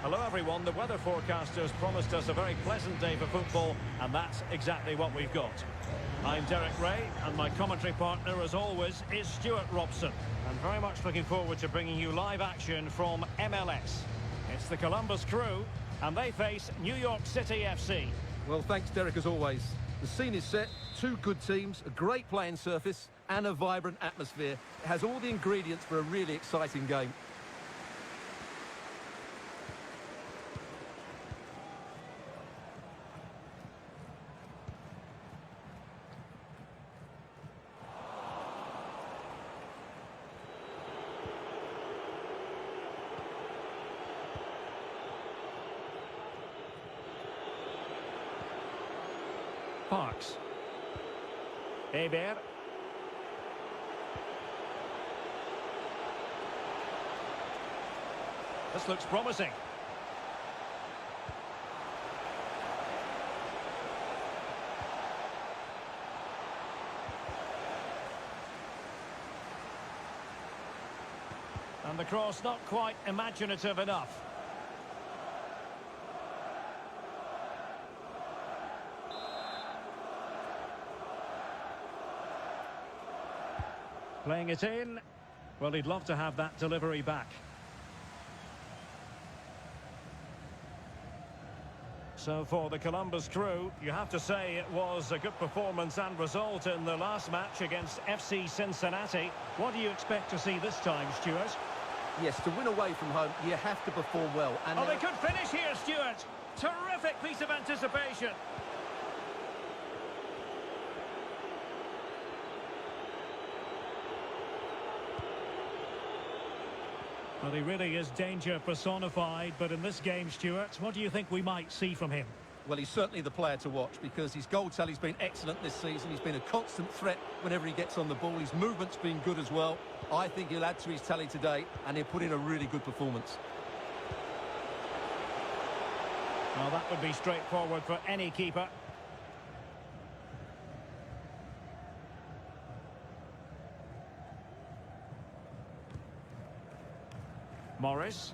Hello everyone, the weather forecasters promised us a very pleasant day for football, and that's exactly what we've got. I'm Derek Ray, and my commentary partner, as always, is Stuart Robson. I'm very much looking forward to bringing you live action from MLS. It's the Columbus Crew, and they face New York City FC. Well, thanks, Derek, as always. The scene is set, two good teams, a great playing surface, and a vibrant atmosphere. It has all the ingredients for a really exciting game. Parks. Hebert. This looks promising. And the cross not quite imaginative enough. Playing it in. Well, he'd love to have that delivery back. So for the Columbus Crew, you have to say it was a good performance and result in the last match against FC Cincinnati. What do you expect to see this time, Stuart? Yes, to win away from home, you have to perform well. And they could finish here, Stuart. Terrific piece of anticipation. Well, he really is danger personified, but in this game, Stuart, what do you think we might see from him? Well, he's certainly the player to watch because his goal tally's been excellent this season. He's been a constant threat whenever he gets on the ball. His movement's been good as well. I think he'll add to his tally today, and he'll put in a really good performance. Well, that would be straightforward for any keeper. Morris.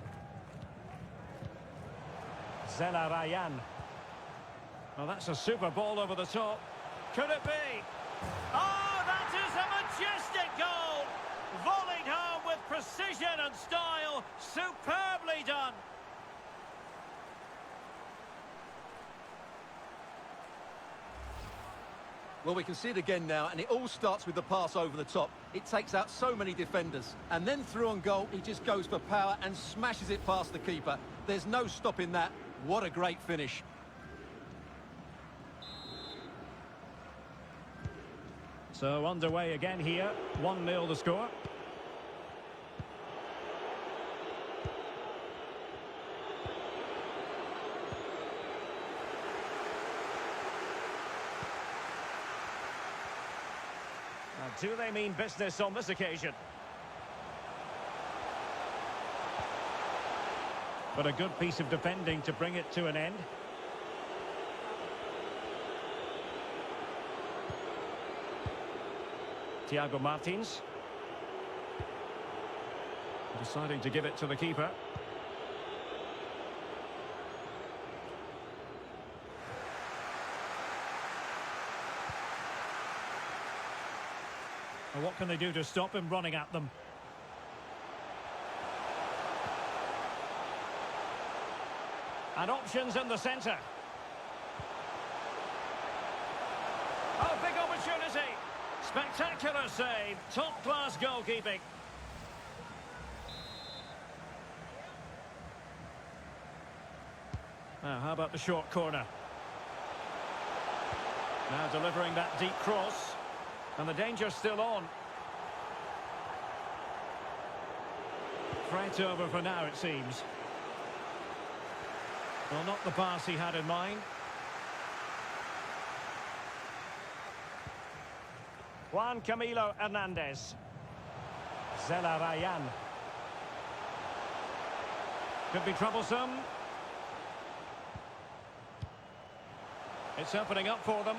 Zelarayan. Well, that's a super ball over the top. Could it be? Oh, that is a majestic goal! Volleyed home with precision and style. Superbly done. Well, we can see it again now, and it all starts with the pass over the top. It takes out so many defenders. And then through on goal, he just goes for power and smashes it past the keeper. There's no stopping that. What a great finish. So underway again here. 1-0 the score. Do they mean business on this occasion? But a good piece of defending to bring it to an end. Thiago Martins. Deciding to give it to the keeper. Well, what can they do to stop him running at them? And options in the centre. Oh, big opportunity. Spectacular save. Top-class goalkeeping. Now, how about the short corner? Now delivering that deep cross. And the danger's still on. Threat over for now, it seems. Well, not the pass he had in mind. Juan Camilo Hernandez. Zelarayan. Could be troublesome. It's opening up for them.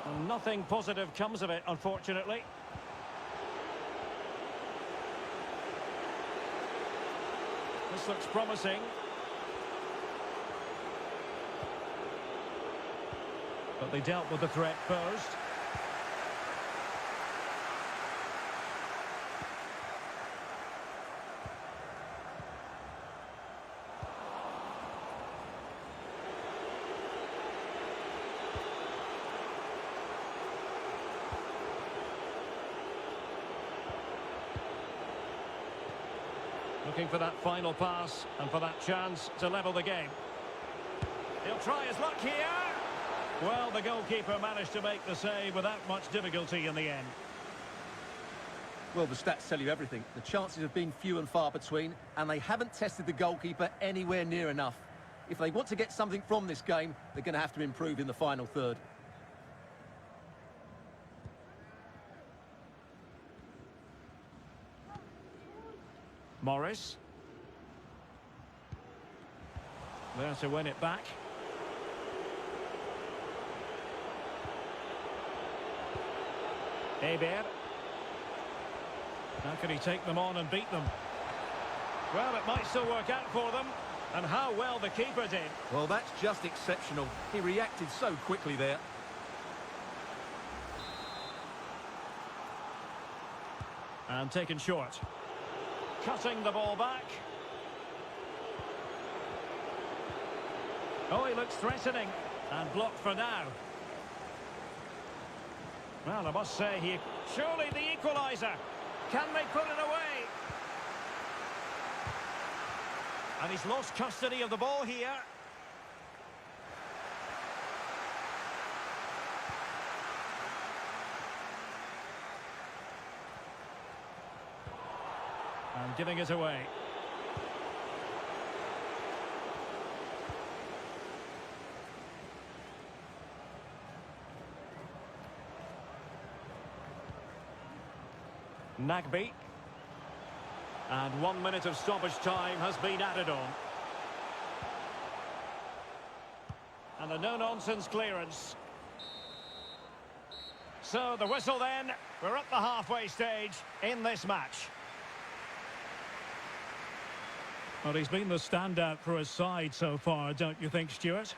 And nothing positive comes of it, unfortunately. This looks promising. But they dealt with the threat posed. Looking for that final pass and for that chance to level the game. He'll try his luck here. Well, the goalkeeper managed to make the save without much difficulty in the end. Well, the stats tell you everything. The chances have been few and far between, and they haven't tested the goalkeeper anywhere near enough. If they want to get something from this game, they're going to have to improve in the final third. Morris. There to win it back. Hebert. How can he take them on and beat them? Well, it might still work out for them. And how well the keeper did. Well, that's just exceptional. He reacted so quickly there. And taken short. Cutting the ball back. Oh, he looks threatening. And blocked for now. Well, I must say, surely the equaliser. Can they put it away? And he's lost custody of the ball here. And giving it away. Nagby. And 1 minute of stoppage time has been added on. And a no-nonsense clearance. So the whistle then. We're at the halfway stage in this match. Well, he's been the standout for his side so far, don't you think, Stuart?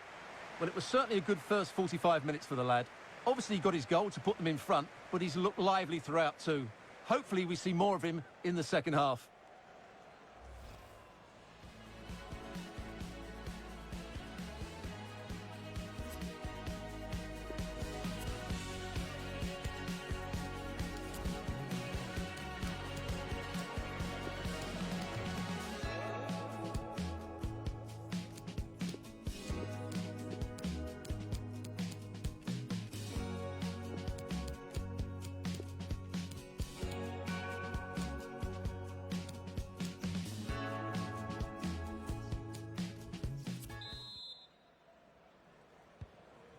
Well, it was certainly a good first 45 minutes for the lad. Obviously, he got his goal to put them in front, but he's looked lively throughout too. Hopefully, we see more of him in the second half.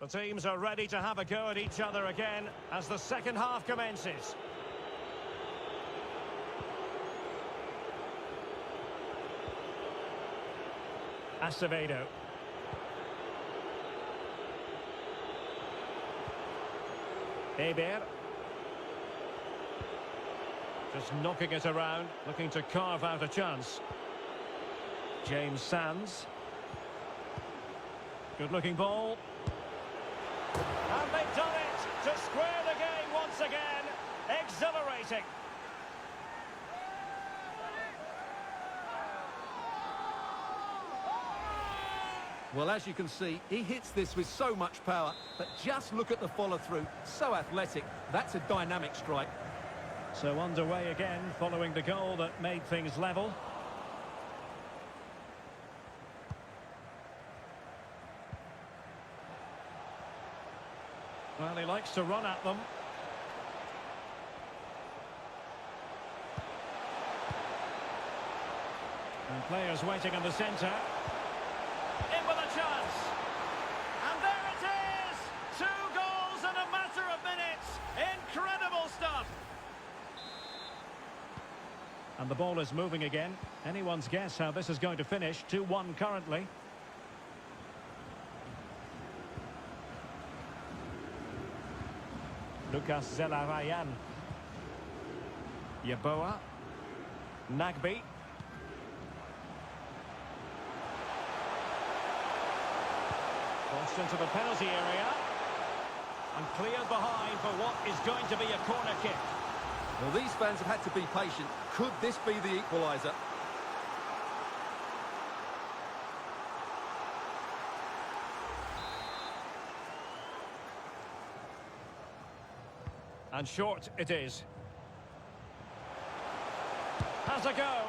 The teams are ready to have a go at each other again as the second half commences. Acevedo. Hebert. Just knocking it around, looking to carve out a chance. James Sands. Good-looking ball. And they've done it to square the game once again. Exhilarating. Well, as you can see, he hits this with so much power, but just look at the follow-through. So athletic. That's a dynamic strike. So underway again, following the goal that made things level. Well, he likes to run at them. And players waiting in the centre. In with a chance. And there it is! 2 goals in a matter of minutes. Incredible stuff. And the ball is moving again. Anyone's guess how this is going to finish. 2-1 currently. Lucas Zelarayan. Yeboah. Nagby. Crossed into the penalty area. And cleared behind for what is going to be a corner kick. Well, these fans have had to be patient. Could this be the equaliser? And short it is. Has a go.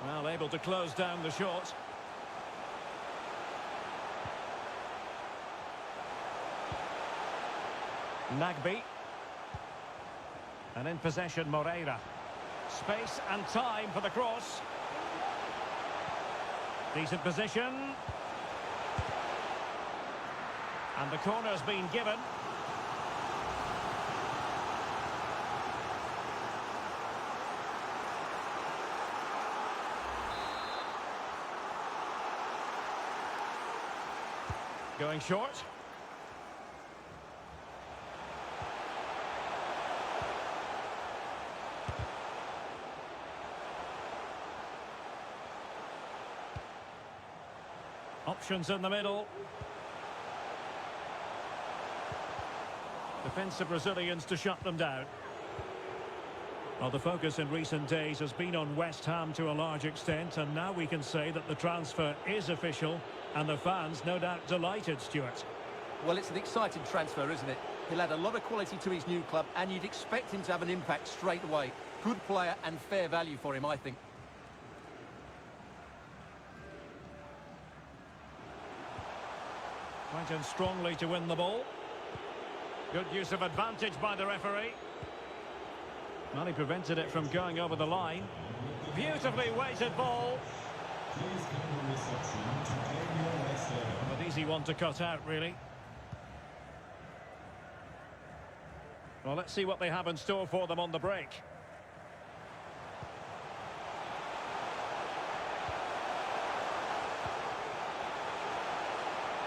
Well, able to close down the shot. Nagby. And in possession, Moreira. Space and time for the cross. Decent position. And the corner's been given. Going short. Options in the middle. Defensive Brazilians to shut them down. Well, the focus in recent days has been on West Ham to a large extent, and now we can say that the transfer is official, and the fans no doubt delighted, Stuart. Well, it's an exciting transfer, isn't it? He'll add a lot of quality to his new club, and you'd expect him to have an impact straight away. Good player and fair value for him, I think. Went in strongly to win the ball. Good use of advantage by the referee. Well, he prevented it from going over the line. Beautifully weighted ball. An easy one to cut out, really. Well, let's see what they have in store for them on the break.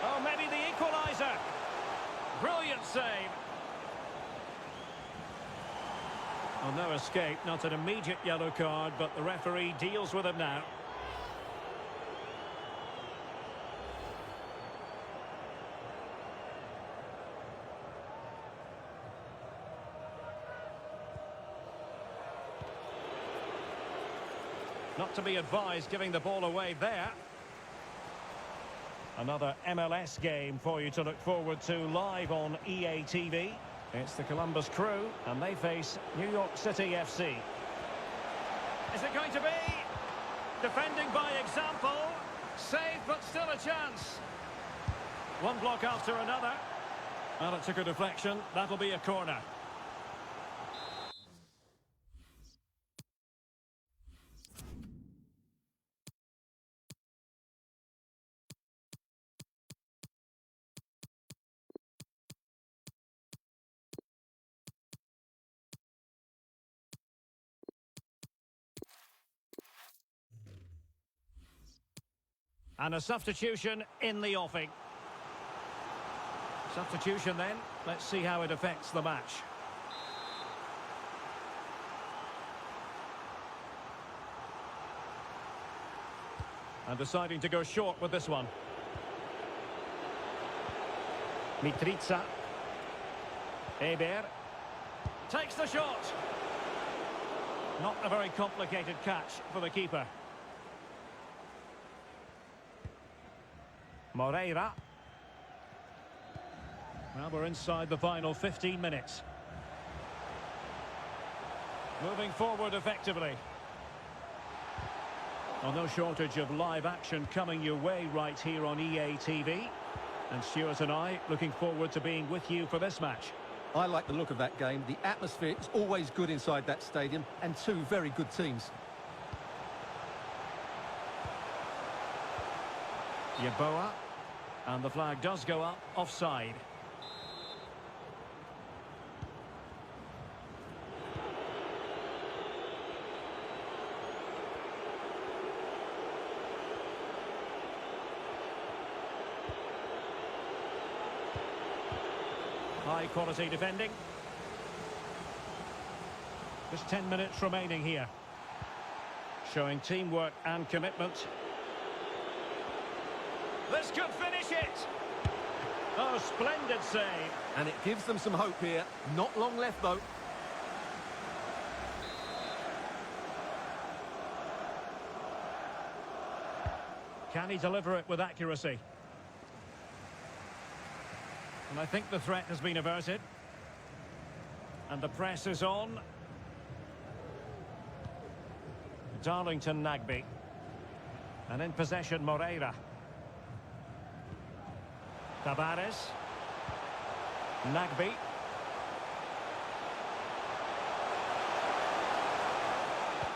Oh, maybe the equaliser. Brilliant save. Well, no escape, not an immediate yellow card, but the referee deals with it now. Not to be advised giving the ball away there. Another MLS game for you to look forward to live on EA TV. It's the Columbus Crew, and they face New York City FC. Is it going to be? Defending by example. Saved, but still a chance. One block after another. Well, it took a deflection. That'll be a corner. And a substitution in the offing. Substitution then. Let's see how it affects the match. And deciding to go short with this one. Mitrita. Eber. Takes the shot. Not a very complicated catch for the keeper. Moreira. Well, we're inside the final 15 minutes. Moving forward effectively. Well, no shortage of live action coming your way right here on EA TV. And Stuart and I looking forward to being with you for this match. I like the look of that game. The atmosphere is always good inside that stadium, and two very good teams. Yeboah. And the flag does go up, offside. High quality defending. Just 10 minutes remaining here. Showing teamwork and commitment. This could finish it. Oh, splendid save. And it gives them some hope here. Not long left, though. Can he deliver it with accuracy? And I think the threat has been averted. And the press is on. Darlington Nagbe. And in possession, Moreira. Tavares. Nagbe.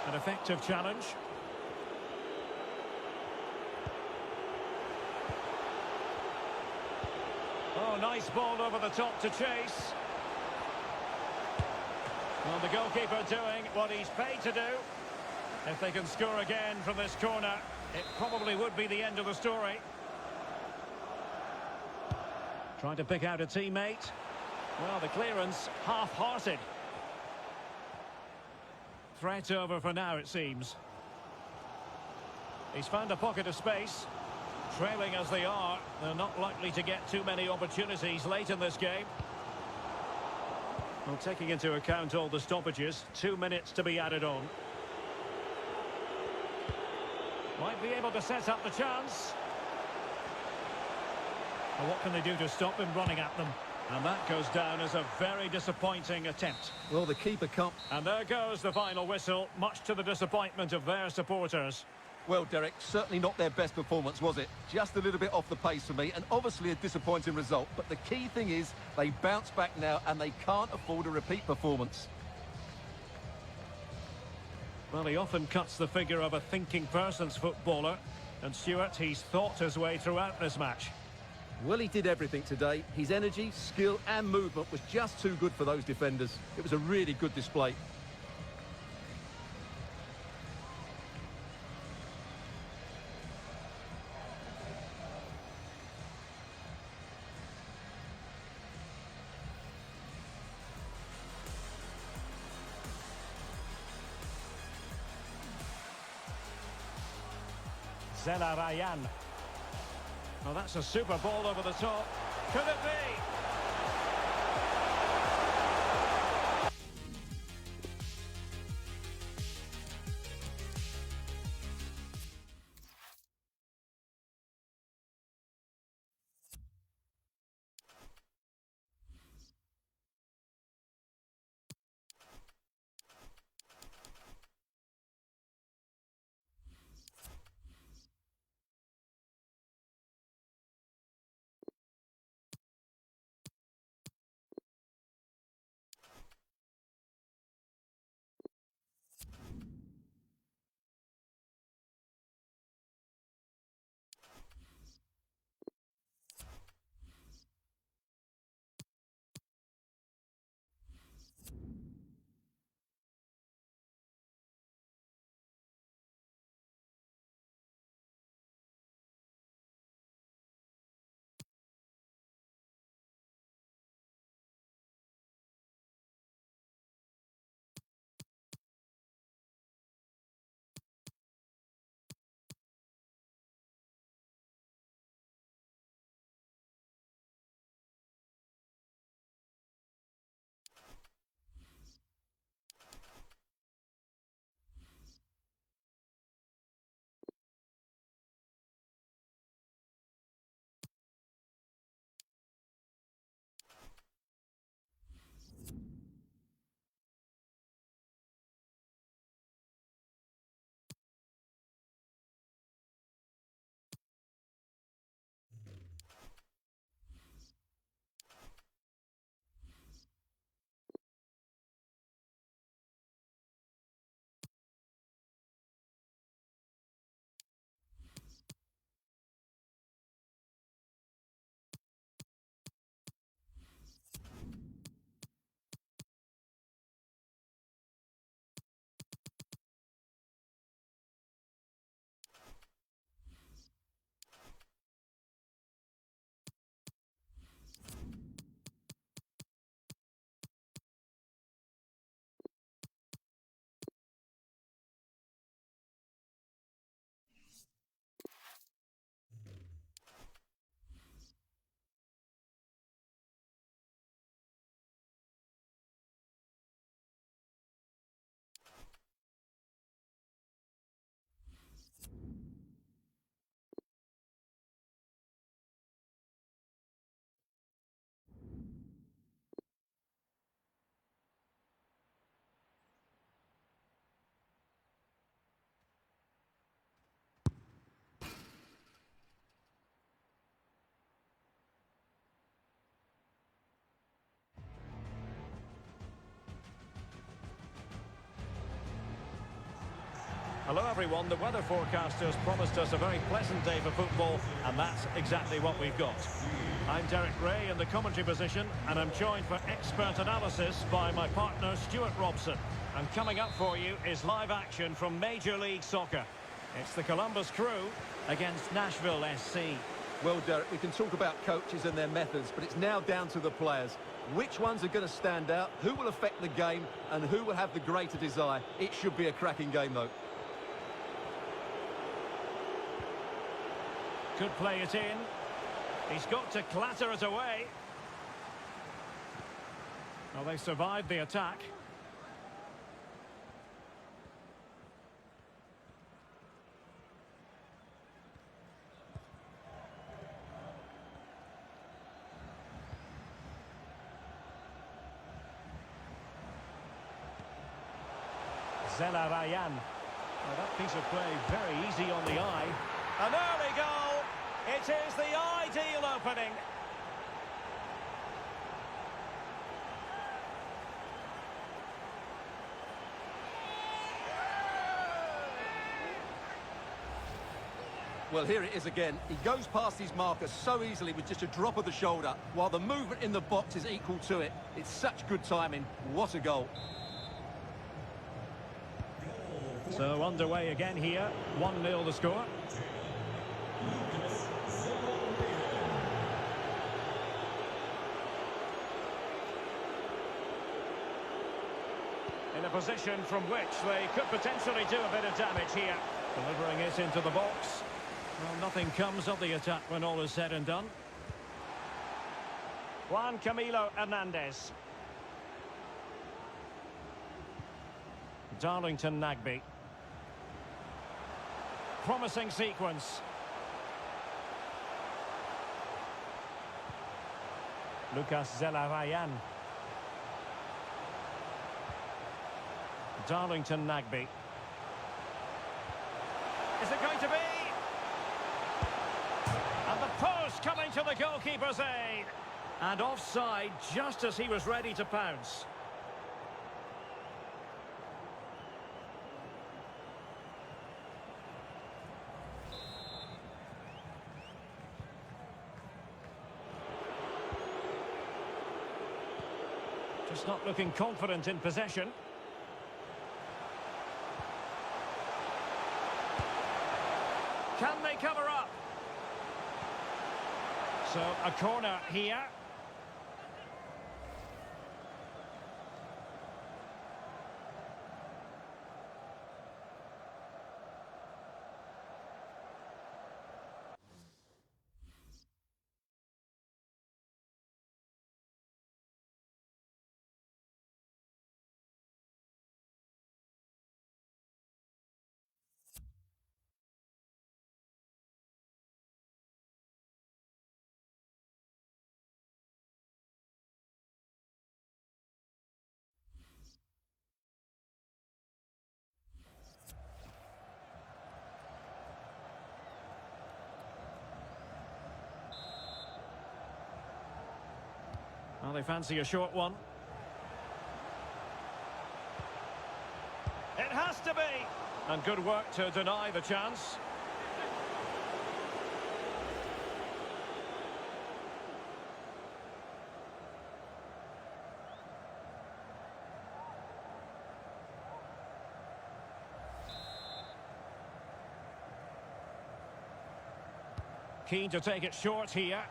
An effective challenge. Oh, nice ball over the top to chase. Well, the goalkeeper doing what he's paid to do. If they can score again from this corner, it probably would be the end of the story. Trying to pick out a teammate. Well, the clearance half-hearted. Threat over for now, it seems. He's found a pocket of space. Trailing as they are, they're not likely to get too many opportunities late in this game. Well, taking into account all the stoppages, 2 minutes to be added on. Might be able to set up the chance. Well, what can they do to stop him running at them? And that goes down as a very disappointing attempt. Well, the keeper can't... And there goes the final whistle, much to the disappointment of their supporters. Well, Derek, certainly not their best performance, was it? Just a little bit off the pace for me, and obviously a disappointing result. But the key thing is, they bounce back now, and they can't afford a repeat performance. Well, he often cuts the figure of a thinking person's footballer. And Stuart, he's thought his way throughout this match. Well, he did everything today. His energy, skill and movement was just too good for those defenders. It was a really good display. Zelarayan. Well, that's a super ball over the top. Could it be? Hello everyone, the weather forecasters promised us a very pleasant day for football, and that's exactly what we've got. I'm Derek Ray in the commentary position, and I'm joined for expert analysis by my partner Stuart Robson. And coming up for you is live action from Major League Soccer. It's the Columbus Crew against Nashville SC. Well, Derek, we can talk about coaches and their methods, but it's now down to the players. Which ones are going to stand out, who will affect the game, and who will have the greater desire? It should be a cracking game, though. Could play it in. He's got to clatter it away. Well, they survived the attack. Zelarayan. Well, that piece of play very easy on the eye. An early goal. It is the ideal opening. Well, here it is again. He goes past his marker so easily with just a drop of the shoulder, while the movement in the box is equal to it. It's such good timing. What a goal. So underway again here. 1-0 the score. In a position from which they could potentially do a bit of damage here. Delivering it into the box. Well, nothing comes of the attack when all is said and done. Juan Camilo Hernandez. Darlington Nagbe. Promising sequence. Lucas Zelarayan. Darlington Nagbe. Is it going to be? And the post coming to the goalkeeper's aid. And offside just as he was ready to pounce. Just not looking confident in possession. Can they cover up? So a corner here. Well, they fancy a short one. It has to be! And good work to deny the chance. Keen to take it short here.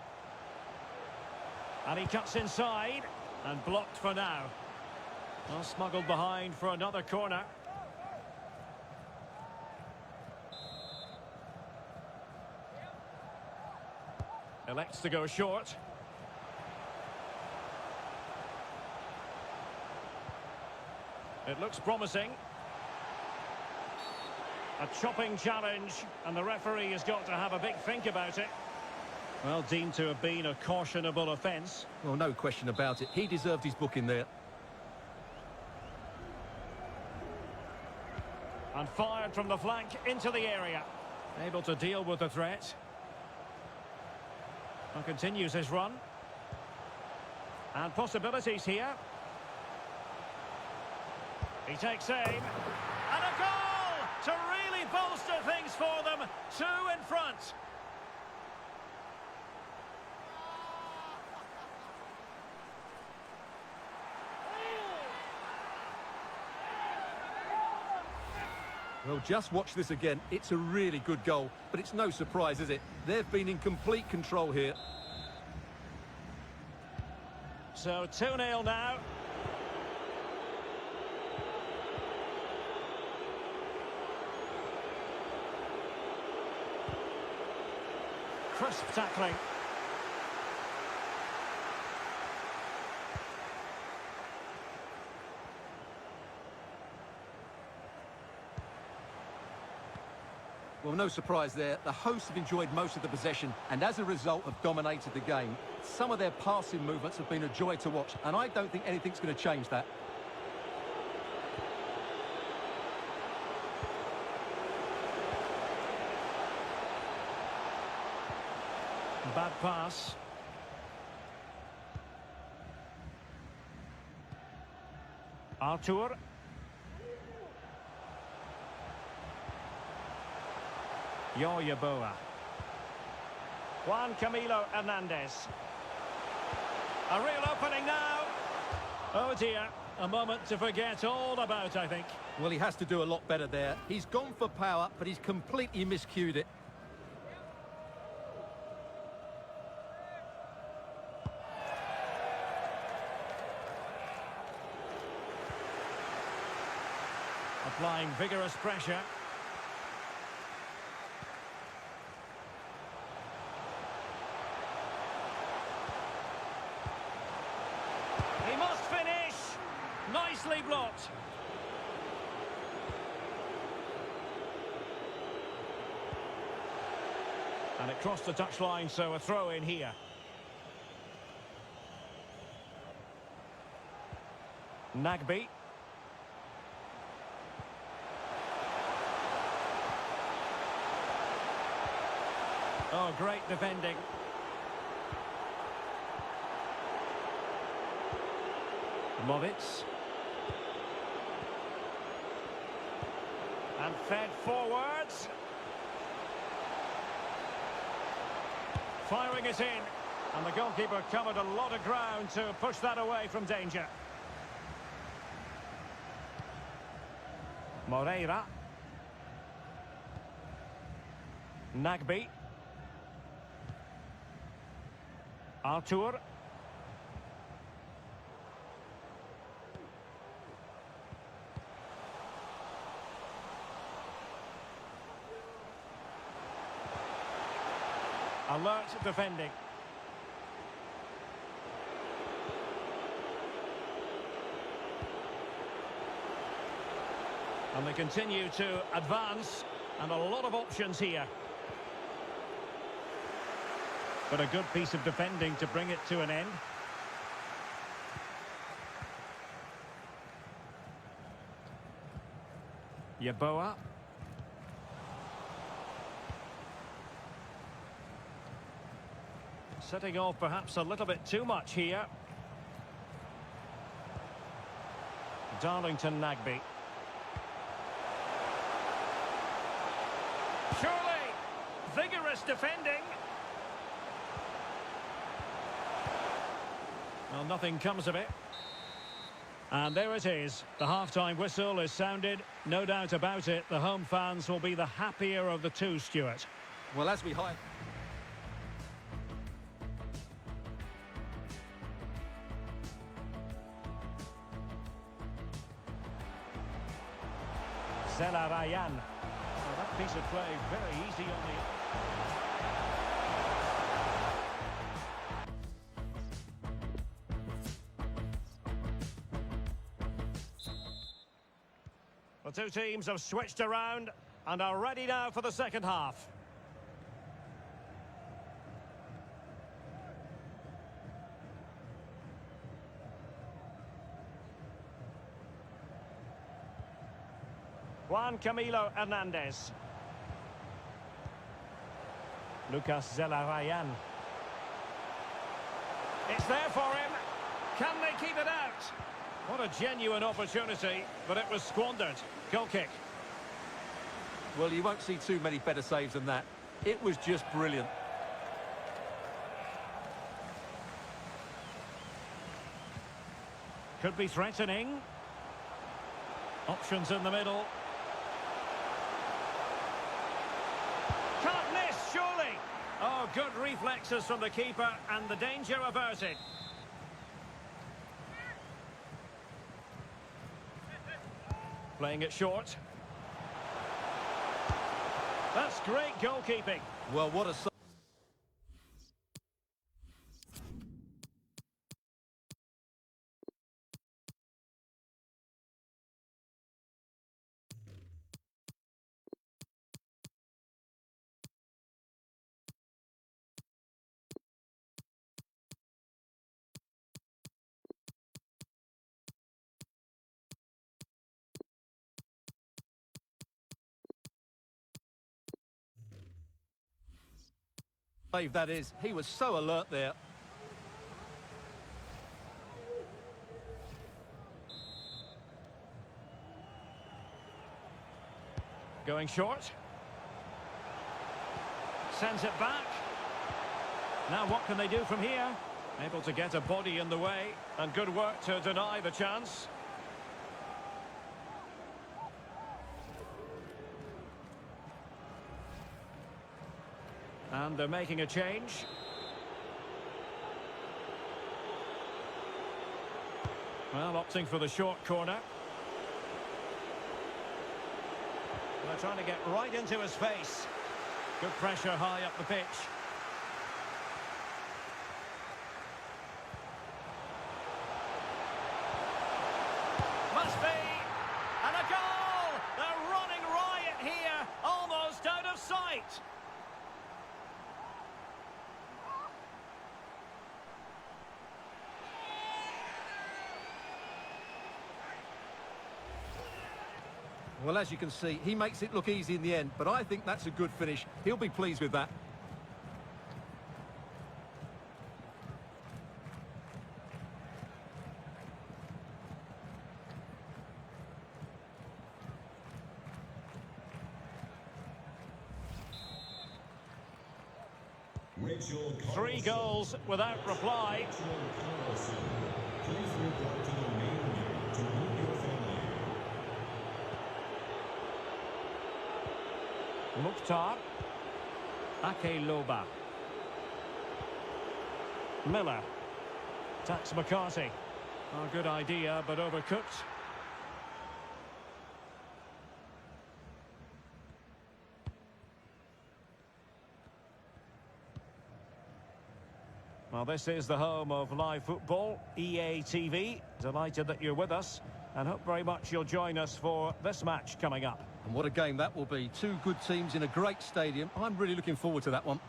And he cuts inside, and blocked for now. Well, smuggled behind for another corner. Elects to go short. It looks promising. A chopping challenge, and the referee has got to have a big think about it. Well, deemed to have been a cautionable offence. Well, no question about it. He deserved his booking there. And fired from the flank into the area. Able to deal with the threat. And continues his run. And possibilities here. He takes aim. And a goal! to really bolster things for them. 2 in front. Well, just watch this again. It's a really good goal, but it's no surprise, is it? They've been in complete control here. So 2-0 now. Crisp tackling. Well, no surprise there. The hosts have enjoyed most of the possession and as a result have dominated the game. Some of their passing movements have been a joy to watch, and I don't think anything's going to change that. Bad pass. Artur. Yeboah. Juan Camilo Hernandez. A real opening now. Oh dear, a moment to forget all about, I think. Well, he has to do a lot better there. He's gone for power, but he's completely miscued it. Applying vigorous pressure. He must finish. Nicely blocked. And it crossed the touchline, so a throw in here. Nagbe. Oh, great defending. Moritz. And fed forwards. Firing it in. And the goalkeeper covered a lot of ground to push that away from danger. Moreira. Nagbe. Artur. Alert defending. And they continue to advance, and a lot of options here. But a good piece of defending to bring it to an end. Yeboah. Setting off perhaps a little bit too much here. Darlington Nagbe. Surely, vigorous defending. Well, nothing comes of it. And there it is. The half-time whistle is sounded. No doubt about it, the home fans will be the happier of the two, Stuart. Well, as we highlight... Zelarayan. Well, that piece of play very easy on the... The two teams have switched around and are ready now for the second half. Juan Camilo Hernandez. Lucas Zelarayan. It's there for him. Can they keep it out? What a genuine opportunity, but it was squandered. Goal kick. Well, you won't see too many better saves than that. It was just brilliant. Could be threatening. Options in the middle. Can't miss, surely. Oh, good reflexes from the keeper, and the danger averted. Playing it short. That's great goalkeeping. Well, what a... save that is. He was so alert there. Going short. Sends it back. Now what can they do from here? Able to get a body in the way, and good work to deny the chance. And they're making a change. Well, opting for the short corner. They're trying to get right into his face. Good pressure high up the pitch. Must be! And a goal! They're running riot here, almost out of sight. Well, as you can see, he makes it look easy in the end, but I think that's a good finish. He'll be pleased with that. Three goals without reply. Please report to the main room to meet your family. Mukhtar. Akeloba. Miller. Attacks McCarthy. A good idea, but overcooked. Well, this is the home of live football, EA TV. Delighted that you're with us, and hope very much you'll join us for this match coming up. And what a game that will be. Two good teams in a great stadium. I'm really looking forward to that one.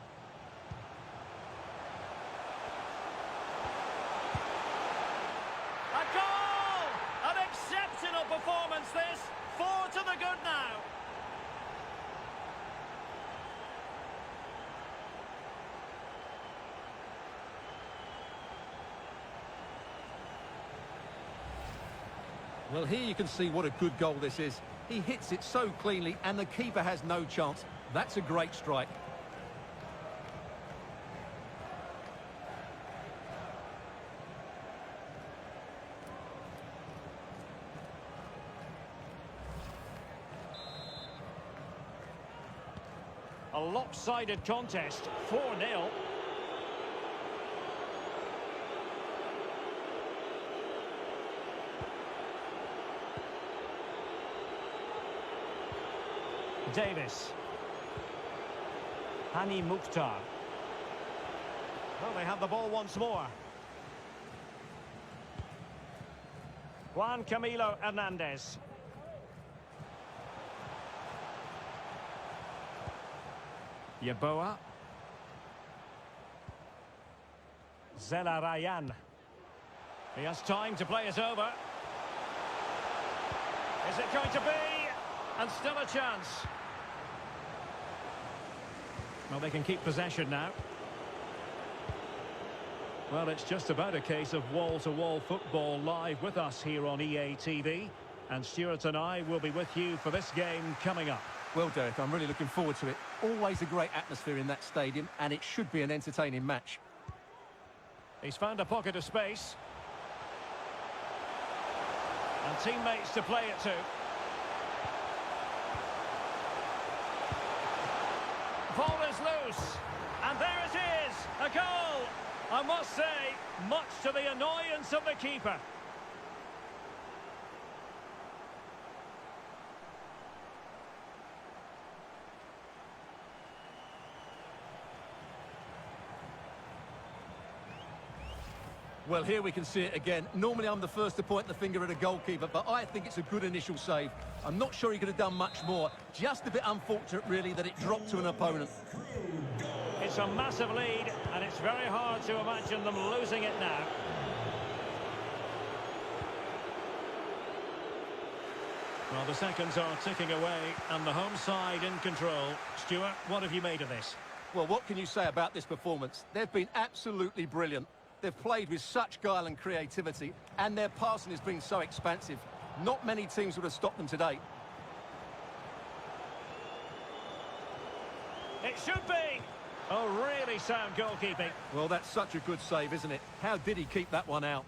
A goal! An exceptional performance this. 4 to the good now. Well, here you can see what a good goal this is. He hits it so cleanly, and the keeper has no chance. That's a great strike. A lopsided contest, 4-0. Davis. Hani Mukhtar. Well, they have the ball once more. Juan Camilo Hernandez. Yeboah. Zelarayan. He has time to play it over. Is it going to be? And still a chance. Well, they can keep possession now. Well, it's just about a case of wall-to-wall football live with us here on EA TV. And Stuart and I will be with you for this game coming up. Well, Derek, I'm really looking forward to it. Always a great atmosphere in that stadium, and it should be an entertaining match. He's found a pocket of space. And teammates to play it to. Ball is loose. And there it is, a goal. I must say, much to the annoyance of the keeper. Well, here we can see it again. Normally I'm the first to point the finger at a goalkeeper, but I think it's a good initial save. I'm not sure he could have done much more. Just a bit unfortunate, really, that it dropped to an opponent. It's a massive lead, and it's very hard to imagine them losing it now. Well, the seconds are ticking away, and the home side in control. Stuart, what have you made of this? Well, what can you say about this performance? They've been absolutely brilliant. They've played with such guile and creativity, and their passing has been so expansive. Not many teams would have stopped them today. It should be! Oh, really sound goalkeeping. Well, that's such a good save, isn't it? How did he keep that one out?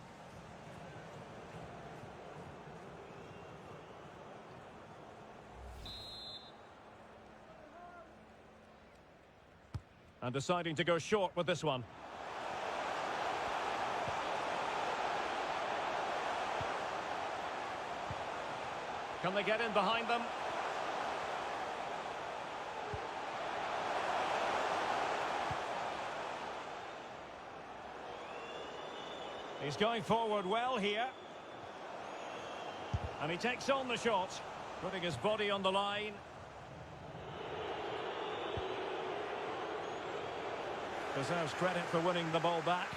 And deciding to go short with this one. Can they get in behind them? He's going forward well here. And he takes on the shot, putting his body on the line. Deserves credit for winning the ball back.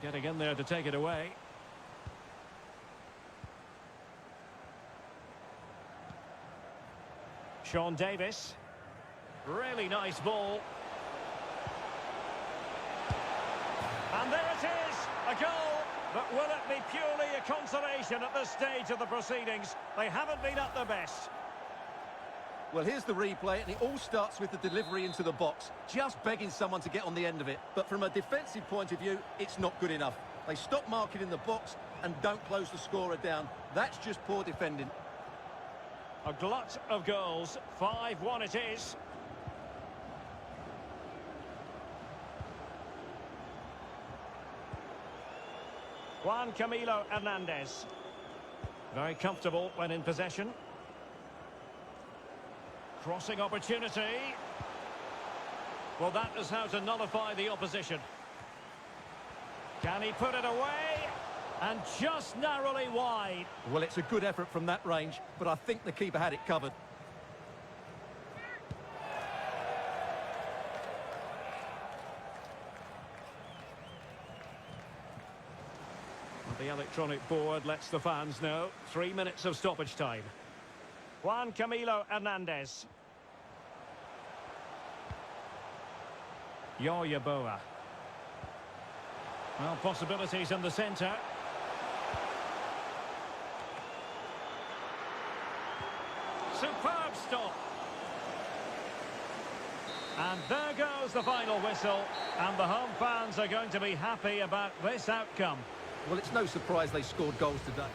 Getting in there to take it away. Sean Davis. Really nice ball. And there it is, a goal. But will it be purely a consolation at this stage of the proceedings? They haven't been at their best. Well, here's the replay, and it all starts with the delivery into the box. Just begging someone to get on the end of it. But from a defensive point of view, it's not good enough. They stop marking in the box and don't close the scorer down. That's just poor defending. A glut of goals. 5-1 it is. Juan Camilo Hernandez. Very comfortable when in possession. Crossing opportunity. Well, that is how to nullify the opposition. Can he put it away? And just narrowly wide. Well, it's a good effort from that range, but I think the keeper had it covered. The electronic board lets the fans know. 3 minutes of stoppage time. Juan Camilo Hernandez. Yeboah. Well, possibilities in the centre. Superb stop. And there goes the final whistle. And the home fans are going to be happy about this outcome. Well, it's no surprise they scored goals today.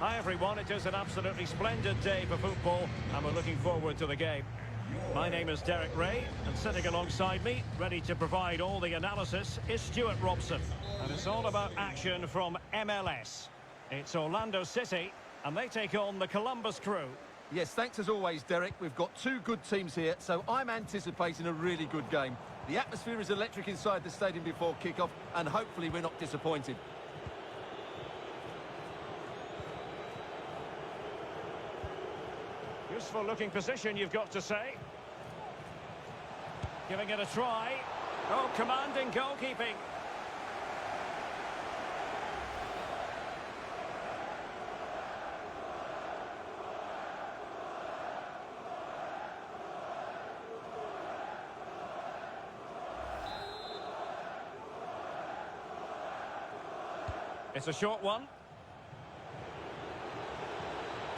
Hi everyone, it is an absolutely splendid day for football and we're looking forward to the game. My name is Derek Ray and sitting alongside me, ready to provide all the analysis, is Stuart Robson. And it's all about action from MLS. It's Orlando City and they take on the Columbus Crew. Yes, thanks as always, Derek. We've got two good teams here, so I'm anticipating a really good game. The atmosphere is electric inside the stadium before kick-off, and hopefully we're not disappointed. Useful looking position, you've got to say. Giving it a try. Oh, commanding goalkeeping. It's a short one.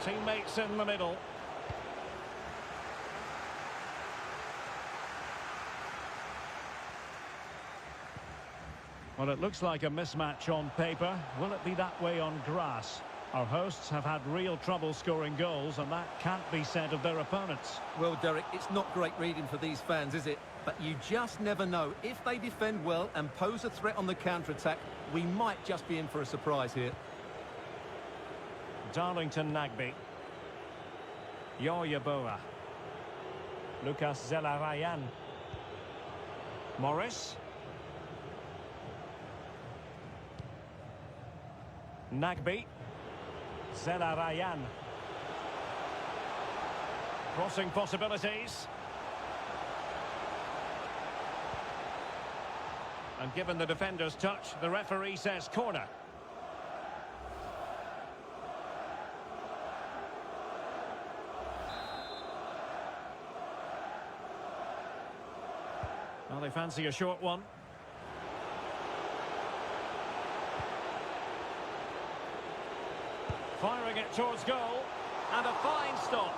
Teammates in the middle. Well, it looks like a mismatch on paper. Will it be that way on grass? Our hosts have had real trouble scoring goals, and that can't be said of their opponents. Well, Derek, it's not great reading for these fans, is it? But you just never know. If they defend well and pose a threat on the counter-attack, we might just be in for a surprise here. Darlington Nagbe. Yeboah. Lucas Zelarayan. Morris. Nagbe. Zelarayan. Crossing possibilities. And given the defender's touch, the referee says corner. Well, they fancy a short one. Firing it towards goal. And a fine stop.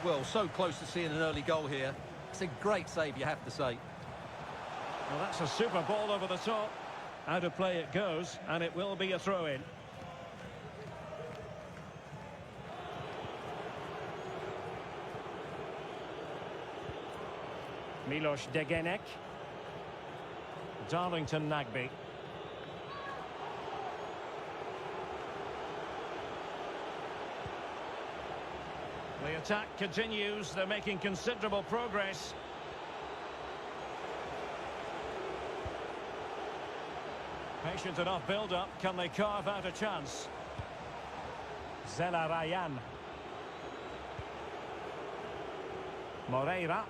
Well, so close to seeing an early goal here. It's a great save, you have to say. Well, that's a super ball over the top. Out of play it goes, and it will be a throw-in. Milos Degenek. Darlington Nagbe. The attack continues. They're making considerable progress. Patient enough build-up. Can they carve out a chance? Zelarayan. Moreira.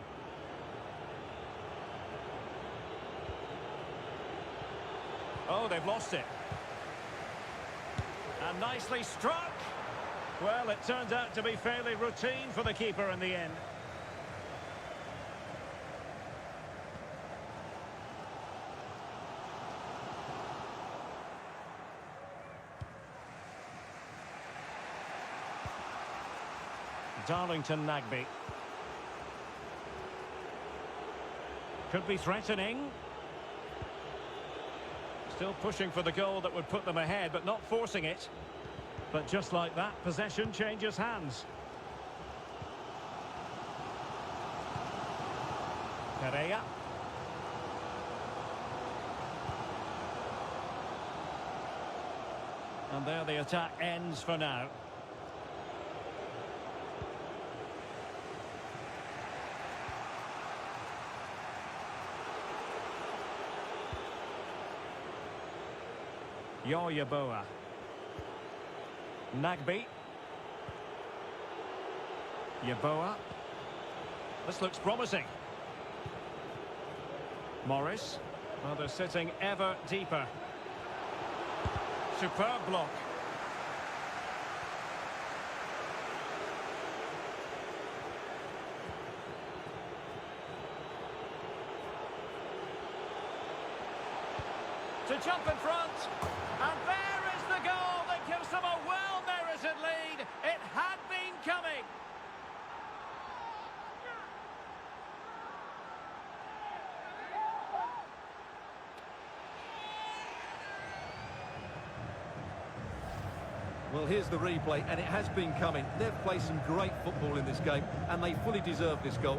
Oh, they've lost it. And nicely struck. Well, it turned out to be fairly routine for the keeper in the end. Darlington Nagbe. Could be threatening. Still pushing for the goal that would put them ahead, but not forcing it. But just like that, possession changes hands. Pereira. And there the attack ends for now. Yeboah. Nagbe. Yeboah. This looks promising. Morris. Well, they're sitting ever deeper. Superb block. To jump in front. And there is the goal that gives them a well-merited lead. It had been coming. Well, here's the replay, and it has been coming. They've played some great football in this game, and they fully deserve this goal.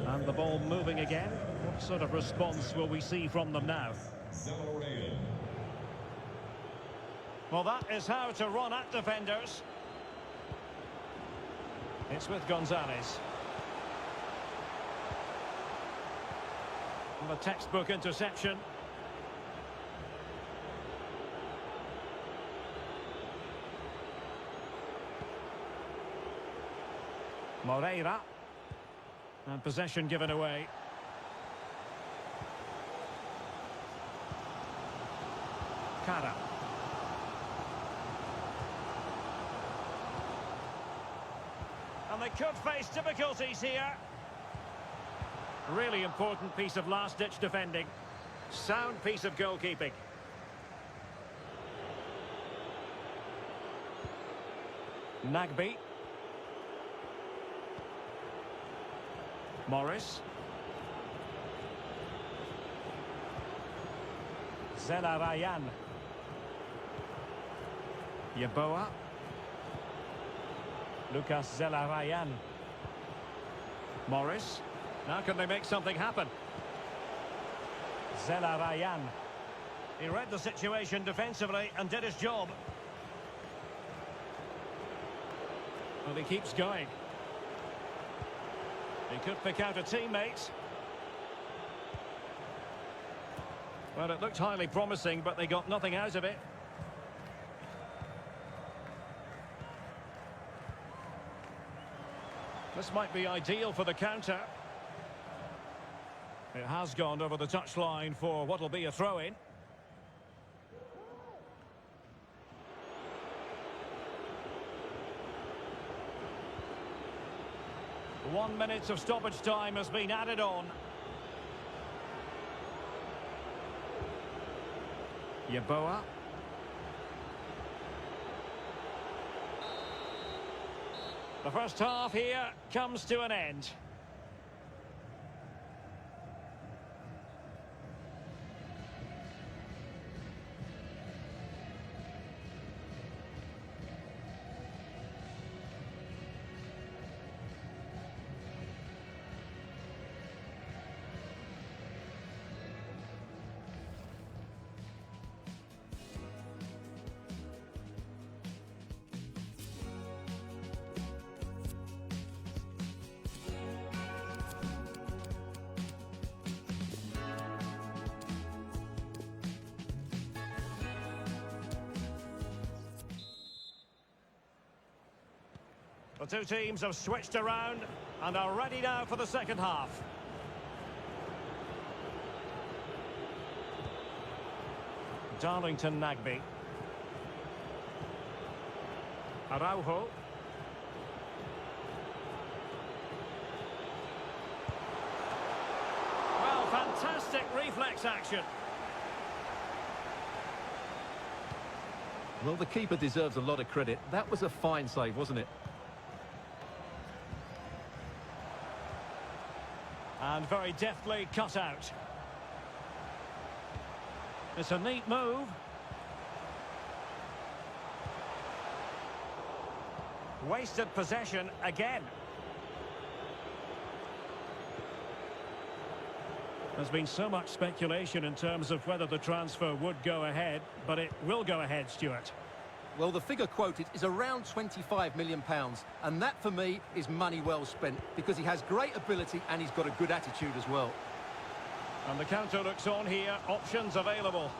And the ball moving again. What sort of response will we see from them now? Zelarayan. Well, that is how to run at defenders. It's with Gonzalez. And the textbook interception. Moreira. And possession given away. Cara. And they could face difficulties here. Really important piece of last-ditch defending. Sound piece of goalkeeping. Nagby. Morris. Zelarayan. Yeboah. Lucas Zelarayan. Morris. Now can they make something happen? Zelarayan. He read the situation defensively and did his job. Well, he keeps going. He could pick out a teammate. Well, it looked highly promising, but they got nothing out of it. This might be ideal for the counter. It has gone over the touchline for what will be a throw-in. One minute of stoppage time has been added on. Yeboah. The first half here comes to an end. The two teams have switched around and are ready now for the second half. Darlington Nagby. Araujo. Well, fantastic reflex action. Well, the keeper deserves a lot of credit. That was a fine save, wasn't it? And very deftly cut out. It's a neat move. Wasted possession again. There's been so much speculation in terms of whether the transfer would go ahead, but it will go ahead, Stuart. Well, the figure quoted is around £25 million, and that, for me, is money well spent, because he has great ability and he's got a good attitude as well. And the counter looks on here, options available.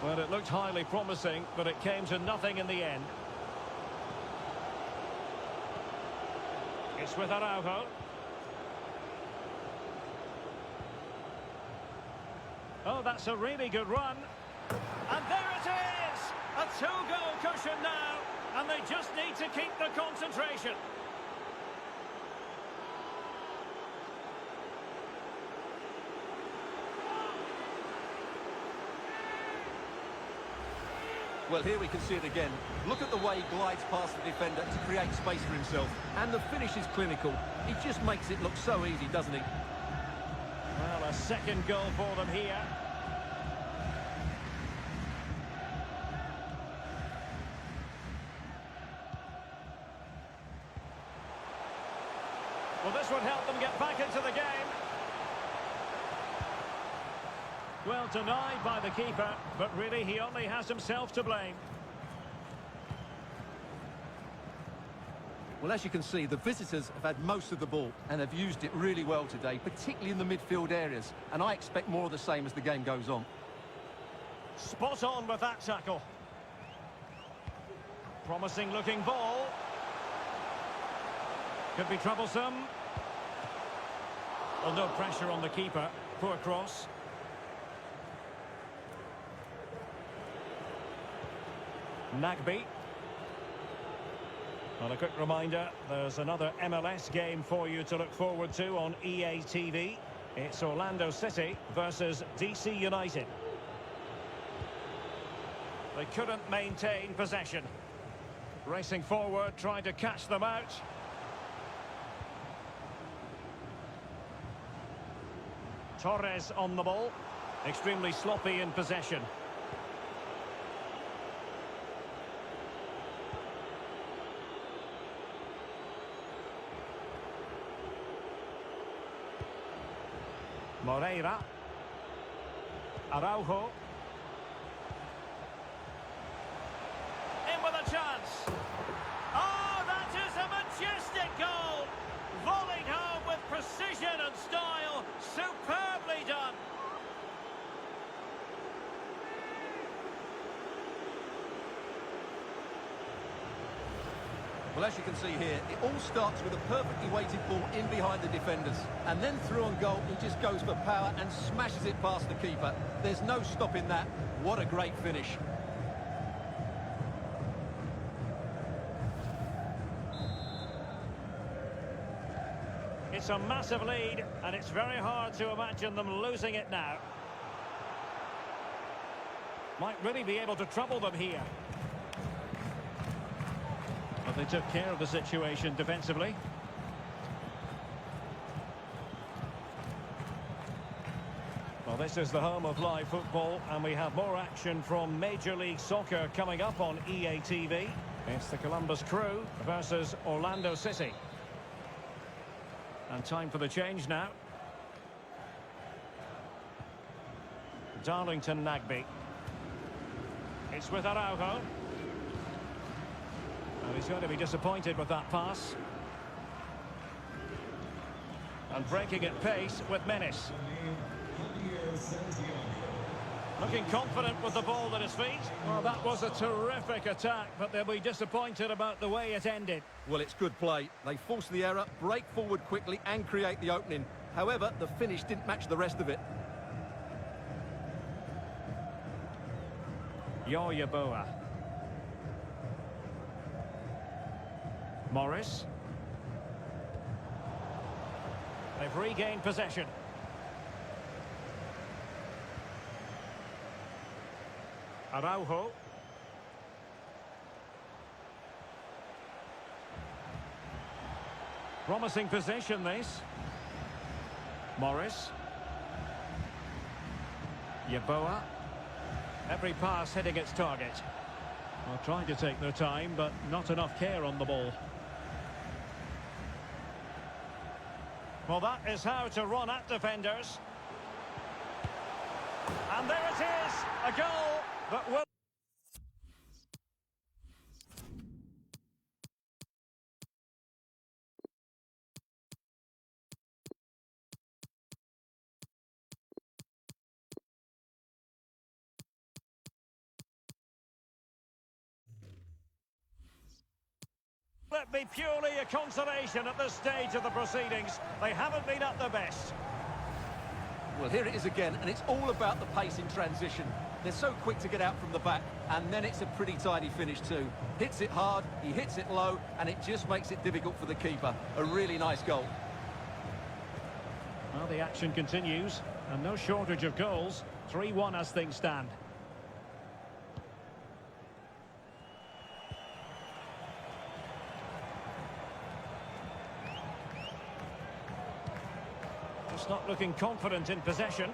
Well, it looked highly promising, but it came to nothing in the end. It's with Araujo. Oh, that's a really good run. And there it is! A two-goal cushion now, and they just need to keep the concentration. Well, here we can see it again. Look at the way he glides past the defender to create space for himself. And the finish is clinical. He just makes it look so easy, doesn't he? Well, a second goal for them here. Well, this would help them get back into the game. Well, denied by the keeper, but really he only has himself to blame. Well, as you can see, the visitors have had most of the ball and have used it really well today, particularly in the midfield areas. And I expect more of the same as the game goes on. Spot on with that tackle. Promising looking ball. Could be troublesome. Well, no pressure on the keeper. Poor cross. Nagby. Well, a quick reminder, there's another MLS game for you to look forward to on EA TV. It's Orlando City versus DC United. They couldn't maintain possession. Racing forward, trying to catch them out. Torres on the ball. Extremely sloppy in possession. Moreira. Araujo. In with a chance. Oh, that is a majestic goal. Volleyed home with precision and style. Superbly done. Well, as you can see here, it all starts with a perfectly weighted ball in behind the defenders. And then through on goal, he just goes for power and smashes it past the keeper. There's no stopping that. What a great finish. It's a massive lead, and it's very hard to imagine them losing it now. Might really be able to trouble them here. But they took care of the situation defensively. Well, this is the home of live football, and we have more action from Major League Soccer coming up on EA TV. It's the Columbus Crew versus Orlando City. And time for the change now. Darlington Nagby. It's with Araujo. And he's going to be disappointed with that pass. And breaking at pace with Menace. Looking confident with the ball at his feet. Well, that was a terrific attack, but they'll be disappointed about the way it ended. Well, it's good play. They force the error, break forward quickly and create the opening. However, the finish didn't match the rest of it. Yeboah. Morris. They've regained possession. Araujo. Promising position, this. Morris. Yeboah. Every pass hitting its target. Well, trying to take their time, but not enough care on the ball. Well, that is how to run at defenders. And there it is, a goal that will... Let be purely a consolation at this stage of the proceedings. They haven't been at their best. Well, here it is again, and it's all about the pace in transition. They're so quick to get out from the back, and then it's a pretty tidy finish too. Hits it hard, he hits it low, and it just makes it difficult for the keeper. A really nice goal. Well, the action continues, and no shortage of goals. 3-1 as things stand. It's not looking confident in possession.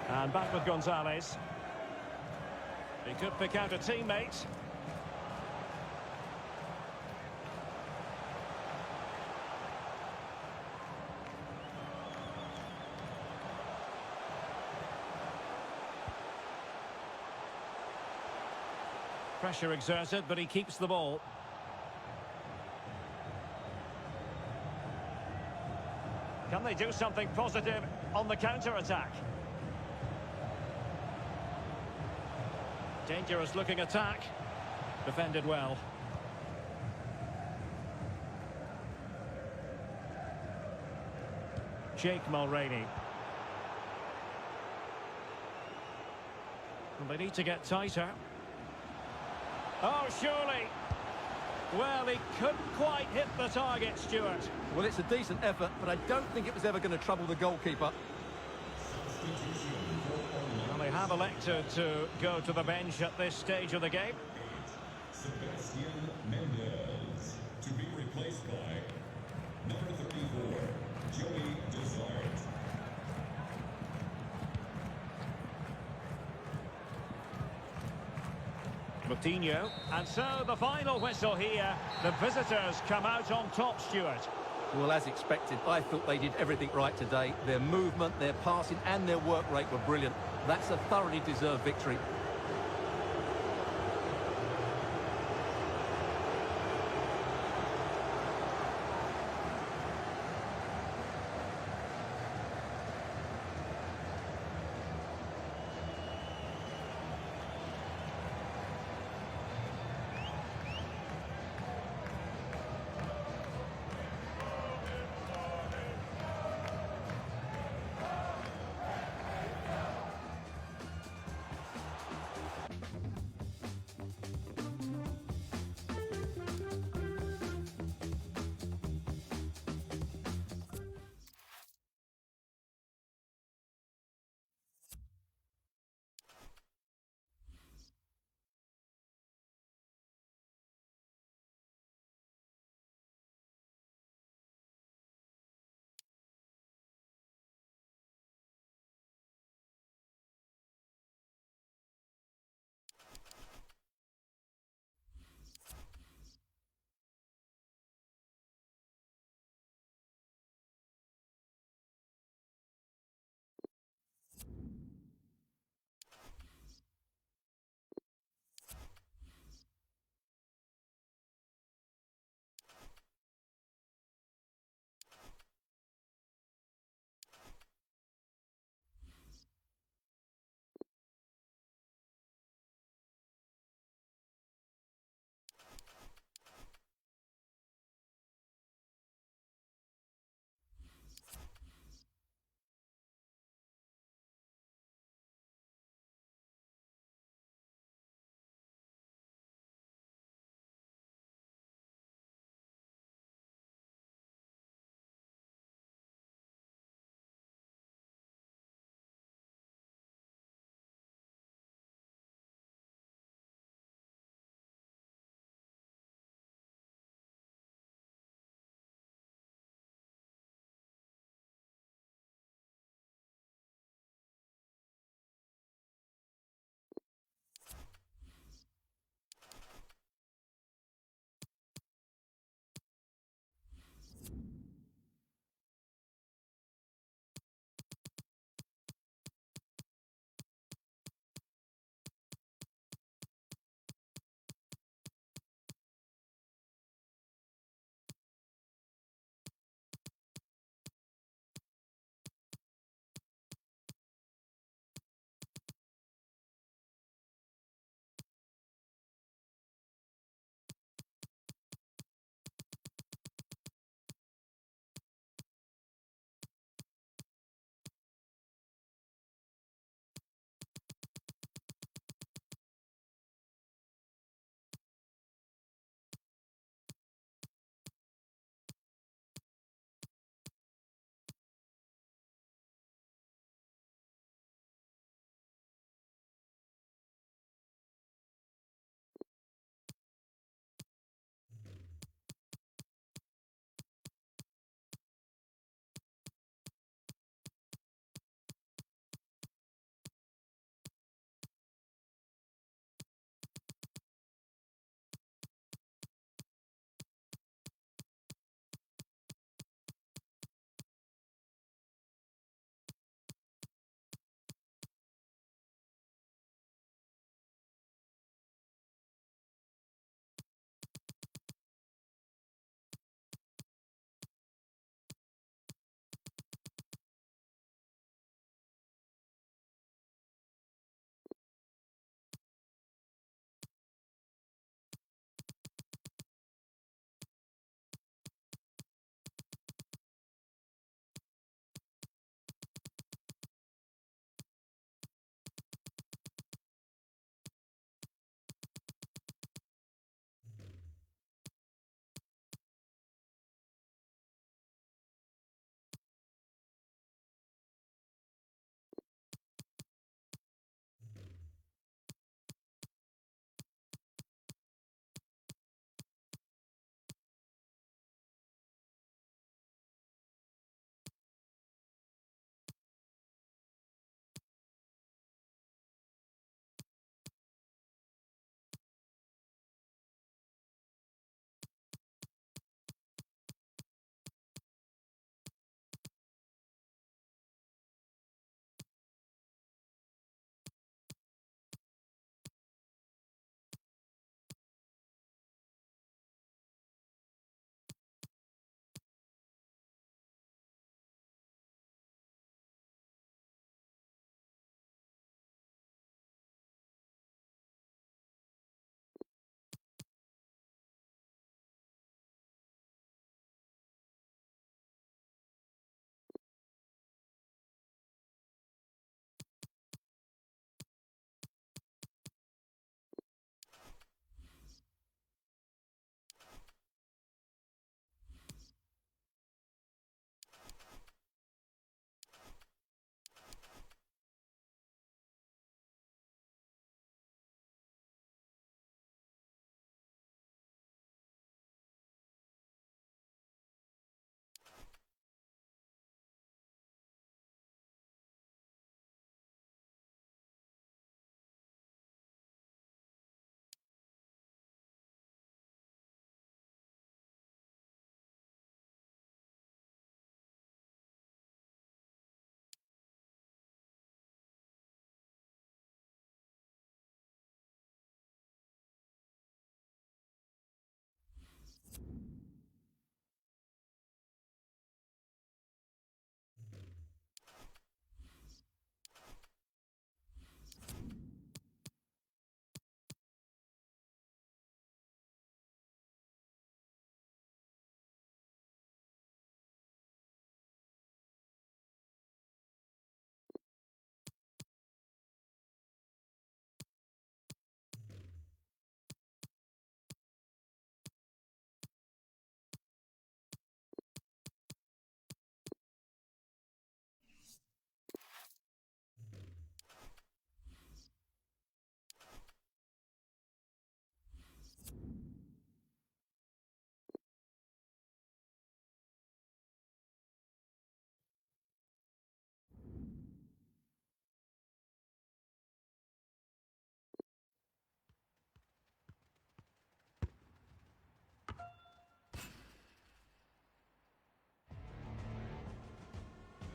And back with Gonzalez. He could pick out a teammate. Pressure exerted, but he keeps the ball. Can they do something positive on the counter-attack? Dangerous looking attack. Defended well. Jake Mulroney. And they need to get tighter. Oh, surely. Well, he couldn't quite hit the target, Stuart. Well, it's a decent effort, but I don't think it was ever going to trouble the goalkeeper. Well, they have elected to go to the bench at this stage of the game. Sebastian Mendes to be replaced by number 34, Joey Desart. Coutinho. And so the final whistle here. The visitors come out on top, Stuart. Well, as expected, I thought they did everything right today. Their movement, their passing and their work rate were brilliant. That's a thoroughly deserved victory.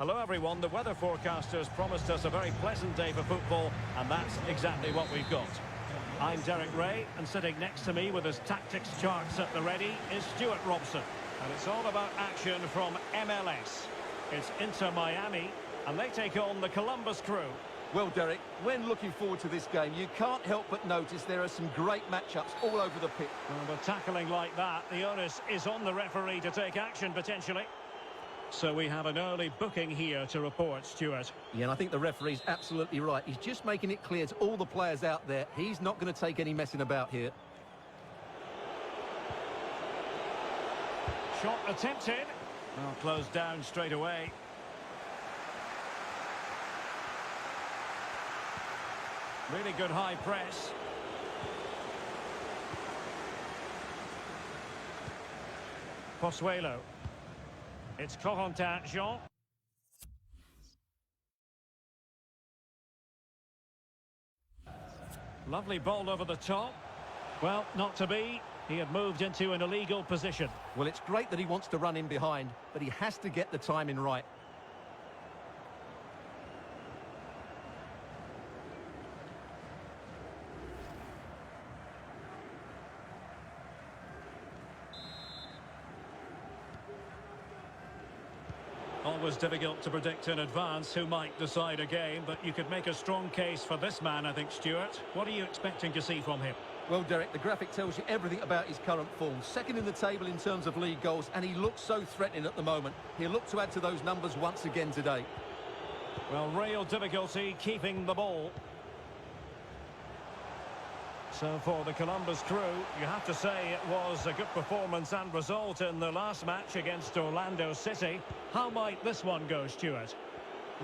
Hello everyone, the weather forecasters promised us a very pleasant day for football, and that's exactly what we've got. I'm Derek Ray, and sitting next to me with his tactics charts at the ready is Stuart Robson. And it's all about action from MLS. It's Inter Miami, and they take on the Columbus Crew. Well, Derek, when looking forward to this game, you can't help but notice there are some great matchups all over the pitch. But tackling like that, the onus is on the referee to take action potentially. So we have an early booking here to report, Stuart. Yeah, and I think the referee's absolutely right. He's just making it clear to all the players out there, he's not going to take any messing about here. Shot attempted. Well, closed down straight away. Really good high press. Pozuelo. It's Corentin Jean. Lovely ball over the top. Well, not to be. He had moved into an illegal position. Well, it's great that he wants to run in behind, but he has to get the timing right. Always difficult to predict in advance who might decide a game, but you could make a strong case for this man, I think, Stuart. What are you expecting to see from him? Well, Derek, the graphic tells you everything about his current form. Second in the table in terms of league goals, and he looks so threatening at the moment. He'll look to add to those numbers once again today. Well, real difficulty keeping the ball. So for the Columbus Crew, you have to say it was a good performance and result in the last match against Orlando City. How might this one go, Stuart?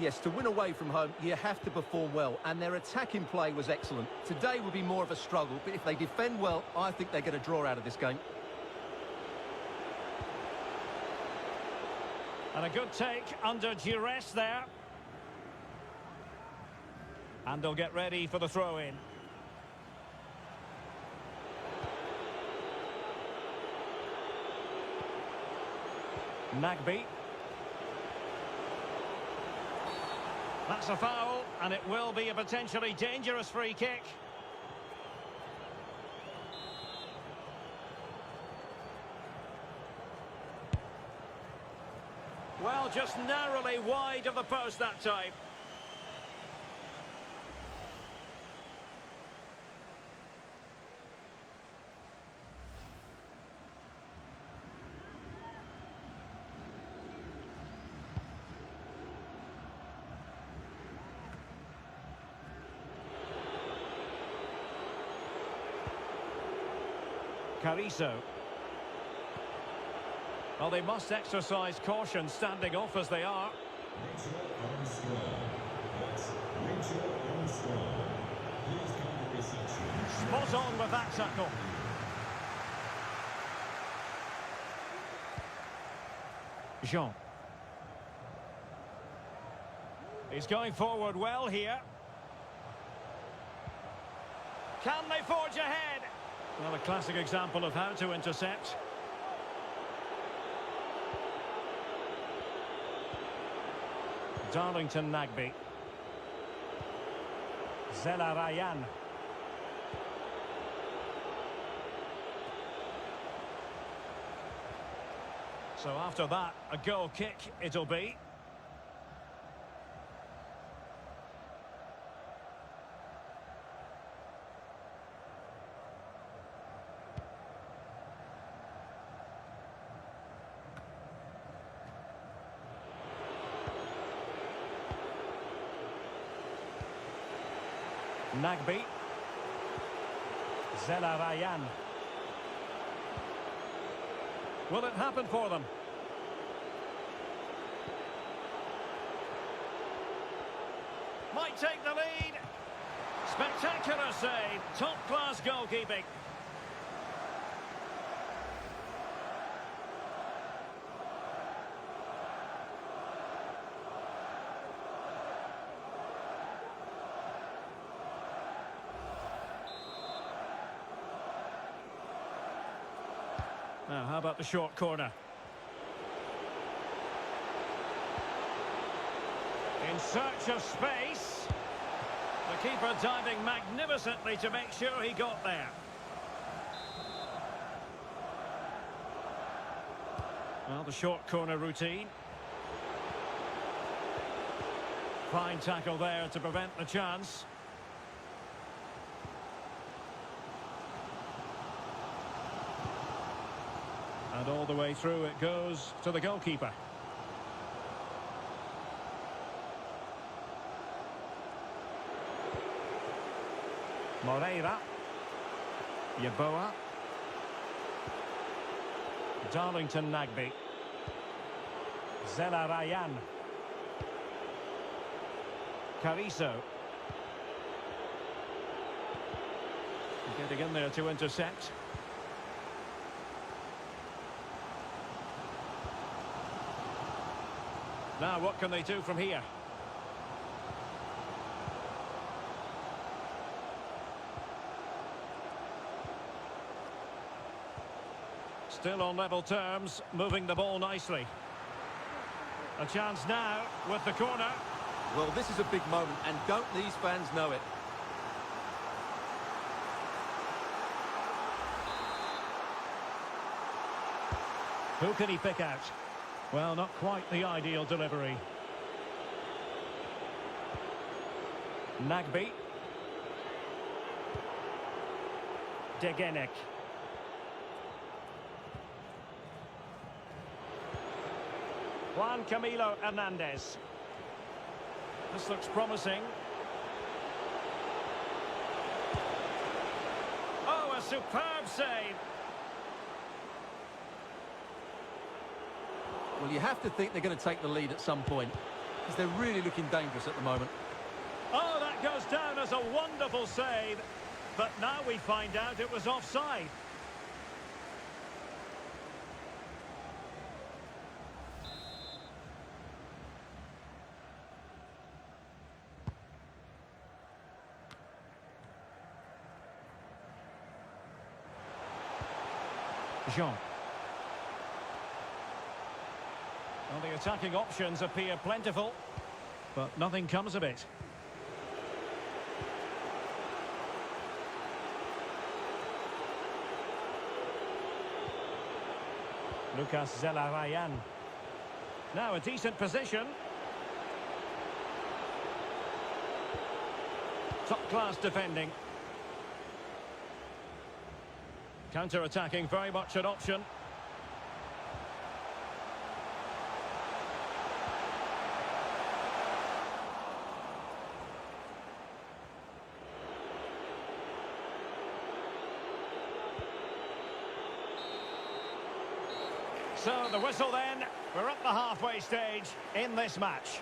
Yes, to win away from home, you have to perform well, and their attacking play was excellent. Today will be more of a struggle, but if they defend well, I think they get a draw out of this game. And a good take under duress there. And they'll get ready for the throw-in. Nagbe. That's a foul, and it will be a potentially dangerous free kick. Well, just narrowly wide of the post that time. Carrizo. Well, they must exercise caution standing off as they are. Rachel Armstrong. That's Rachel Armstrong. Please come to reception. Spot on with that tackle. Jean. He's going forward well here. Can they forge ahead? Well, a classic example of how to intercept. Darlington Nagbe. Zelarayan. So after that, a goal kick it'll be. Nagbe. Zelarayan. Will it happen for them? Might take the lead. Spectacular save. Top-class goalkeeping. Now, how about the short corner? In search of space. The keeper diving magnificently to make sure he got there. Well, the short corner routine. Fine tackle there to prevent the chance. And all the way through it goes to the goalkeeper. Moreira. Yeboah. Darlington Nagbe. Zelarayan. Carrizo. Getting in there to intercept. Now, what can they do from here? Still on level terms, moving the ball nicely. A chance now with the corner. Well, this is a big moment, and don't these fans know it? Who can he pick out? Well, not quite the ideal delivery. Nagbe. Degenek. Juan Camilo Hernandez. This looks promising. Oh, a superb save. Well, you have to think they're going to take the lead at some point, because they're really looking dangerous at the moment. Oh, that goes down as a wonderful save. But now we find out it was offside. Jean. Well, the attacking options appear plentiful, but nothing comes of it. Lucas Zelarayan. Now a decent position. Top-class defending. Counter-attacking, very much an option. So the whistle then, we're at the halfway stage in this match.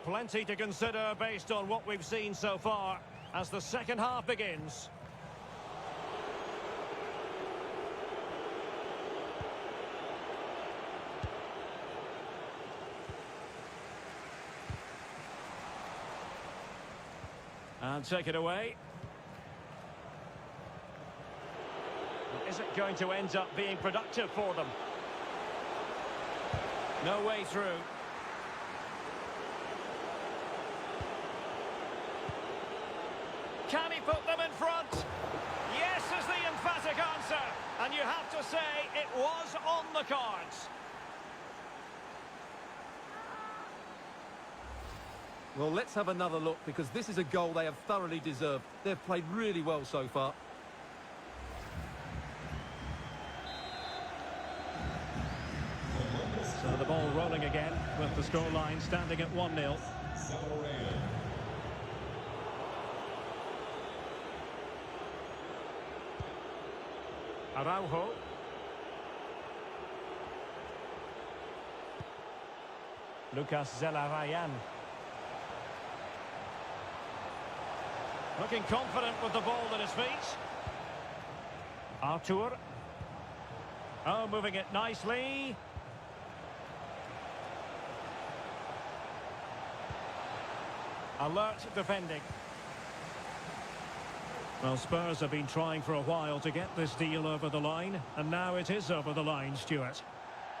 Plenty to consider based on what we've seen so far as the second half begins. And take it away. Is it going to end up being productive for them? No way through. Can he put them in front? Yes is the emphatic answer. And you have to say it was on the cards. Well, let's have another look, because this is a goal they have thoroughly deserved. They've played really well so far. So the ball rolling again with the scoreline standing at 1-0. Araujo. Lucas Zelarayan. Looking confident with the ball at his feet. Arthur. Oh, moving it nicely. Alert defending. Well, Spurs have been trying for a while to get this deal over the line, and now it is over the line, Stuart.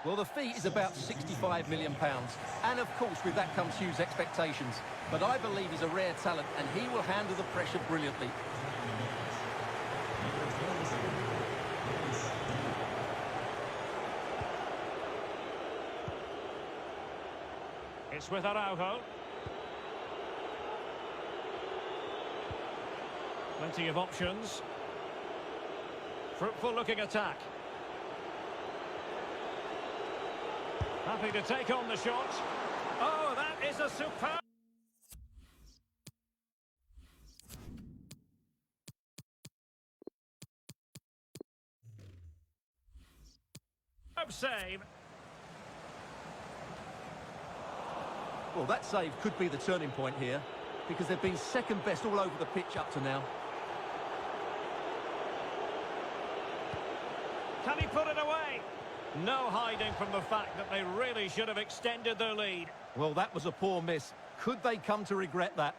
Well, the fee is about £65 million. And, of course, with that comes huge expectations. But I believe he's a rare talent, and he will handle the pressure brilliantly. It's with Araujo. Plenty of options. Fruitful looking attack. Happy to take on the shot. Oh, that is a superb save. Well, that save could be the turning point here, because they've been second best all over the pitch up to now. Can he put it away? No hiding from the fact that they really should have extended their lead. Well, that was a poor miss. Could they come to regret that?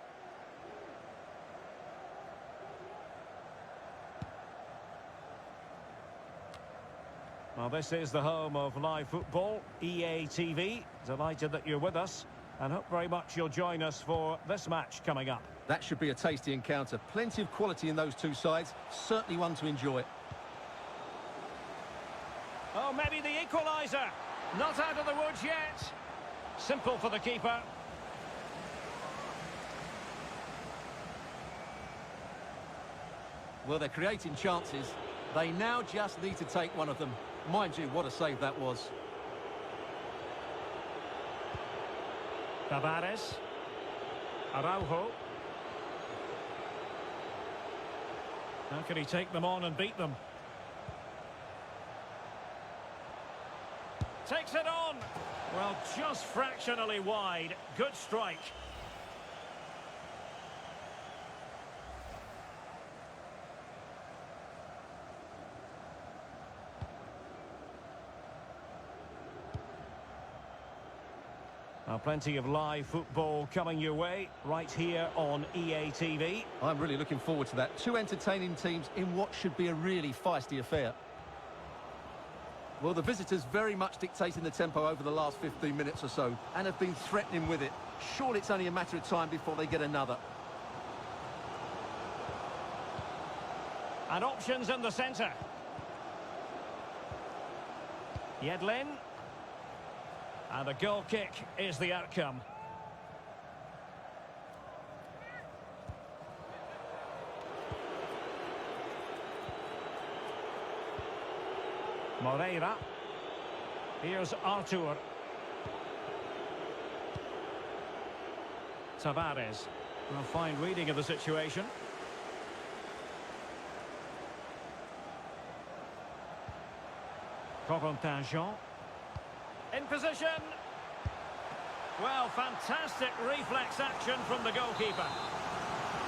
Well, this is the home of live football, EA TV. Delighted that you're with us, and hope very much you'll join us for this match coming up. That should be a tasty encounter. Plenty of quality in those two sides. Certainly one to enjoy. Oh, maybe the equaliser. Not out of the woods yet. Simple for the keeper. Well, they're creating chances. They now just need to take one of them. Mind you, what a save that was. Tavares. Araujo. How can he take them on and beat them? Takes it on. Well, just fractionally wide. Good strike. Now, plenty of live football coming your way right here on EA TV. I'm really looking forward to that. Two entertaining teams in what should be a really feisty affair. Well, the visitors very much dictating the tempo over the last 15 minutes or so and have been threatening with it. Surely it's only a matter of time before they get another. And options in the centre. Yedlin. And a goal kick is the outcome. Moreira. Here's Arthur. Tavares. A fine reading of the situation. Corentin-Jean. In position. Well, fantastic reflex action from the goalkeeper.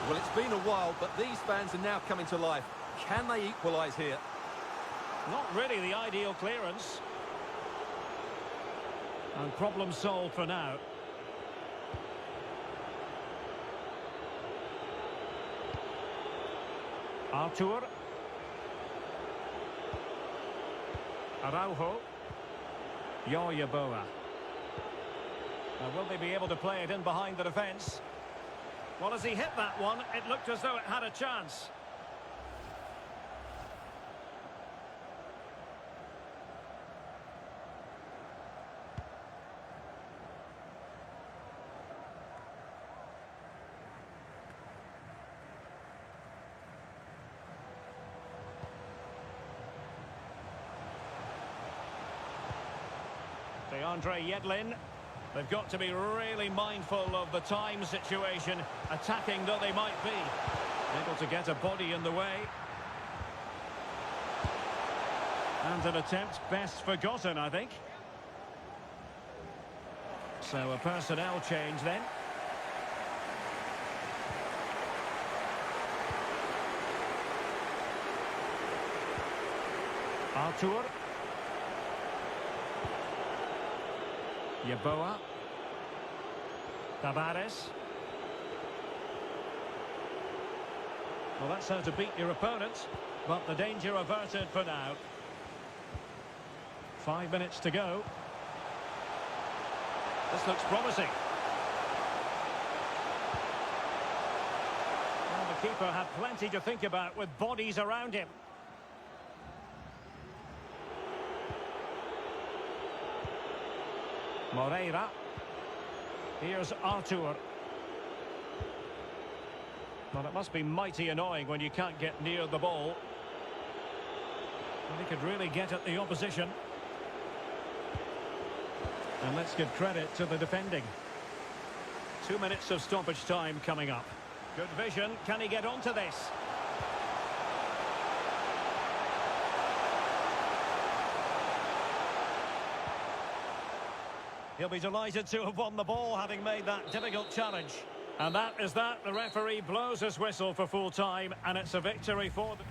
Well, it's been a while, but these fans are now coming to life. Can they equalise here? Not really the ideal clearance. And problem solved for now. Arthur. Araujo. Yoyeboa. Now, will they be able to play it in behind the defence? Well, as he hit that one, it looked as though it had a chance. Andre Yedlin. They've got to be really mindful of the time situation, attacking though they might be. Able to get a body in the way. And an attempt best forgotten, I think. So a personnel change then. Artur. Yeboah. Tavares. Well, that's how to beat your opponent, but the danger averted for now. 5 minutes to go. This looks promising. Well, the keeper had plenty to think about with bodies around him. Moreira. Here's Artur. Well, it must be mighty annoying when you can't get near the ball. And he could really get at the opposition. And let's give credit to the defending. 2 minutes of stoppage time coming up. Good vision. Can he get onto this? He'll be delighted to have won the ball, having made that difficult challenge. And that is that. The referee blows his whistle for full time, and it's a victory for the...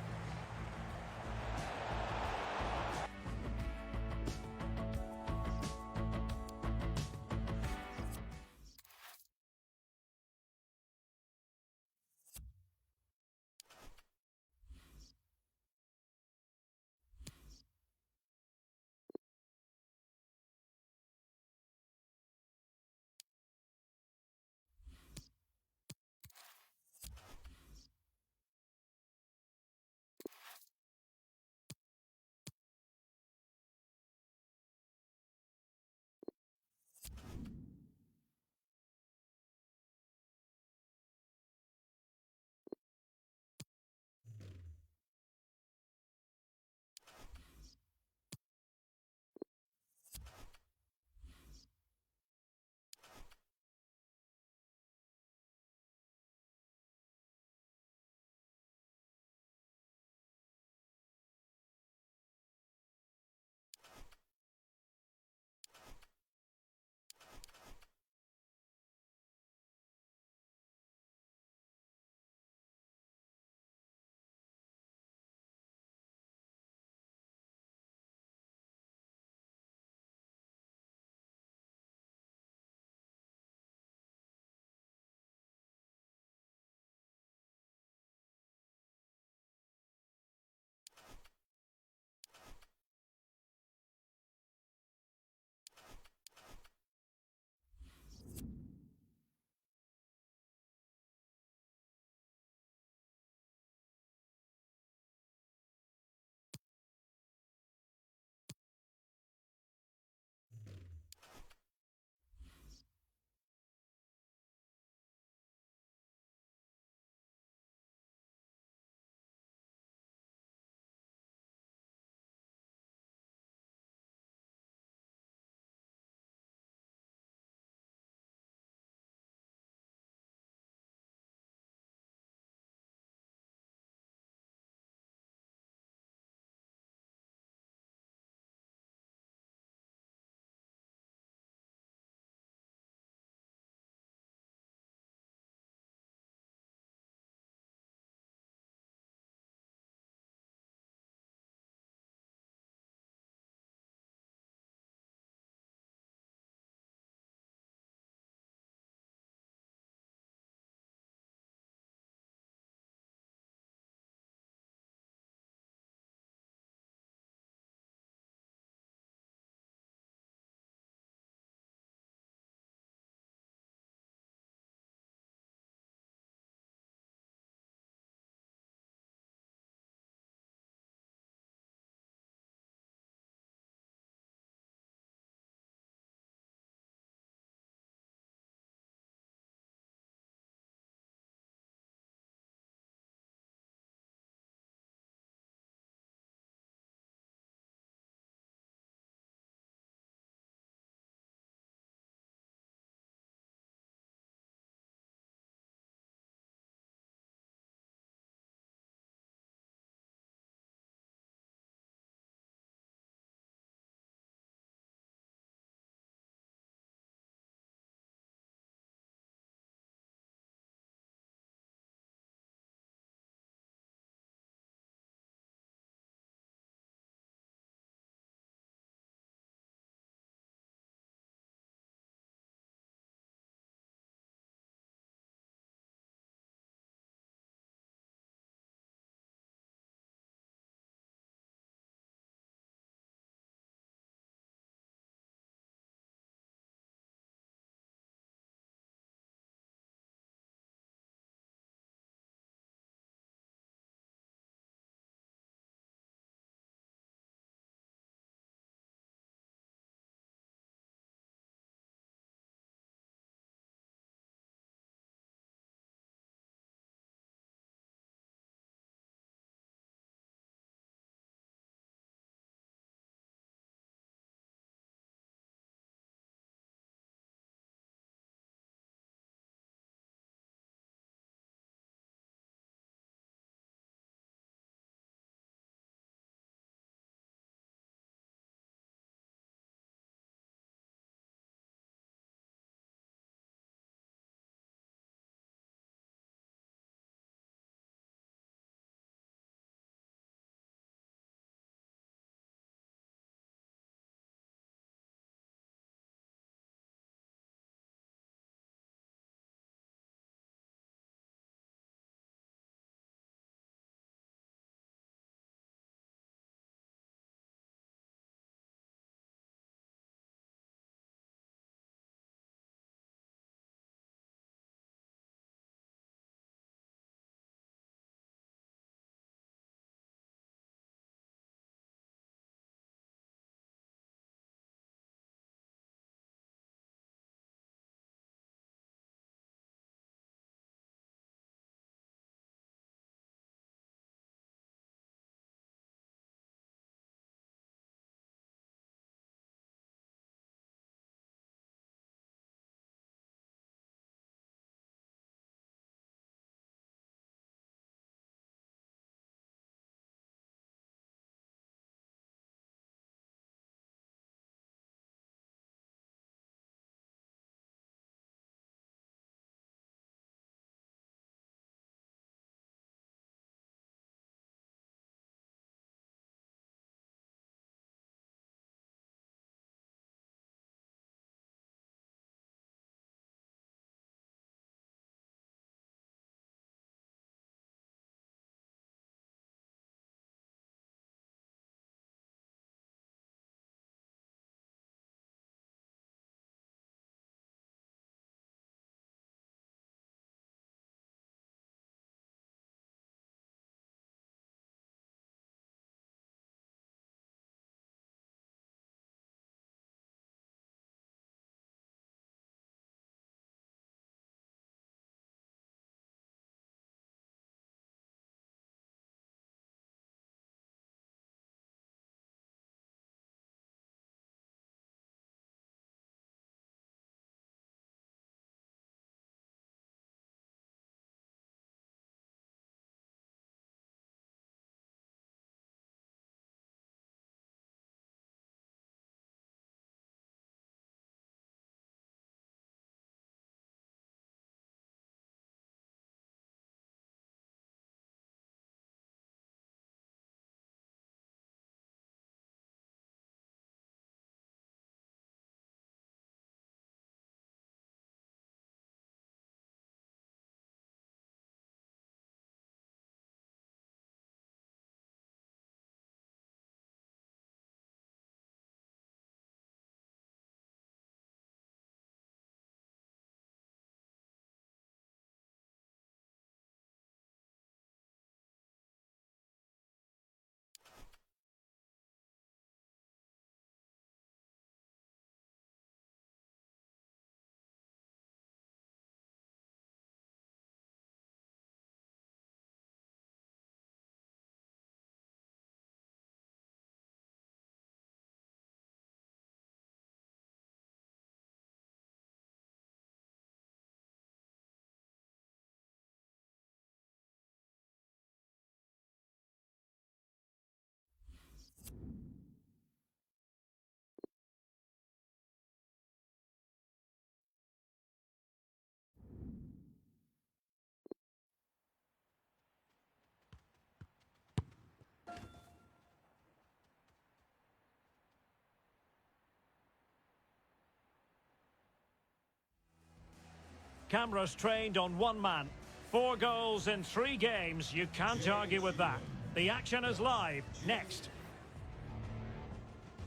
cameras trained on one man. 4 goals in 3 games, you can't argue with that. The action is live, next.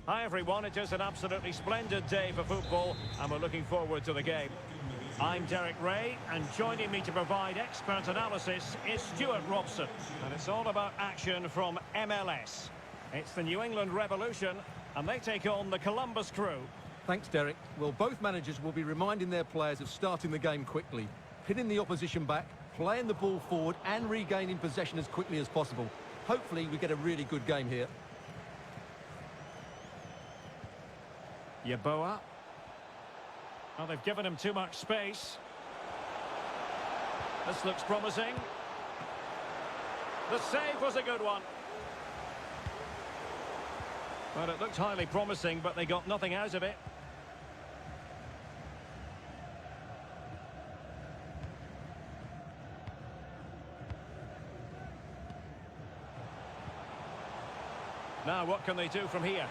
Hi everyone, it is an absolutely splendid day for football and we're looking forward to the game. I'm Derek Ray and joining me to provide expert analysis is Stuart Robson. And it's all about action from MLS. It's the New England Revolution and they take on the Columbus Crew. Thanks, Derek. Well, both managers will be reminding their players of starting the game quickly, pinning the opposition back, playing the ball forward and regaining possession as quickly as possible. Hopefully we get a really good game here. Yeboah. Well, they've given him too much space. This looks promising. The save was a good one. Well, it looked highly promising, but they got nothing out of it. Now, what can they do from here?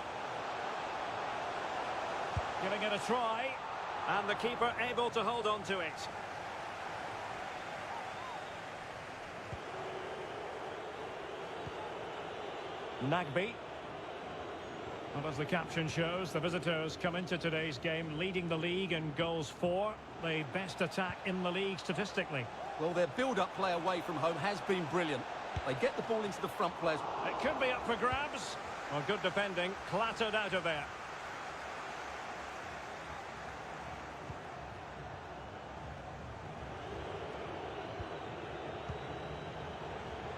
Giving it a try, and the keeper able to hold on to it. Nagbe. Well, as the caption shows, the visitors come into today's game leading the league in goals for, the best attack in the league statistically. Well, their build-up play away from home has been brilliant. They get the ball into the front players. It could be up for grabs. Well, good defending, clattered out of there.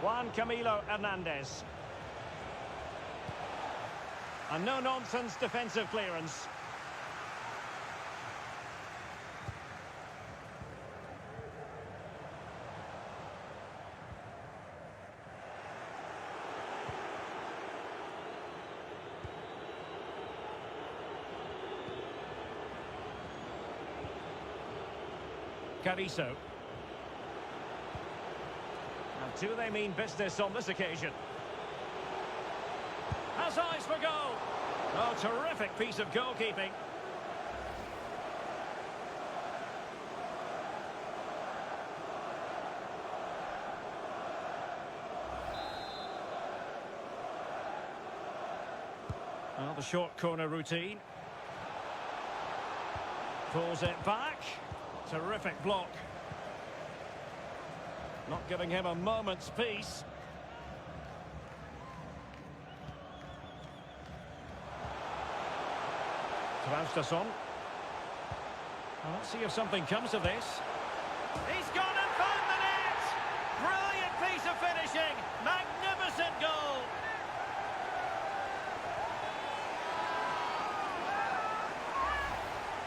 Juan Camilo Hernandez. A no-nonsense defensive clearance. Carrizo. Now, do they mean business on this occasion? Has eyes for goal. Oh, terrific piece of goalkeeping. Well, the short corner routine. Pulls it back. Terrific block. Not giving him a moment's peace. Traustason. Well, let's see if something comes of this. He's gone and found the net! Brilliant piece of finishing! Magnificent goal!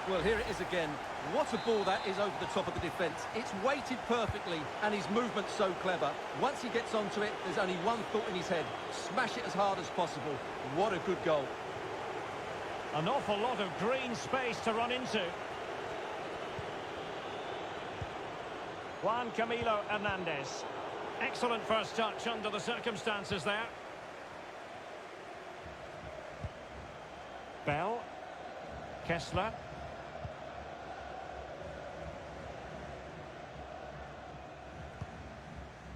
Well, here it is again. What a ball that is over the top of the defence. It's weighted perfectly, and his movement's so clever. Once he gets onto it, there's only one thought in his head. Smash it as hard as possible. What a good goal. An awful lot of green space to run into. Juan Camilo Hernandez. Excellent first touch under the circumstances there. Bell. Kessler.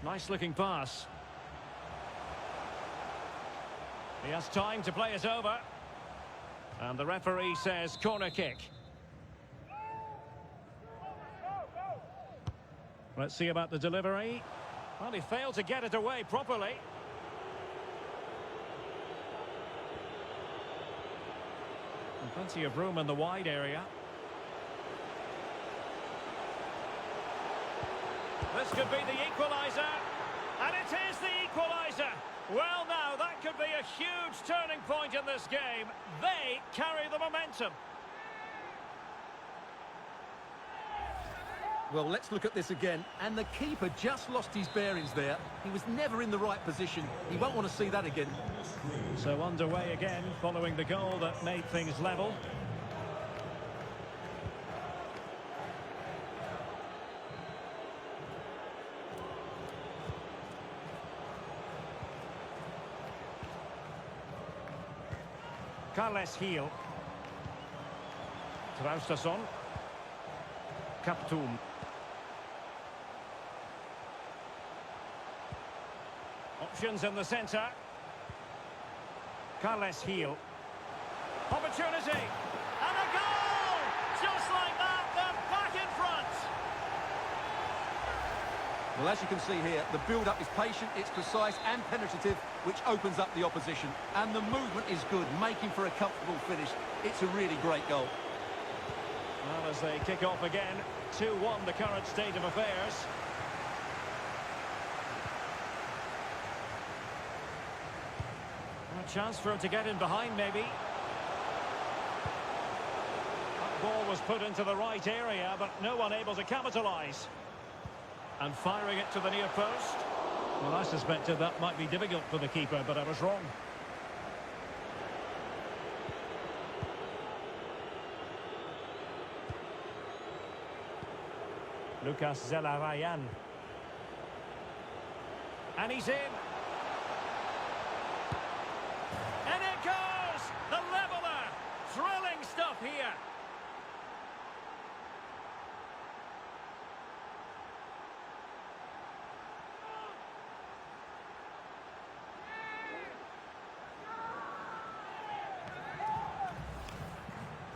Nice looking pass. He has time to play it over. And the referee says corner kick. Let's see about the delivery. Well, he failed to get it away properly. And plenty of room in the wide area. This could be the equaliser. And it is the equaliser. Well, now, that could be a huge turning point in this game. They carry the momentum. Well, let's look at this again. And the keeper just lost his bearings there. He was never in the right position. He won't want to see that again. So underway again, following the goal that made things level. Carles Gil. Traustason. Kaptoum. Options in the centre. Carles Gil. Opportunity. And a goal! Just like that, they're back in front. Well, as you can see here, the build-up is patient, it's precise and penetrative, which opens up the opposition. And the movement is good, making for a comfortable finish. It's a really great goal. Well, as they kick off again, 2-1 the current state of affairs. A chance for him to get in behind, maybe. That ball was put into the right area, but no one able to capitalise. And firing it to the near post. Well, I suspected that might be difficult for the keeper, but I was wrong. Lucas Zelarayan. And he's in. And it goes! The leveller! Thrilling stuff here.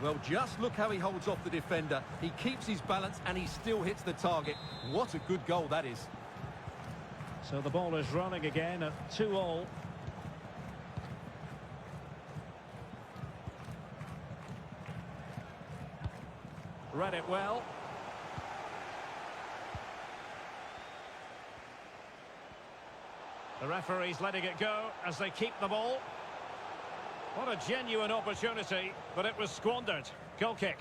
Well, just look how he holds off the defender. He keeps his balance and he still hits the target. What a good goal that is. So the ball is running again at 2-2. Read it well. The referee's letting it go as they keep the ball. What a genuine opportunity, but it was squandered. Goal kick.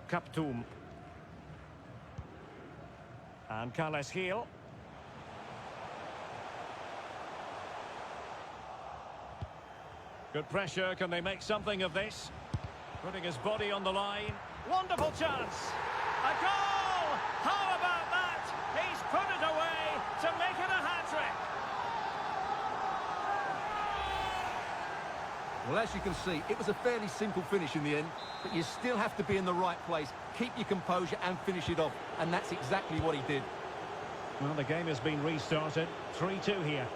Kaptoum. And Carles Gil. Good pressure. Can they make something of this? Putting his body on the line. Wonderful chance. A goal! How about that? He's put it away to make it a hat-trick. Well, as you can see, it was a fairly simple finish in the end, but you still have to be in the right place, keep your composure and finish it off, and that's exactly what he did. Well, the game has been restarted. 3-2 here.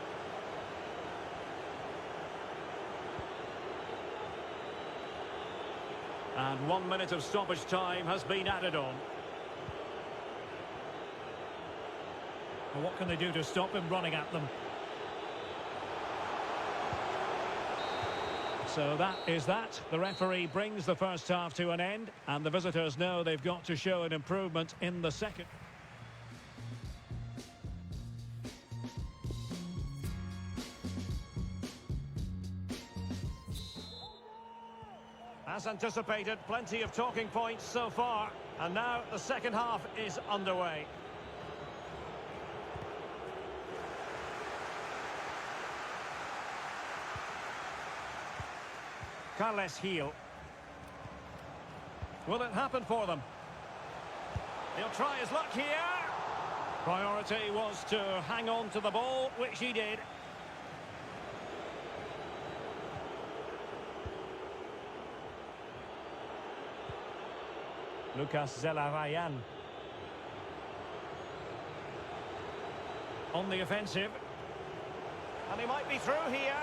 And 1 minute of stoppage time has been added on. Well, what can they do to stop him running at them? So that is that. The referee brings the first half to an end, and the visitors know they've got to show an improvement in the second. As anticipated, plenty of talking points so far, and now the second half is underway. Carles Gil. Will it happen for them? He'll try his luck here. Priority was to hang on to the ball, which he did. Lucas Zelarayan. On the offensive. And he might be through here.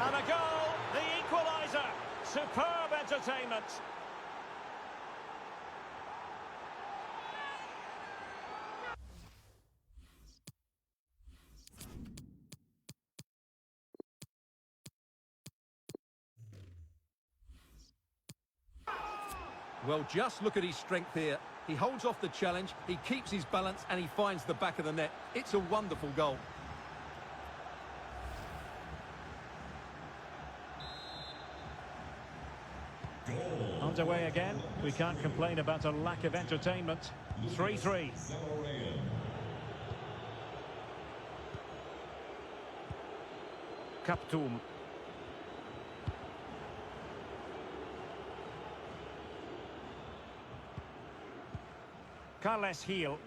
And a goal, the equaliser. Superb entertainment. Well, just look at his strength here. He holds off the challenge, he keeps his balance, and he finds the back of the net. It's a wonderful goal. Underway again. We can't complain about a lack of entertainment. 3-3. Kaptoum. Carles Gil.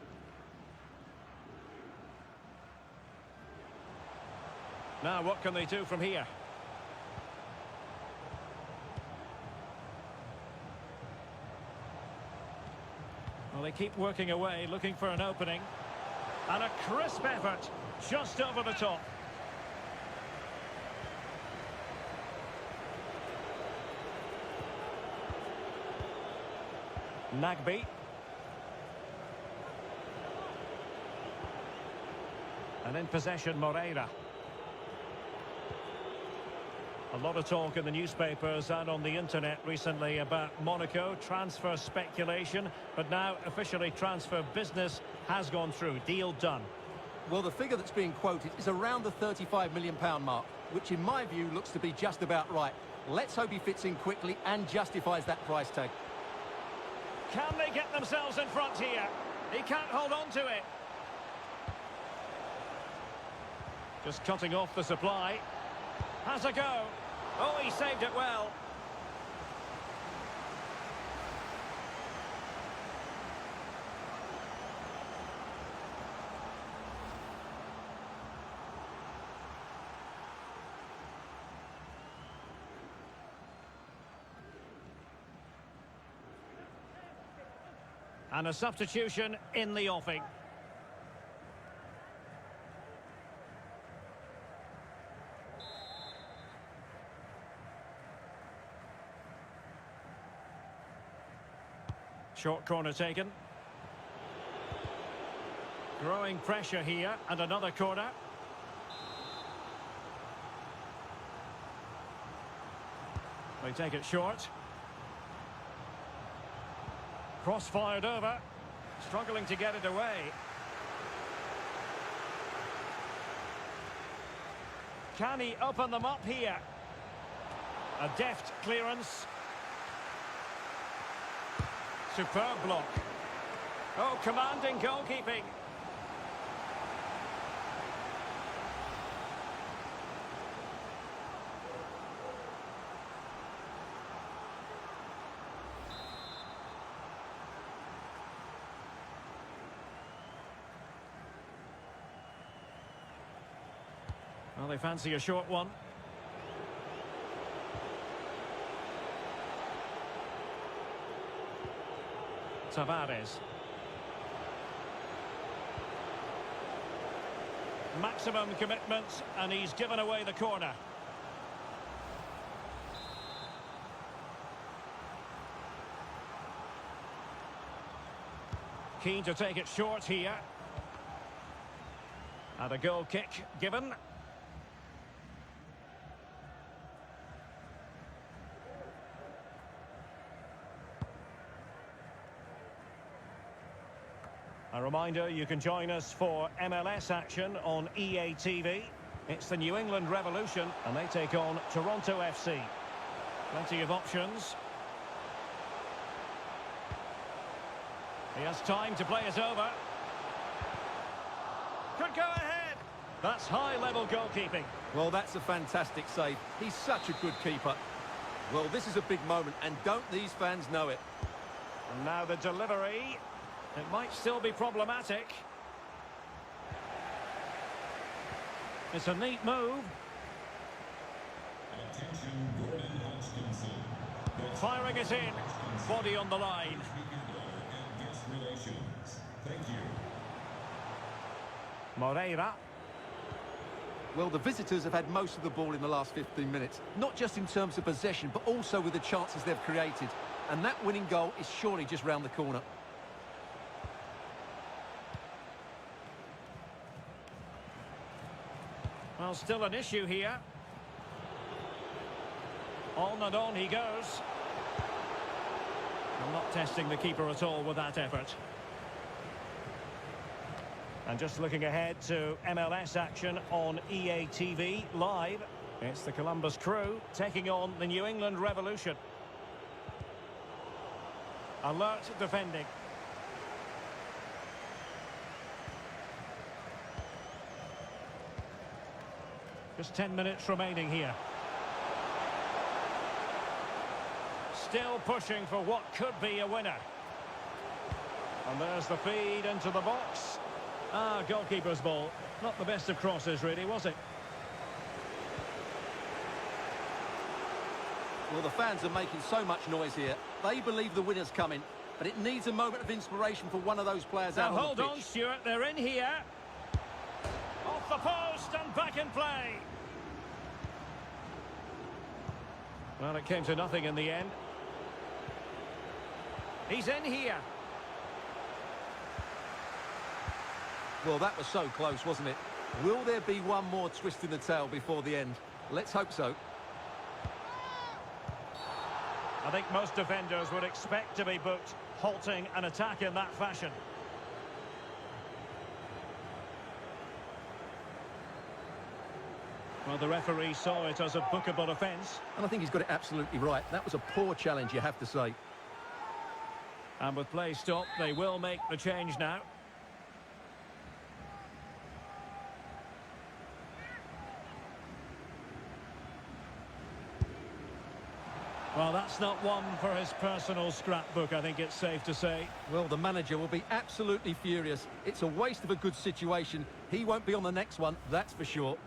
Now, what can they do from here? Well, they keep working away, looking for an opening. And a crisp effort, just over the top. Nagby. And in possession, Moreira. A lot of talk in the newspapers and on the internet recently about Monaco transfer speculation, but now officially transfer business has gone through. Deal done. Well, the figure that's being quoted is around the £35 million mark, which in my view looks to be just about right. Let's hope he fits in quickly and justifies that price tag. Can they get themselves in front here? He can't hold on to it. Just cutting off the supply. Has a go. Oh, he saved it well. And a substitution in the offing. Short corner taken. Growing pressure here, and another corner. They take it short. Cross fired over. Struggling to get it away. Can he open them up here? A deft clearance. Superb block. Oh, commanding goalkeeping. Well, they fancy a short one. Tavares. Maximum commitment, and he's given away the corner. Keen to take it short here. And a goal kick given. A reminder, you can join us for MLS action on EA TV. It's the New England Revolution, and they take on Toronto FC. Plenty of options. He has time to play it over. Could go ahead. That's high-level goalkeeping. Well, that's a fantastic save. He's such a good keeper. Well, this is a big moment, and don't these fans know it? And now the delivery. It might still be problematic. It's a neat move. Attention, Gordon Hodgkinson. Firing it in. Body on the line. And guest relations. Thank you. Moreira. Well, the visitors have had most of the ball in the last 15 minutes, not just in terms of possession, but also with the chances they've created. And that winning goal is surely just round the corner. Well, still an issue here. On and on he goes. I'm not testing the keeper at all with that effort. And just looking ahead to MLS action on EA TV live. It's the Columbus Crew taking on the New England Revolution. Alert defending. Just 10 minutes remaining here. Still pushing for what could be a winner. And there's the feed into the box. Ah, goalkeeper's ball. Not the best of crosses, really, was it? Well, the fans are making so much noise here. They believe the winner's coming, but it needs a moment of inspiration for one of those players Now out on the hold pitch. on, Stuart. They're in here. Off the post and back in play. Well, it came to nothing in the end. He's in here. Well, that was so close, wasn't it? Will there be one more twist in the tail before the end? Let's hope so. I think most defenders would expect to be booked, halting an attack in that fashion. Well, the referee saw it as a bookable offence. And I think he's got it absolutely right. That was a poor challenge, you have to say. And with play stopped, they will make the change now. Well, that's not one for his personal scrapbook, I think it's safe to say. Well, the manager will be absolutely furious. It's a waste of a good situation. He won't be on the next one, that's for sure.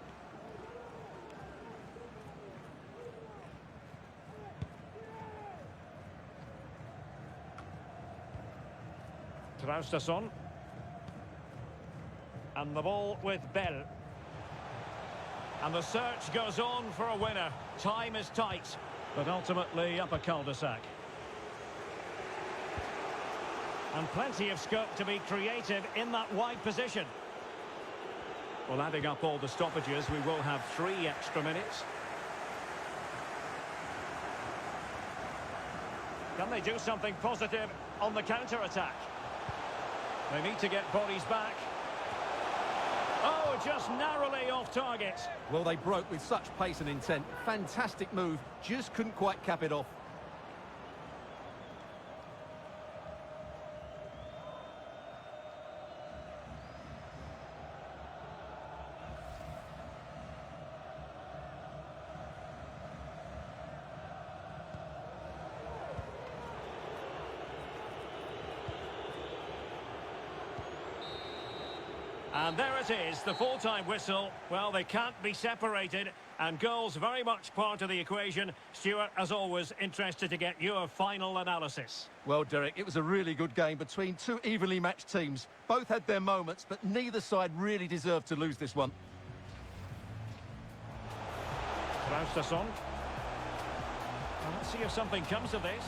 Traustason. And the ball with Bell. And the search goes on for a winner. Time is tight, but ultimately up a cul-de-sac. And plenty of scope to be creative in that wide position. Well, adding up all the stoppages, we will have 3 extra minutes. Can they do something positive on the counter-attack? They need to get bodies back. Oh, just narrowly off target. Well, they broke with such pace and intent. Fantastic move, just couldn't quite cap it off. And there it is, the full-time whistle. Well, they can't be separated, and goals very much part of the equation. Stuart, as always, interested to get your final analysis. Well, Derek, it was a really good game between two evenly matched teams. Both had their moments, but neither side really deserved to lose this one. Traustason. Well, let's see if something comes of this.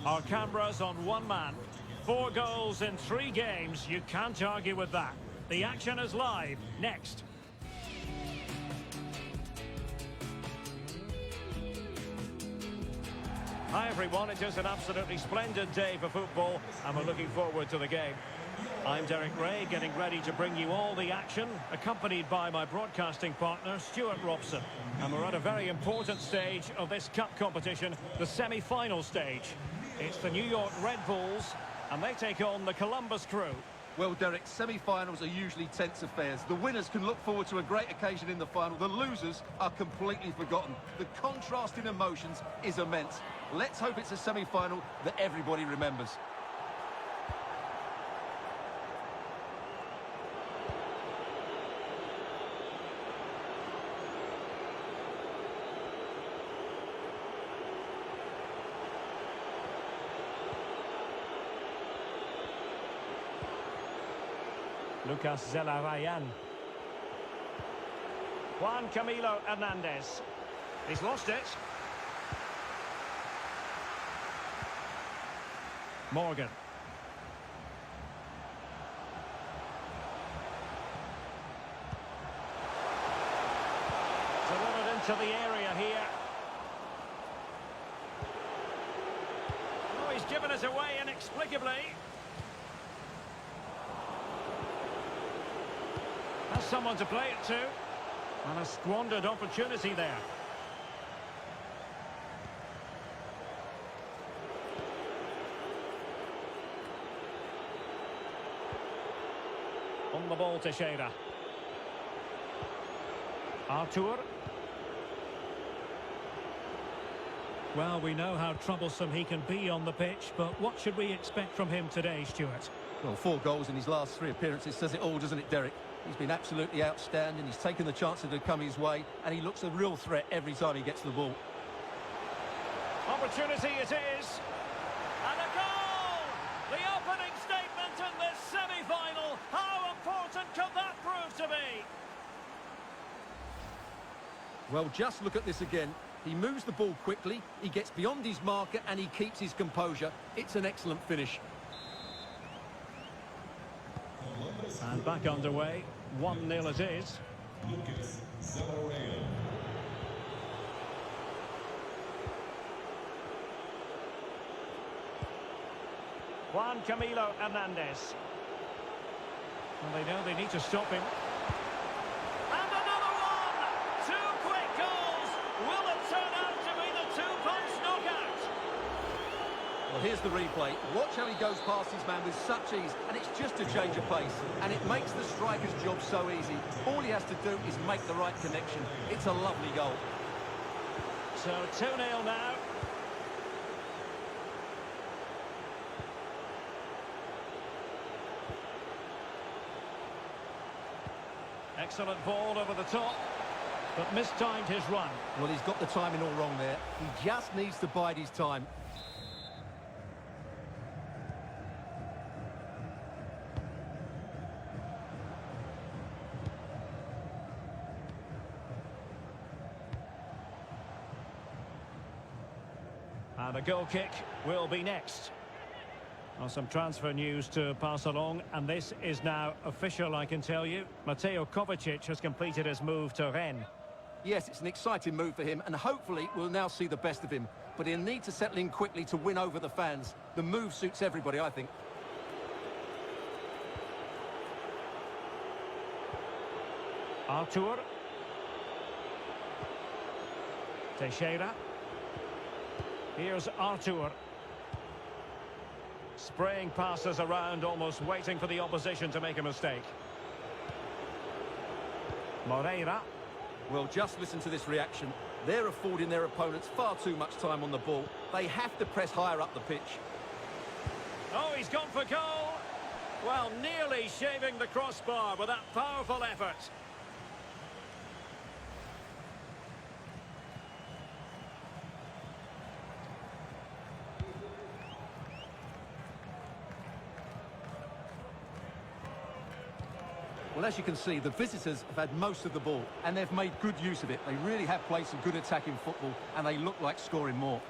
Our cameras on one man. 4 goals in 3 games. You can't argue with that. The action is live. Next. Hi everyone, it is an absolutely splendid day for football and we're looking forward to the game. I'm Derek Ray, getting ready to bring you all the action, accompanied by my broadcasting partner, Stuart Robson. And we're at a very important stage of this cup competition, the semi-final stage. It's the New York Red Bulls, and they take on the Columbus Crew. Well, Derek, semi-finals are usually tense affairs. The winners can look forward to a great occasion in the final. The losers are completely forgotten. The contrast in emotions is immense. Let's hope it's a semi-final that everybody remembers. Lucas Zelarayan. Juan Camilo Hernandez. He's lost it. Morgan. Delivered into the area here. Oh, he's given us away inexplicably. Has someone to play it to. And a squandered opportunity there. On the ball, Teixeira. Artur. Well, we know how troublesome he can be on the pitch, but what should we expect from him today, Stuart? Well, 4 goals in his last 3 appearances says it all, doesn't it, Derek? He's been absolutely outstanding. He's taken the chances to come his way, and he looks a real threat every time he gets the ball. Opportunity it is. And a goal! The opening statement in this semi-final. How important could that prove to be? Well, just look at this again. He moves the ball quickly, he gets beyond his marker, and he keeps his composure. It's an excellent finish. And back underway. 1-0 it is. Lucas Zelarayan. Juan Camilo Hernandez. And they know they need to stop him. And another one! 2 quick goals! Will it turn out to be the 2-punch knockout? Well, here's the replay. Watch how he goes past his man with such ease, and it's just a change of pace. And it makes the striker's job so easy. All he has to do is make the right connection. It's a lovely goal. So 2-0 now. Excellent ball over the top, but mistimed his run. Well, he's got the timing all wrong there. He just needs to bide his time. And a goal kick will be next. Well, some transfer news to pass along, and this is now official, I can tell you. Mateo Kovacic has completed his move to Rennes. Yes, it's an exciting move for him, and hopefully we'll now see the best of him. But he'll need to settle in quickly to win over the fans. The move suits everybody, I think. Artur. Teixeira. Here's Artur. Spraying passes around, almost waiting for the opposition to make a mistake. Moreira. Well, just listen to this reaction. They're affording their opponents far too much time on the ball. They have to press higher up the pitch. Oh, he's gone for goal. Well, nearly shaving the crossbar with that powerful effort. Well, as you can see, the visitors have had most of the ball, and they've made good use of it. They really have played some good attacking football, and they look like scoring more.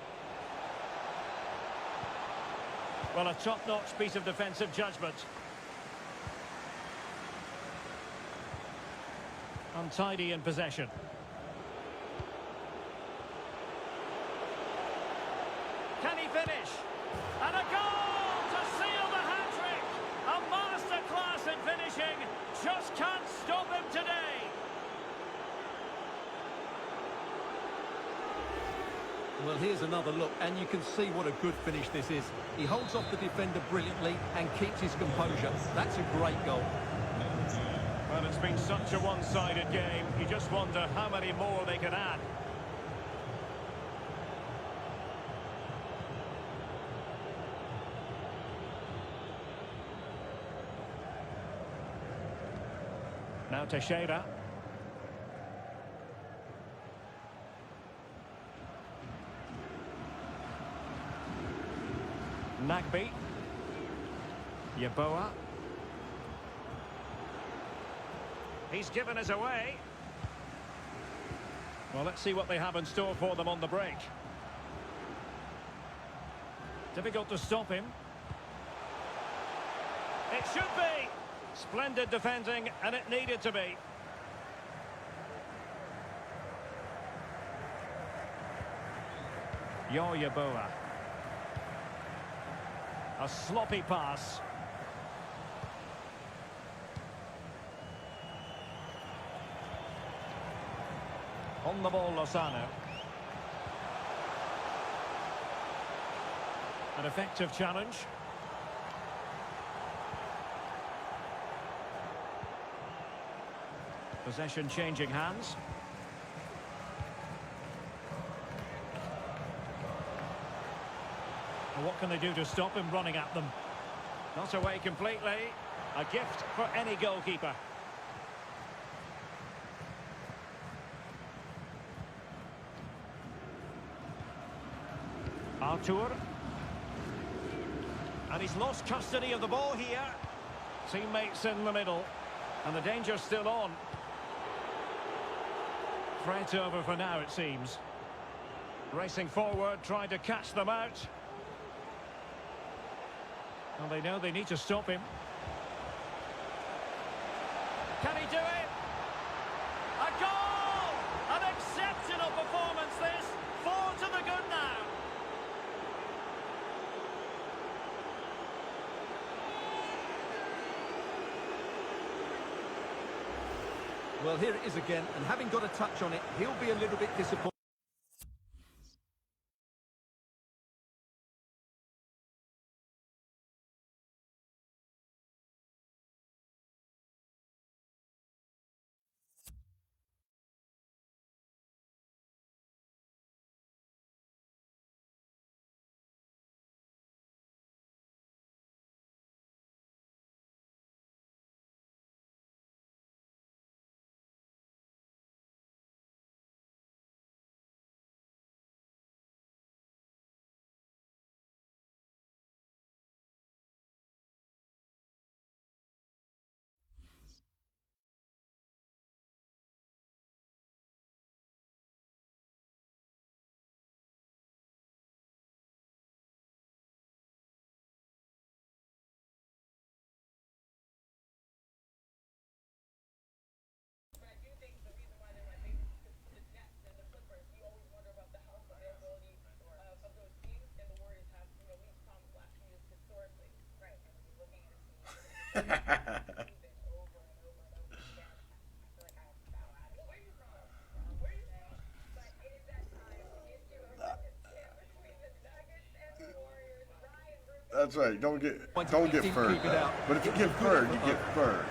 Well, a top-notch piece of defensive judgment. Untidy in possession. Can he finish? And a goal to seal the hat-trick! A masterclass in finishing. Just can't stop him today. Well, here's another look, and you can see what a good finish this is. He holds off the defender brilliantly and keeps his composure. That's a great goal. Well, it's been such a one-sided game. You just wonder how many more they can add. Now Teixeira. Nagby. Yeboah. He's given us away. Well, let's see what they have in store for them on the break. Difficult to stop him. It should be. Splendid defending, and it needed to be. Yeboah. A sloppy pass. On the ball, Lozano. An effective challenge. Possession changing hands. And what can they do to stop him running at them? Not away completely. A gift for any goalkeeper. Artur. And he's lost custody of the ball here. Teammates in the middle. And the danger's still on. Threat over for now, it seems. Racing forward, trying to catch them out. Well, they know they need to stop him. Can he do it? A goal! An exceptional performance, this. 4 to the good now. Well, here it is again, and having got a touch on it, he'll be a little bit disappointed. That's right. Don't get furred. But if you get furred, you get furred.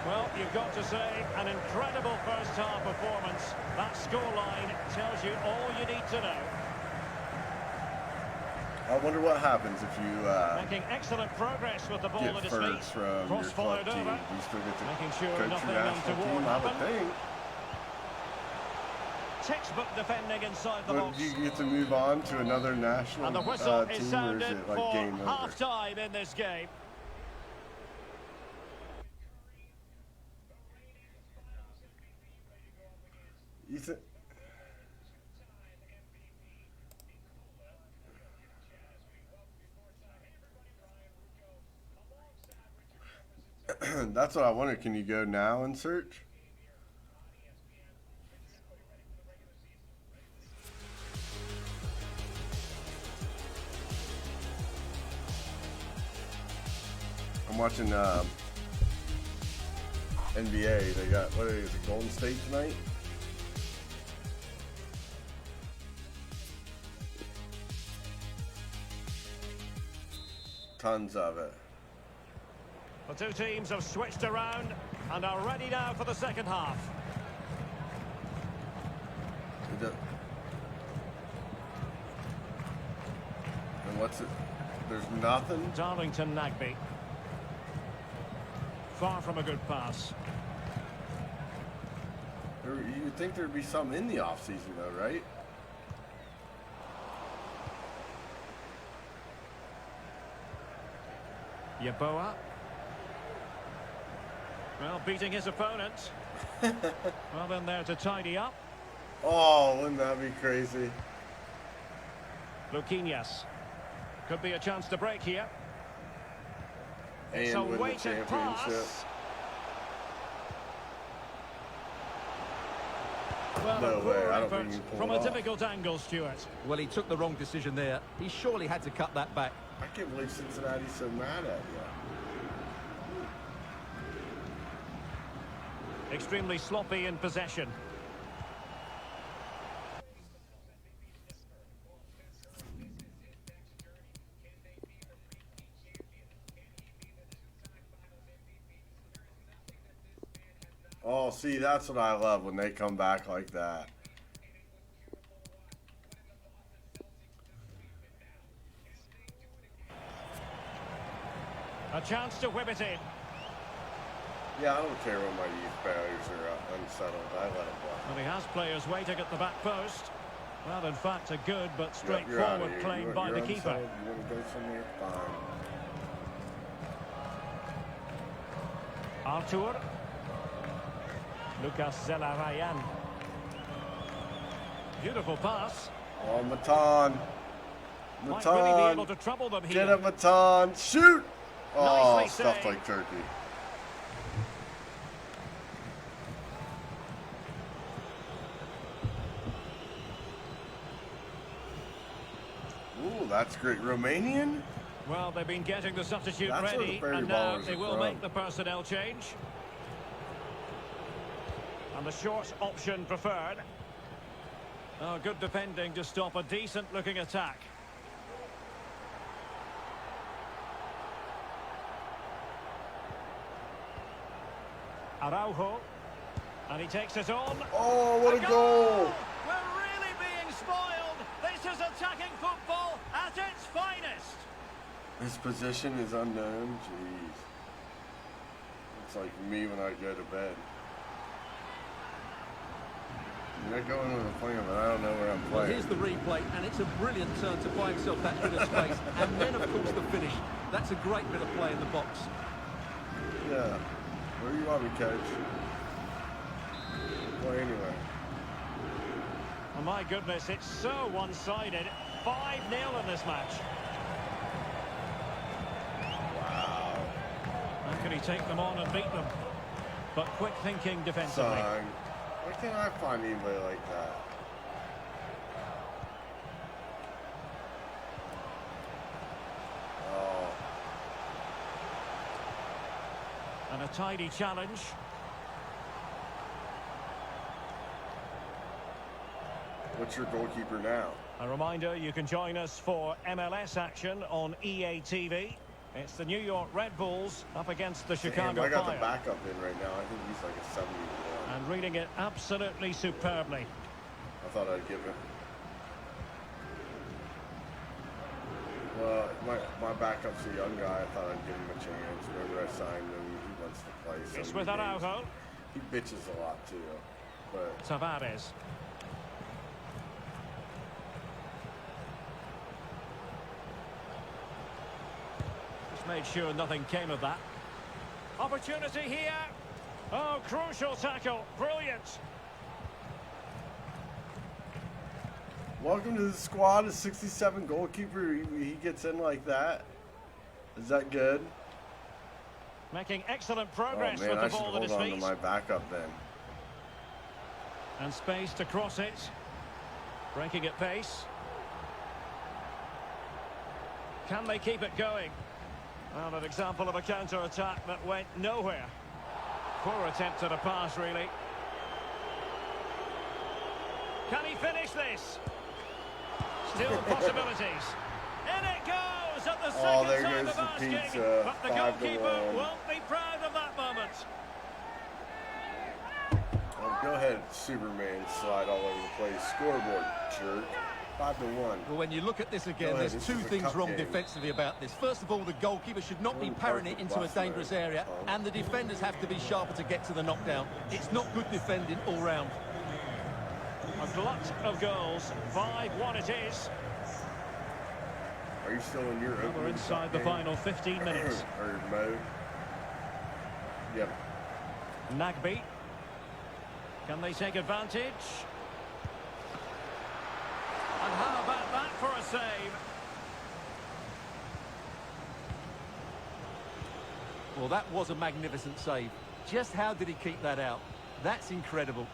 Well, you've got to say, an incredible first-half performance. That scoreline tells you all you need to know. I wonder what happens if you Making excellent progress with the ball get at his furred feet. from your club team. You still get to Making sure coach nothing your national untoward team, I would happened. think. Textbook defending inside the But box. you get to move on to another national And the whistle team, is or is sounded it like for game over? half-time in this game. You think? That's what I wonder. Can you go now and search? I'm watching NBA. They got, what is it, Golden State tonight? Tons of it. The two teams have switched around and are ready now for the second half. And what's it? There's nothing. Darlington Nagby. Far from a good pass. You would think there'd be some in the offseason though, right? Yeboah. Well, beating his opponent. Well, then there to tidy up. Oh, wouldn't that be crazy? Luquinhas. Could be a chance to break here. It's a And win the weighted championship. pass. Well, No a way, poor I don't think effort you can pull from it a off. difficult angle, Stuart. Well, he took the wrong decision there. He surely had to cut that back. I can't believe Cincinnati's so mad at you. Extremely sloppy in possession. Oh, see, that's what I love when they come back like that. A chance to whip it in. Yeah, I don't care when my youth failures are unsettled. I let them play. And he has players waiting at the back post. Well, in fact, a good but You're out of straightforward here. claim by the keeper. Unsettled. You want to go somewhere? Fine. Artur. Lucas Zelarayan. Beautiful pass. Oh, Matan. Might really be able Matan. to trouble them Get here. it, Matan. Shoot. Oh, Nicely stuffed saved. like turkey. Ooh, that's great. Romanian? Well, they've been getting the substitute That's where the ready, Fairy and now Ballers they are will from. make the personnel change. And the short option preferred. Oh, good defending to stop a decent-looking attack. Araujo. And he takes it on. Oh, what a goal! We're really being spoiled. This is attacking football at its finest. His position is unknown. Jeez. It's like me when I go to bed. You're not going to the plan, but I don't know where I'm Well, playing. here's the replay, and it's a brilliant turn to buy himself that bit of space. And then, of course, the finish. That's a great bit of play in the box. Yeah. Where do you want me, coach? Play anyway. Oh my goodness, it's so one-sided. 5-0 in this match. Wow. How can he take them on and beat them? But quick thinking defensively. Son. Why can't I find anybody like that? Oh. And a tidy challenge. What's your goalkeeper now? A reminder, you can join us for MLS action on EA TV. It's the New York Red Bulls up against the Chicago Damn, I got Fire. the backup in right now. I think he's like a 71. And reading it absolutely superbly. I thought I'd give it. Well, my backup's a young guy. I thought I'd give him a chance. Remember, I signed him. He wants to play. It's so with many games. Araujo. He bitches a lot too, but Tavares. Just made sure nothing came of that. Opportunity here. Oh, crucial tackle. Brilliant. welcome to the squad. A 67 goalkeeper. He gets in like that. Is that good? Making excellent Oh progress man, with I the should ball at hold his on to feet. my backup then. And space to cross it. Breaking at pace. Can they keep it going? Well, an example of a counter-attack that went nowhere. Poor attempt at a pass, really. Can he finish this? Still possibilities. In it goes at the Oh, second there time goes of the asking. pizza. But the 5-1. goalkeeper won't be proud of that moment. Oh, go ahead, Superman, slide all over the place. Scoreboard, jerk. 5-1. Well, when you look at this again, Go ahead, there's this two is a things cup wrong game. defensively about this. First of all, the goalkeeper should not be Ooh, parrying it perfect into a bust, dangerous man. area, Oh. and the defenders have to be sharper to get to the knockdown. It's not good defending all round. A glut of goals. 5-1 it is. Are you still in your We're opening inside the game? final 15 minutes. Or mode? Yep. Nagby. Can they take advantage? And how about that for a save? Well, that was a magnificent save. Just how did he keep that out? That's incredible.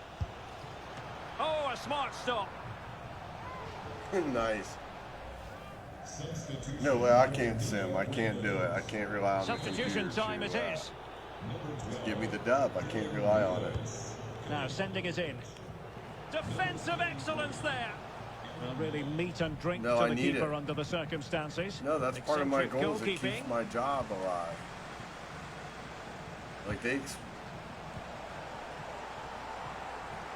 Oh, a smart stop. Nice. Substitution. No way, I can't sim. I can't do it. I can't rely on the Substitution computer time it to, is. give me the dub. I can't rely on it. Now sending it in. Defensive excellence there. Well, really meat and drink No, to I the need keeper it. under the circumstances. No, that's part of my Eccentric goals. It goalkeeping. keeps my job alive. Like they.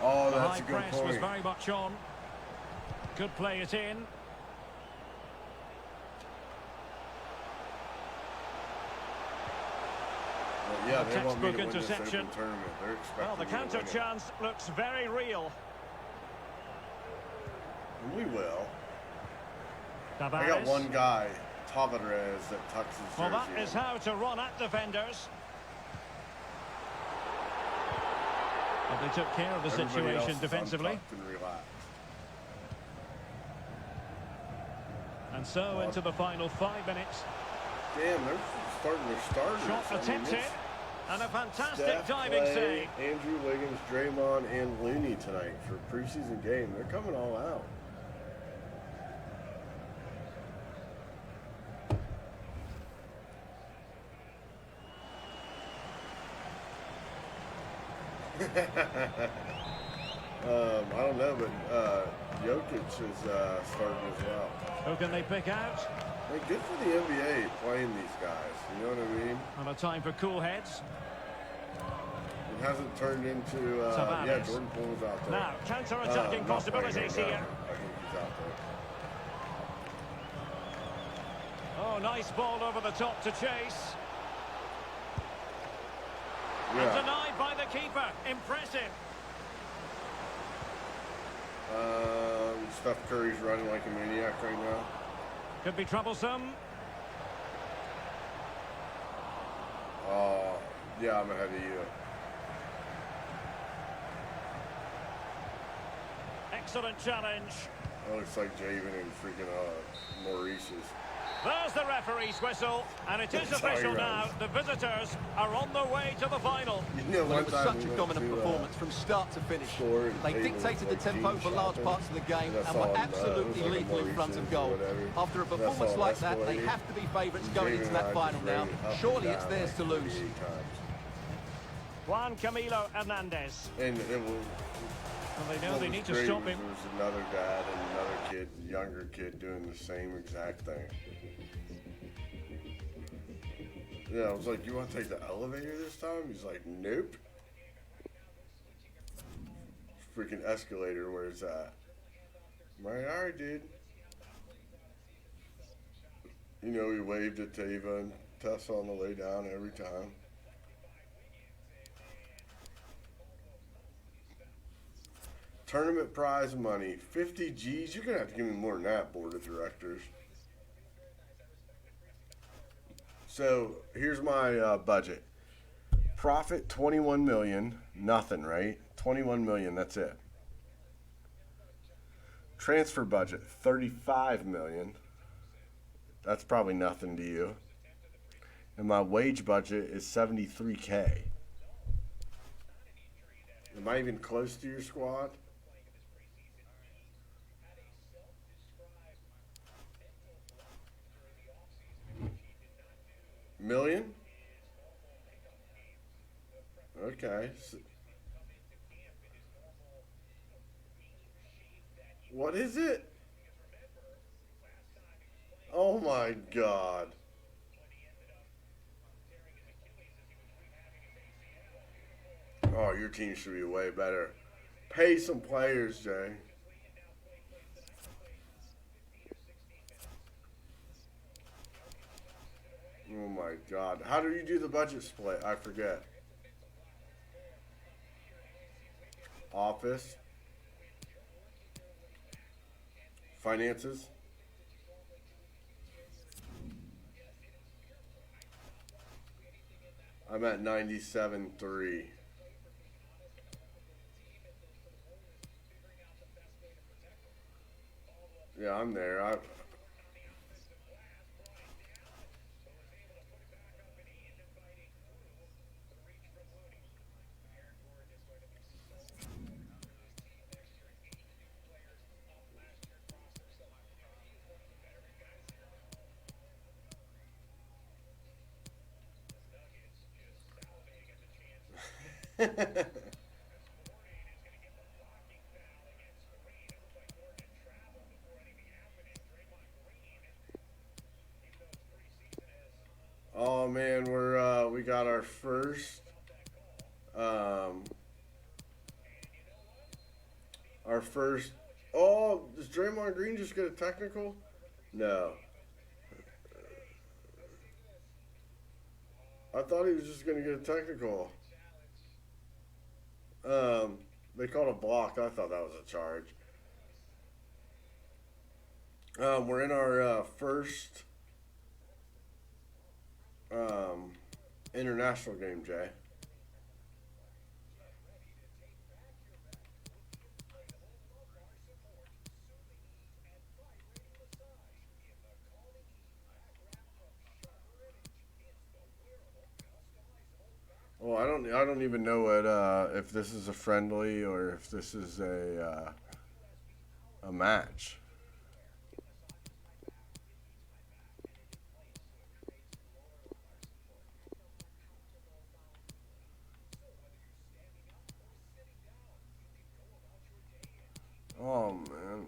Oh, The that's high a good press was point. very much on. Could play it in. Well, yeah, A they want me to textbook win this interception. open tournament. They're expecting Well, the me to counter win it. chance looks very real. And we will. Tavares. I got one guy, Tavares, that tucks his Well, that jersey is in. how to run at defenders. But they took care of the Everybody else situation is defensively. untucked and relaxed. And so into the final 5 minutes. Damn, they're starting their starters. Shot I mean, attempted. it's And a fantastic Steph, diving Clay, save. Andrew Wiggins, Draymond, and Looney tonight for a preseason game. They're coming all out. I don't know, but Jokic is starting as well. Who can they pick out? Hey, good for the NBA playing these guys. You know what I mean? And a time for cool heads. It hasn't turned into Tavares. yeah. Jordan Poole's out there. Now, counter-attacking Not possibilities playing right here. now. I think he's out there. Oh, nice ball over the top to chase. And Yeah. denied by the keeper. Impressive. Steph Curry's running like a maniac right now. Could be troublesome. Yeah, I'm ahead of you. Excellent challenge. That looks like Javen and freaking Maurice's. There's the referee's whistle. And it is Sorry, official Rose. now. The visitors are on their way to the final. You know, Well, one it was time such we a went dominant to, performance from start to finish. store and They tables, dictated the like, tempo jeans for large shopping, parts of the game and I and saw were him, absolutely it was like a lethal in front of Maurice's goal. or whatever. After a And I performance saw like that, they Escalade. have to be favourites going Javen into and that I final just now. rated up and Surely it's down theirs like to lose. 38 times. Juan Camilo Hernandez. And it was. And they know what they was need to great stop was him. There was another dad and another kid, younger kid, doing the same exact thing. Yeah, I was like, "You want to take the elevator this time?" He's like, "Nope." Freaking escalator, where's that? I'm like, all right, dude. You know, he waved at Tava and Tessa on the way down every time. Tournament prize money, 50 G's. You're gonna have to give me more than that, board of directors. So here's my budget. Profit 21 million, nothing, right? 21 million, that's it. Transfer budget 35 million. That's probably nothing to you. and my wage budget is 73K. Am I even close to your squad? Million? Okay. What is it? Oh my God. Oh, your team should be way better. Pay some players, Jay. Oh my God. How do you do the budget split? I forget. Office. Finances. I'm at 97.3. Yeah, I'm there. Oh man, we got our first oh, does Draymond Green just get a technical? No. I thought he was just gonna get a technical. They called a block. I thought that was a charge. We're in our first international game, Jay. Well, I don't even know what if this is a friendly or if this is a match. Oh man.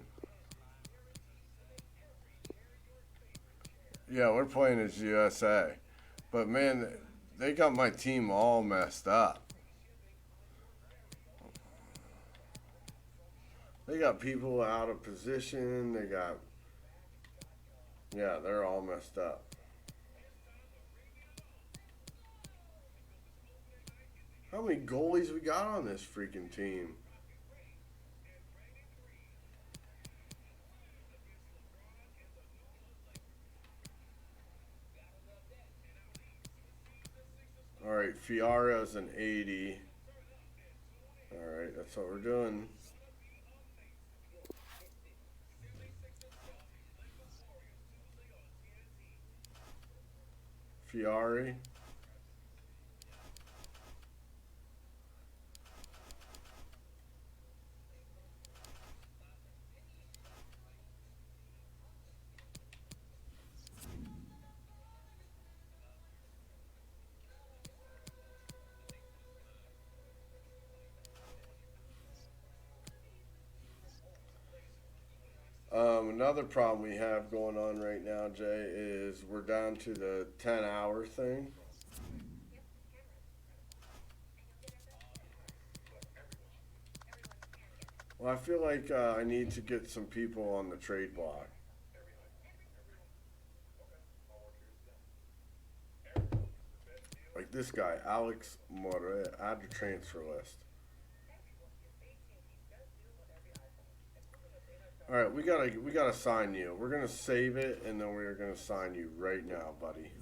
Yeah, we're playing as USA. But man, they got my team all messed up. They got people out of position. Yeah, they're all messed up. How many goalies we got on this freaking team? All right, Fiara's an 80. All right, that's what we're doing. Fiore. Another problem we have going on right now, Jay, is we're down to the 10-hour thing. Well, I feel like I need to get some people on the trade block. Like this guy, Alex More, add to transfer list. All right, we gotta sign you. We're gonna save it, and then we're gonna sign you right now, buddy.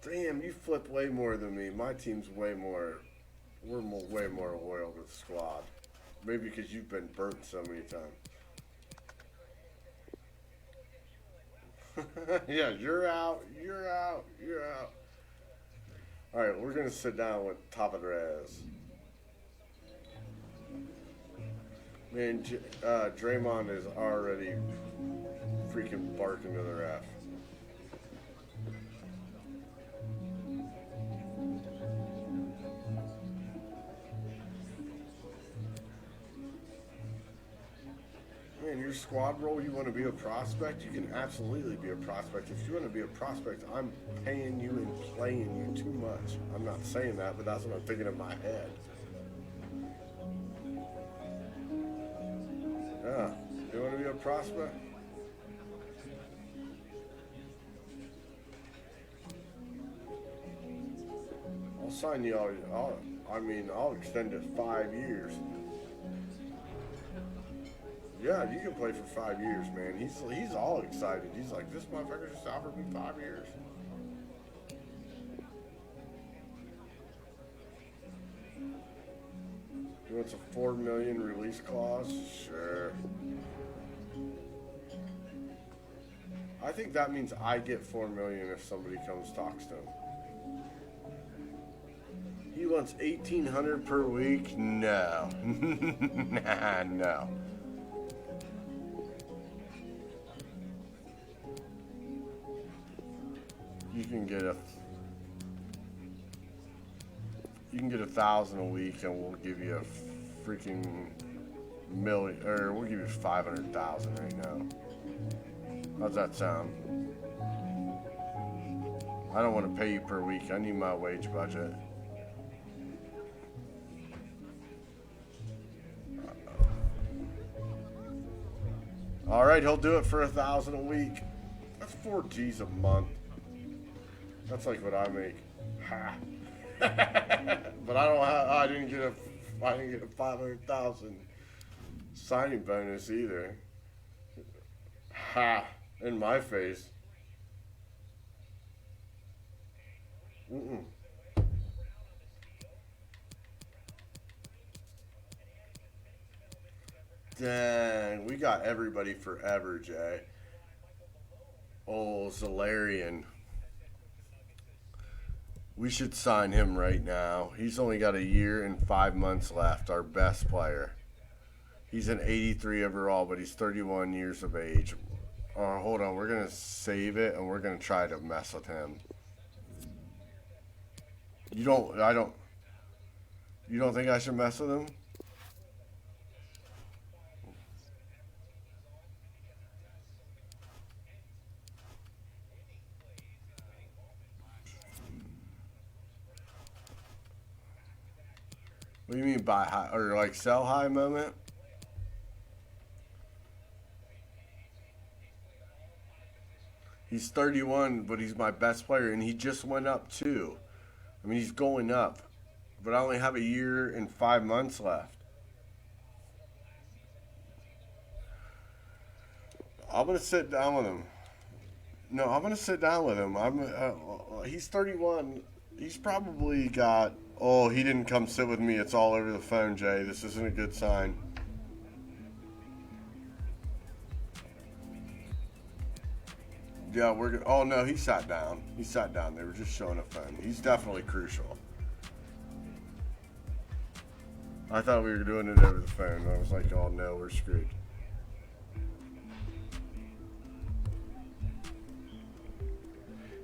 Damn, you flip way more than me. My team's way more. Way more loyal to the squad. Maybe because you've been burnt so many times. Yeah, you're out. You're out. You're out. All right, we're going to sit down with Tavares. Man, Draymond is already freaking barking to the ref. Man, your squad role, you want to be a prospect? You can absolutely be a prospect. If you want to be a prospect, I'm paying you and playing you too much. I'm not saying that, but that's what I'm thinking in my head. Yeah, you want to be a prospect? I'll sign you all. I'll extend it 5 years. Yeah, you can play for 5 years, man. He's all excited. He's like, this motherfucker just offered me 5 years. He wants a $4 million release clause? Sure. I think that means I get $4 million if somebody comes talks to him. He wants $1,800 per week? No. Nah, no. You can get $1,000 a week, and we'll give you a freaking million, or we'll give you 500,000 right now. How's that sound? I don't want to pay you per week. I need my wage budget. All right, he'll do it for $1,000 a week. That's 4 G's a month. That's like what I make. Ha. But I didn't get a 500,000 signing bonus either. Ha. In my face. Mm-mm. Dang, we got everybody forever, Jay. Oh, Zalarian. We should sign him right now. He's only got 1 year and 5 months left, our best player. He's an 83 overall, but he's 31 years of age. Hold on, we're going to save it, and we're going to try to mess with him. You don't think I should mess with him? What do you mean buy high, or like sell high moment? He's 31, but he's my best player, and he just went up too. I mean, he's going up, but I only have 1 year and 5 months left. I'm gonna sit down with him. No, I'm gonna sit down with him. He's 31. He's probably got. Oh, he didn't come sit with me. It's all over the phone, Jay. This isn't a good sign. Yeah, we're good. Oh, no, he sat down. He sat down. They were just showing a phone. He's definitely crucial. I thought we were doing it over the phone. I was like, oh, no, we're screwed.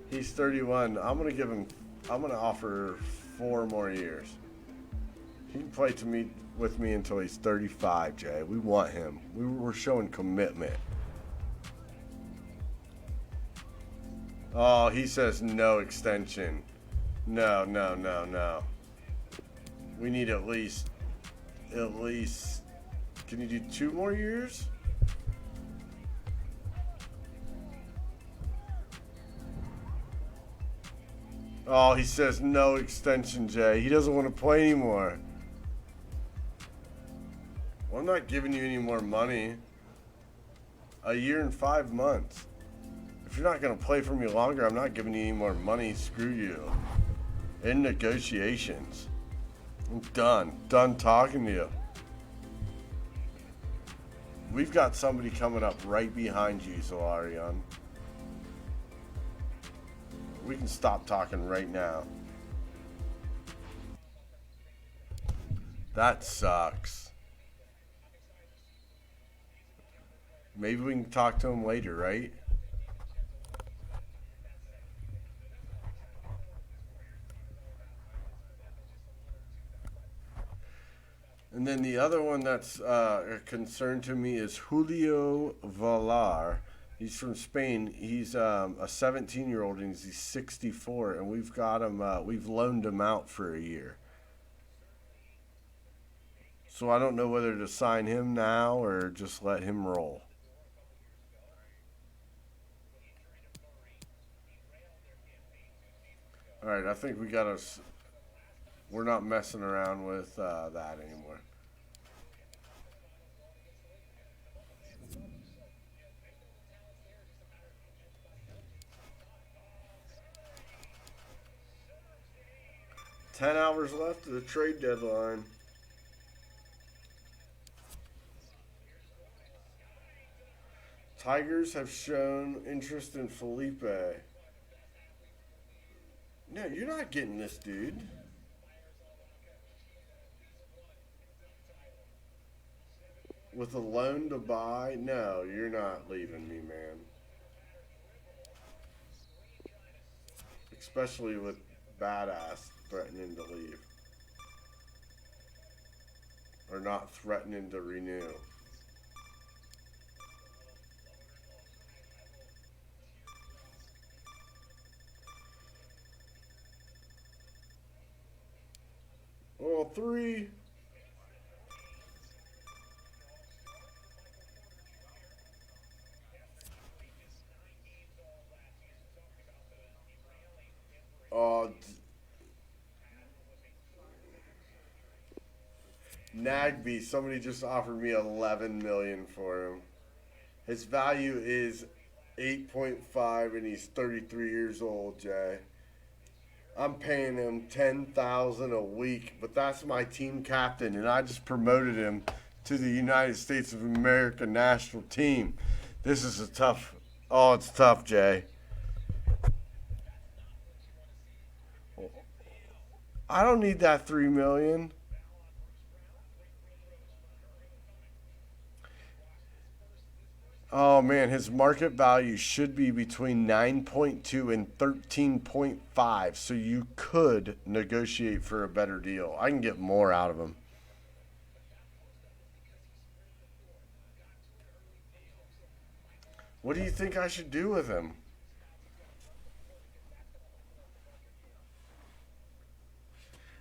He's 31. I'm going to offer 4 more years. He can play with me until he's 35, Jay. We want him. We're showing commitment. Oh, he says no extension. No. We need at least. Can you do 2 more years? Oh, he says no extension, Jay. He doesn't want to play anymore. Well, I'm not giving you any more money. 1 year and 5 months. If you're not going to play for me longer, I'm not giving you any more money. Screw you. In negotiations. I'm done. Done talking to you. We've got somebody coming up right behind you, Solarion. We can stop talking right now. That sucks. Maybe we can talk to him later, right? And then the other one that's a concern to me is Julio Villar. He's from Spain. He's a 17-year-old and he's 64, and we've got him. We've loaned him out for a year. So I don't know whether to sign him now or just let him roll. All right, I think we got us. We're not messing around with that anymore. $10 hours left of the trade deadline. Tigers have shown interest in Felipe. No, you're not getting this dude. With a loan to buy? No, you're not leaving me, man. Especially with Badass threatening to leave. Or not threatening to renew. Well, 3. Nagby, somebody just offered me $11 million for him. His value is 8.5 and he's 33 years old, Jay. I'm paying him $10,000 a week, but that's my team captain, and I just promoted him to the United States of America national team. This is a tough. Oh, it's tough, Jay. I don't need that $3 million. Oh man, his market value should be between 9.2 and 13.5, so you could negotiate for a better deal. I can get more out of him. What do you think I should do with him?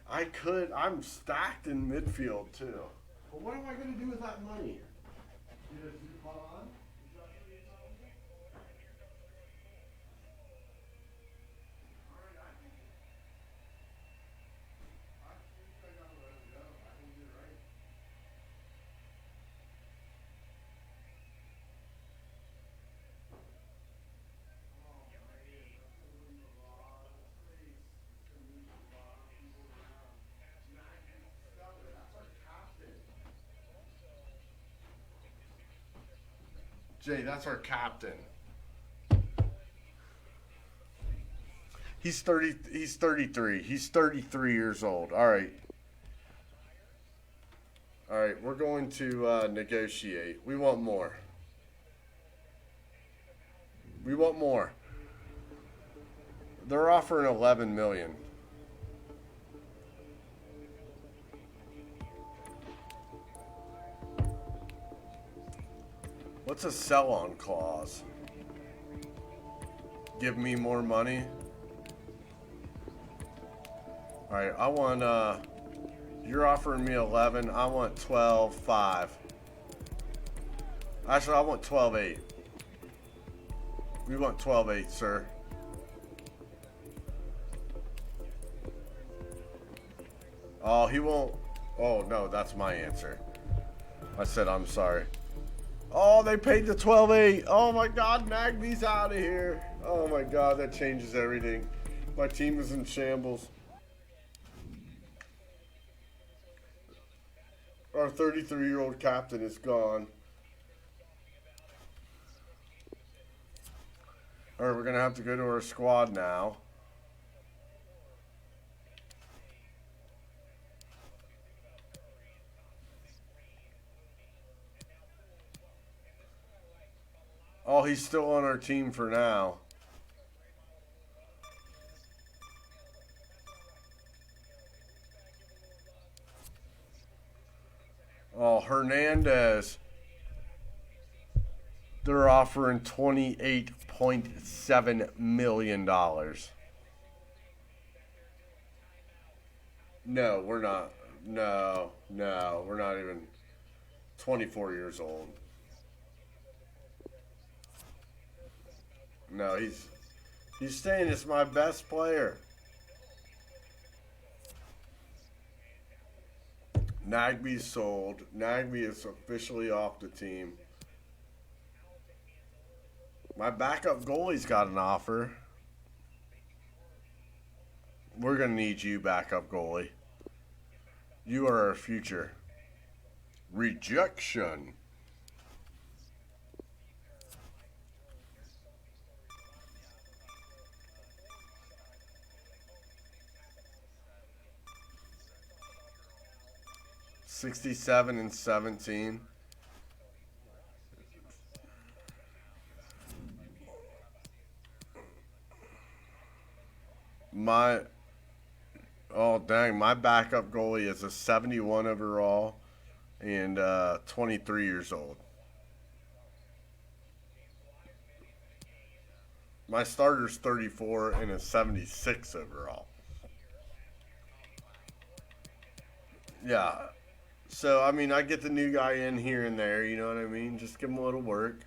I could. I'm stacked in midfield too. But what am I going to do with that money? Jay, that's our captain. He's 33. He's 33 years old. All right. All right, we're going to negotiate. We want more. We want more. They're offering $11 million. What's a sell-on clause? Give me more money? Alright, I want, you're offering me 11. I want 12.5. Actually, I want 12.8. We want 12.8, sir. Oh, he won't. Oh, no, that's my answer. I said I'm sorry. Oh, they paid the 12.8. Oh my God, Nagby's out of here. Oh my God, that changes everything. My team is in shambles. Our 33-year-old captain is gone. All right, we're going to have to go to our squad now. Oh, he's still on our team for now. Oh, Hernandez. They're offering $28.7 million. No, we're not. No, we're not even 24 years old. No, he's saying it's my best player. Nagby's sold. Nagby is officially off the team. My backup goalie's got an offer. We're going to need you, backup goalie. You are our future. Rejection. $67 and $17. Oh dang, my backup goalie is a 71 overall and 23 years old. My starter's 34 and a 76 overall. Yeah. So, I mean, I get the new guy in here and there, you know what I mean? Just give him a little work.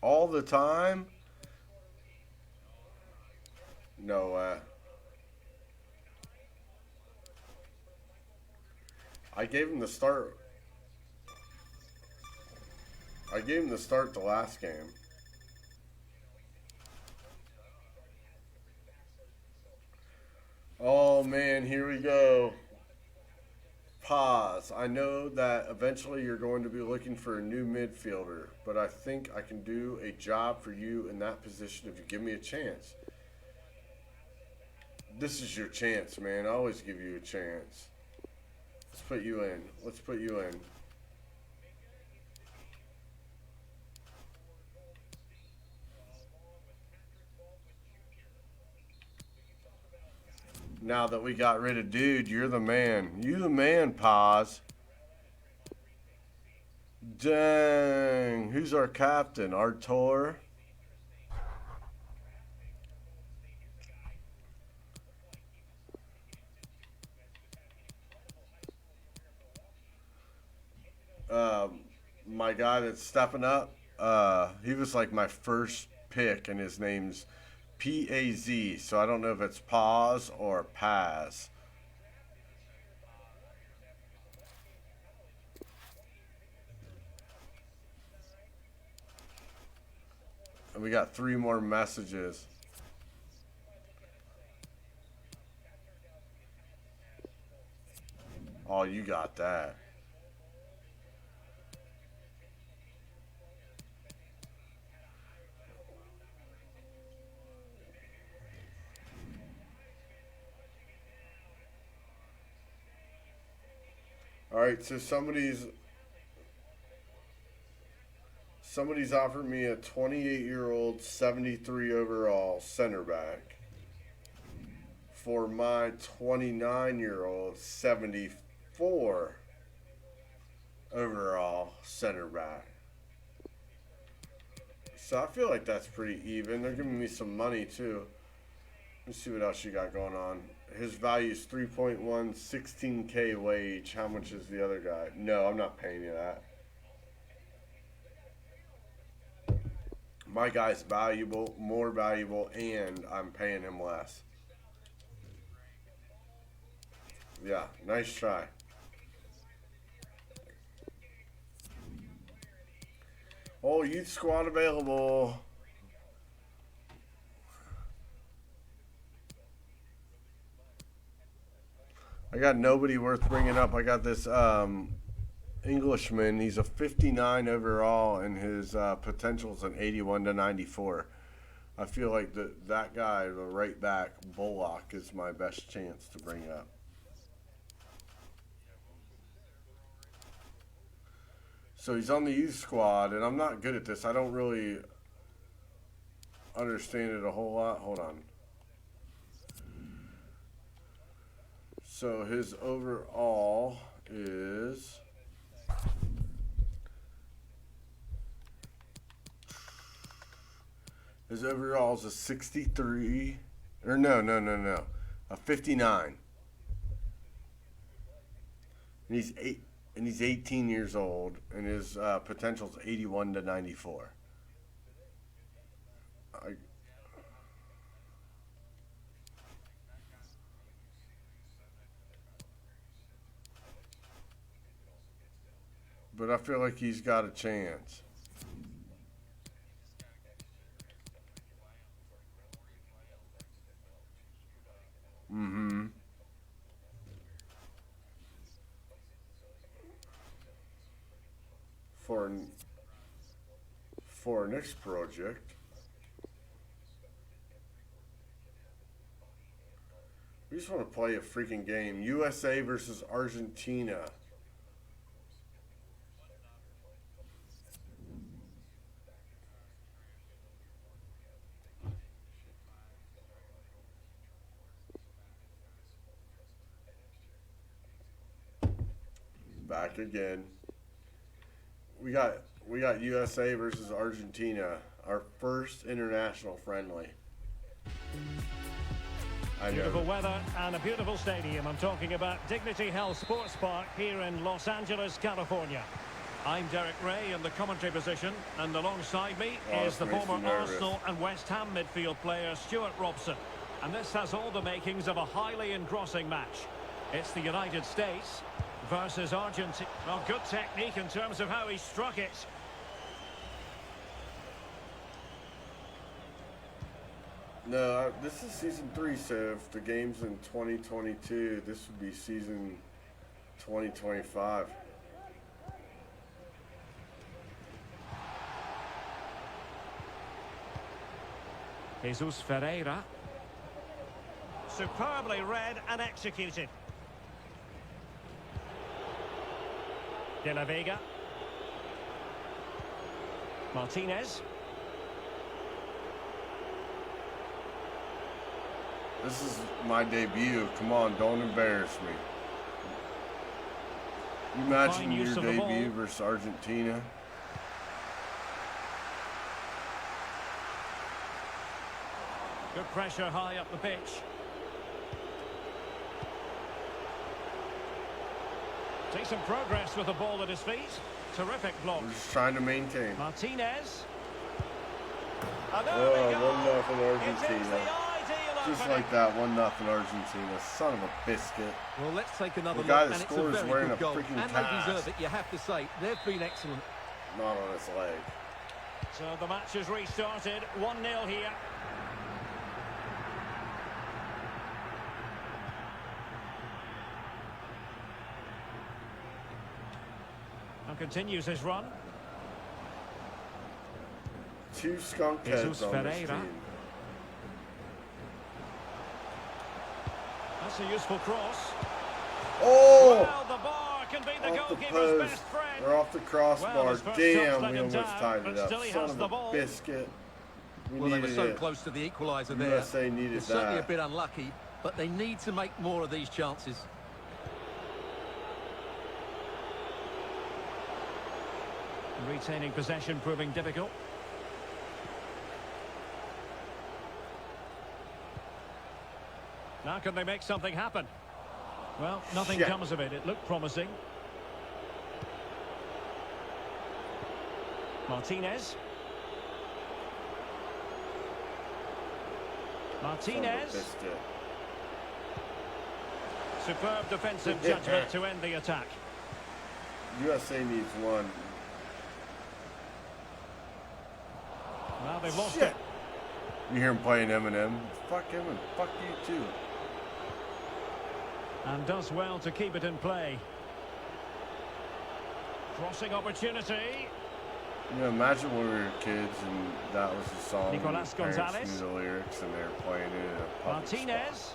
All the time? No way. I gave him the start. I gave him the start the last game. Oh man, here we go. Pause. I know that eventually you're going to be looking for a new midfielder, but I think I can do a job for you in that position if you give me a chance. This is your chance, man. I always give you a chance. Let's put you in. Let's put you in. Now that we got rid of Dude, you're the man. You the man, Paz. Dang. Who's our captain? Artur? My guy that's stepping up, he was like my first pick, and his name's P-A-Z, so I don't know if it's Paz or Paz. And we got 3 more messages. Oh, you got that. All right, so somebody's offered me a 28-year-old, 73 overall center back for my 29-year-old, 74 overall center back. So I feel like that's pretty even. They're giving me some money too. Let's see what else you got going on. His value is 3.1, 16K wage. How much is the other guy? No, I'm not paying you that. My guy's valuable, more valuable, and I'm paying him less. Yeah, nice try. Oh, youth squad available. I got nobody worth bringing up. I got this Englishman. He's a 59 overall, and his potential is an 81 to 94. I feel like that guy, the right back, Bullock, is my best chance to bring up. So he's on the youth squad, and I'm not good at this. I don't really understand it a whole lot. Hold on. So his overall is... His overall is a 63, or no, a 59. And he's 18 years old, and his potential is 81 to 94. But I feel like he's got a chance. Mm-hmm. For our next project, we just want to play a freaking game. USA versus Argentina. Back again. We got USA versus Argentina, our first international friendly. Beautiful weather and a beautiful stadium. I'm talking about Dignity Health Sports Park here in Los Angeles, California. I'm Derek Ray in the commentary position, and alongside me is the former Arsenal and West Ham midfield player Stuart Robson. And this has all the makings of a highly engrossing match. It's the United States versus Argentina. Well, good technique in terms of how he struck it. No, this is season 3, so if the game's in 2022, this would be season 2025. Jesus Ferreira. Superbly read and executed. De La Vega. Martinez. This is my debut. Come on, don't embarrass me. You imagine your debut versus Argentina? Good pressure high up the pitch. Decent progress with the ball at his feet. Terrific block. We're just trying to maintain. Martinez. Oh, 1-0 Argentina. Just like that, 1-0 Argentina. Son of a biscuit. Well, let's take another look. The guy that and scores it's a wearing very a good goal. freaking And cast. they deserve it, you have to say. They've been excellent. Not on his leg. So the match has restarted. 1-0 here. And continues his run. 2 skunk heads Jesus on this Ferreira. team. That's a useful cross. Oh! Well, the bar can be the Off the goalkeeper's post. best friend. They're off the crossbar. Well, his first Damn, shot's let we him almost down, tied but it up. still he Son has of the a ball. biscuit. Well, they were needed so it. close to the equaliser there. USA needed It's certainly that. a bit unlucky, but they need to make more of these chances. Retaining possession proving difficult. Now can they make something happen? Well, nothing Shit. comes of it. It looked promising. Martinez. Martinez. Son of a biscuit. Superb defensive judgment to end the attack. USA needs one. Now they've lost Shit. it. You hear him playing Eminem? Fuck him and fuck you too. And does well to keep it in play. Crossing opportunity. You know, imagine when we were kids and that was the song. Nicolas and your parents Gonzalez. knew the lyrics and they were playing it in a public spot. Martinez.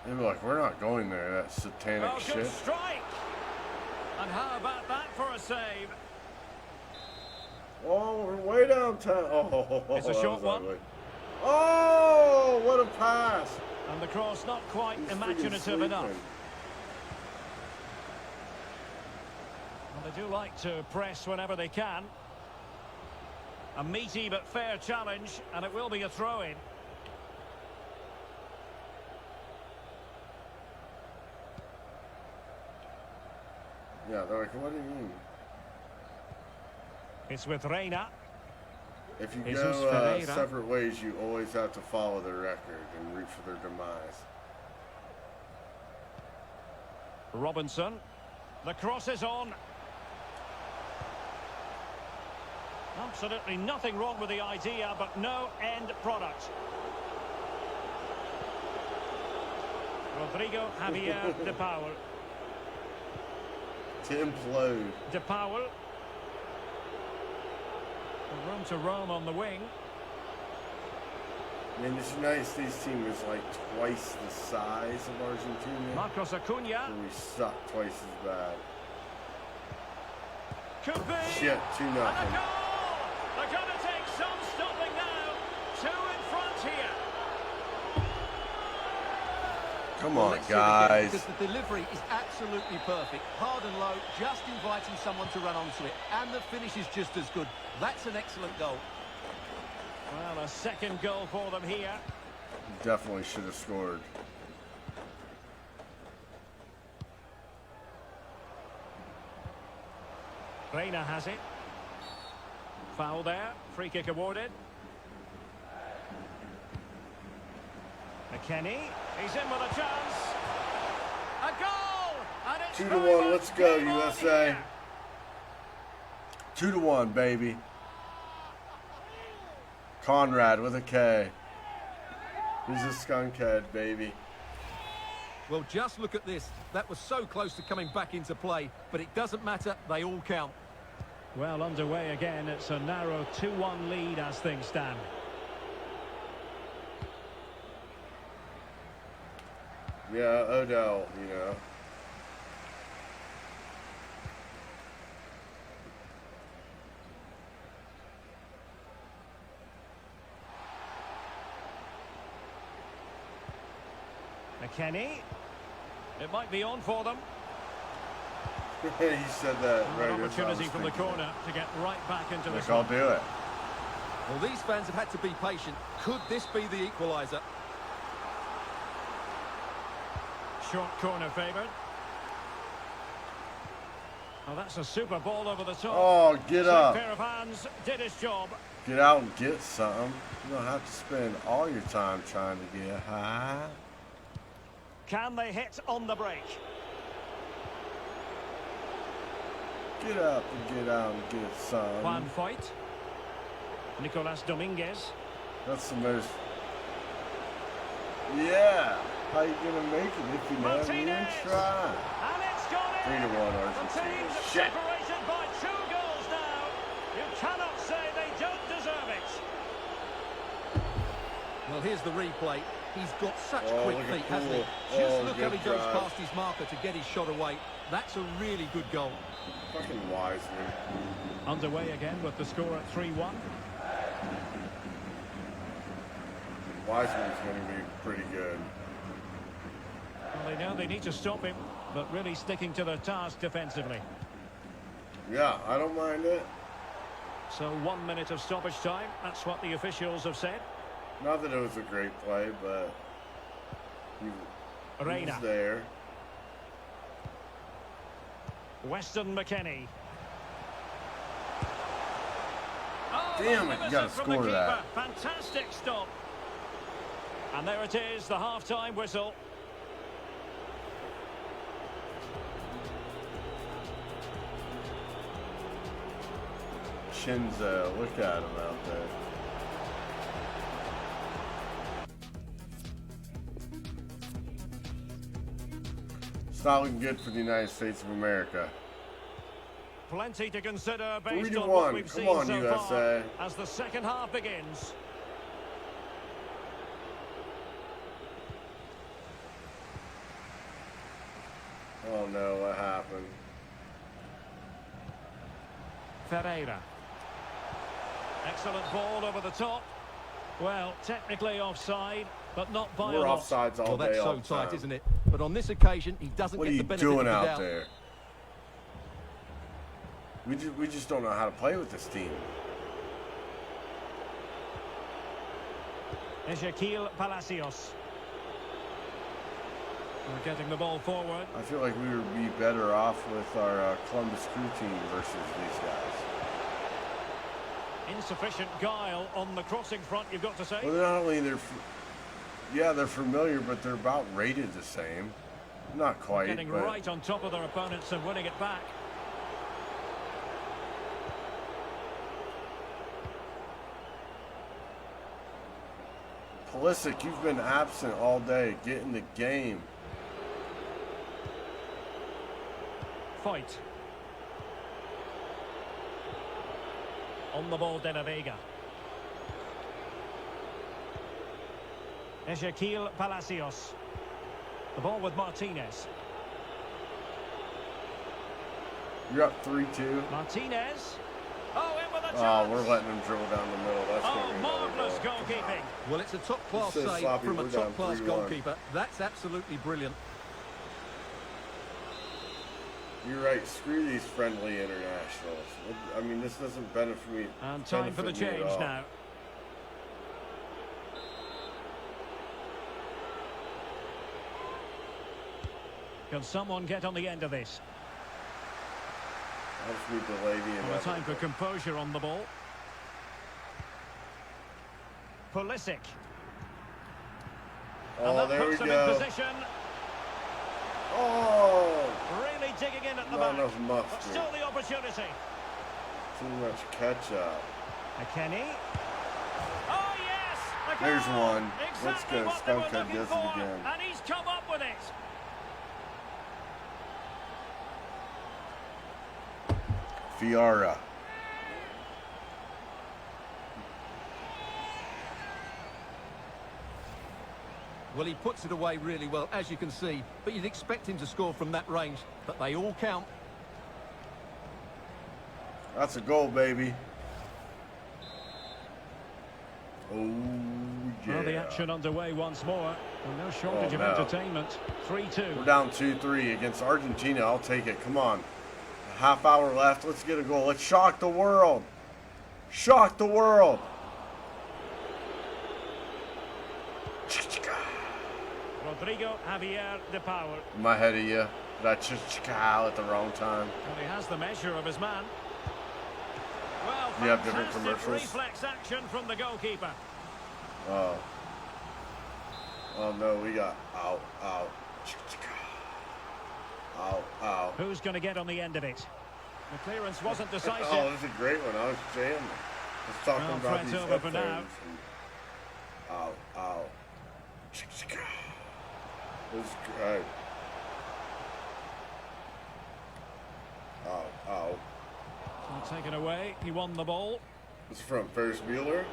They'd be like, we're not going there, that satanic Oh, shit. good strike. And how about that for a save? Oh, we're way downtown. Oh, It's a that short was one. ugly. Oh, what a pass. And the cross not quite He's freaking imaginative sleeping. enough. Well, they do like to press whenever they can. A meaty but fair challenge, and it will be a throw-in. Yeah, they're like, what do you mean? It's with Reina. If you Jesus go Ferreira. separate ways, you always have to follow their record and root for their demise. Robinson. The cross is on. Absolutely nothing wrong with the idea, but no end product. Rodrigo Javier De Paul. To implode. De Paul. Room to roam on the wing. I mean, this United States team is like twice the size of Argentina. Marcos Acuna. And we suck twice as bad. Could be. Shit, 2-0. And a goal! They're going to take some stopping now. Two in front here. Come Well, on, let's see it again, guys. because the delivery is absolutely perfect. Hard and low, just inviting someone to run onto it. And the finish is just as good. That's an excellent goal. Well, a second goal for them here. Definitely should have scored. Reina has it. Foul there. Free kick awarded. McKennie. He's in with a chance. A goal! And it's 2-1, very much let's go, game on USA. here. 2-1, baby. Conrad with a K. He's a skunkhead, baby. Well, just look at this. That was so close to coming back into play, but it doesn't matter. They all count. Well, underway again. It's a narrow 2-1 lead as things stand. Yeah, Odell, you know. McKennie. It might be on for them. He said that An right as I opportunity was from the thinking. corner to get right back into Like, this I'll one. do it. Well, these fans have had to be patient. Could this be the equaliser? Short corner favoured. Well, that's a super ball over the top. Oh, get Slick up. pair of hands, did his job. Get out and get something. You don't have to spend all your time trying to get high. Can they hit on the break? Get up and get out and get Juan something. Foyt. Nicolas Dominguez. That's the most... Yeah. How you gonna make it if you never even Martinez. try? And it's gone in. 3-1 The Argentina. teams Shit. separated by 2 goals now. You cannot say they don't deserve it. Well, here's the replay. He's got such Oh, quick look at feet, hasn't he? Poole. Just Oh, look how good he goes drive. past his marker to get his shot away. That's a really good goal. Fucking Wiseman. Underway again with the score at 3-1. Wiseman's gonna be pretty good. Well, they know they need to stop him, but really sticking to their task defensively. Yeah, I don't mind it. So 1 minute of stoppage time. That's what the officials have said. Not that it was a great play, but he Reina. was there. Weston McKennie. Oh, Damn it, you gotta magnificent from the score that. keeper. Fantastic stop. And there it is, the half-time whistle. Shinzo, look at him out there. It's not looking good for the United States of America. Plenty to consider based 3-1. on what we've Come seen on, so USA. far as the second half begins. Oh no, what happened? Ferreira. Excellent ball over the top. Well, technically offside, but not by a We're lot. offsides all Well, that's day, all so the tight, time. isn't it? But on this occasion, he doesn't What are get you the benefit of doing the out doubt. there? We just don't know how to play with this team. Ezequiel Palacios. We're getting the ball forward. I feel like we would be better off with our Columbus Crew team versus these guys. Insufficient guile on the crossing front, you've got to say. Well, not only they're familiar, but they're about rated the same. Not quite, Getting but right on top of their opponents and winning it back. Pulisic, you've been absent all day. Get in the game. Fight. On the ball, De La Vega. Ezequiel Palacios. The ball with Martinez. You're up 3-2. Martinez. Oh, in with a chance. Oh, we're letting them dribble down the middle. That's gonna Oh, be another marvellous goal. goalkeeping. Well, it's a top-class This is save sloppy. from a We're down top-class 3-1. goalkeeper. That's absolutely brilliant. You're right. Screw these friendly internationals. I mean, this doesn't benefit me. And time for the benefit me at change all. now. Can someone get on the end of this? I just need to lay the Well, a time for composure on the ball. Pulisic. And Oh, that there we puts them in go. position. Oh, Really digging in at the not back. enough But mustard. still the opportunity. Too much ketchup. McKennie. Oh, yes! A There's goal! one. Let's Exactly go. what they were Skunka looking does it for, again. and he's come up with it. Fiara. Well, he puts it away really well, as you can see. But you'd expect him to score from that range. But they all count. That's a goal, baby. Oh, yeah. Well, the action underway once more. And no shortage Oh, of no. entertainment. 3-2. We're down 2-3 against Argentina. I'll take it. Come on. A half hour left. Let's get a goal. Let's shock the world. Shock the world. Rodrigo Javier de Paul. I'm ahead of you. That ch-ch-cow at the wrong time. And he has the measure of his man. Well, You have different fantastic commercials? reflex action from the goalkeeper. Oh. Oh no, we got ow, ow. Ch-ch-cow. Ow, ow. Who's going to get on the end of it? The clearance wasn't decisive. Oh, this is a great one. I was jamming. Let's talk Well, about threats these over for now. headphones. Ow, ow. Ch-ch-cow. This is great. Ow, ow. So taken away. He won the ball. This is from Ferris Bueller.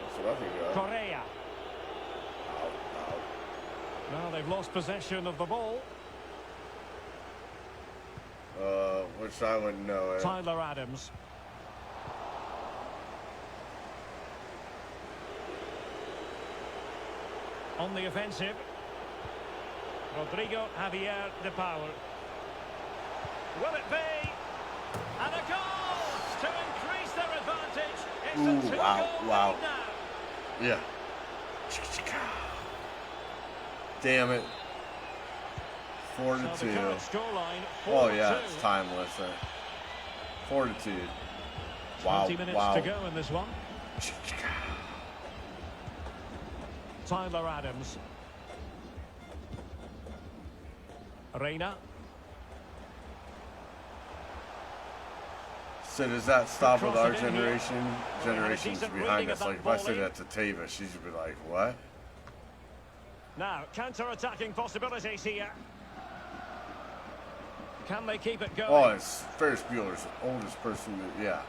That's what I think of. Correa. Ow, ow. Well, they've lost possession of the ball. Which I wouldn't know. Tyler Adams. On the offensive. Rodrigo Javier de Paul. Will it be? And a goal to increase their advantage. It's Ooh, a two-goal wow. lead now. Yeah. Damn it. 4-2. So the current scoreline, 4-2. Oh yeah, it's timeless. 4-2. Wow. 20 minutes Wow. to go in this one. Tyler Adams. Reina. So does that stop with our Cross it in here. generation? Generations decent behind reading us. of Like that if I said volley. that to Tava, she'd be like, what? Now, counter-attacking possibilities here. Can they keep it going? Oh, it's Ferris Bueller's the oldest person that, yeah.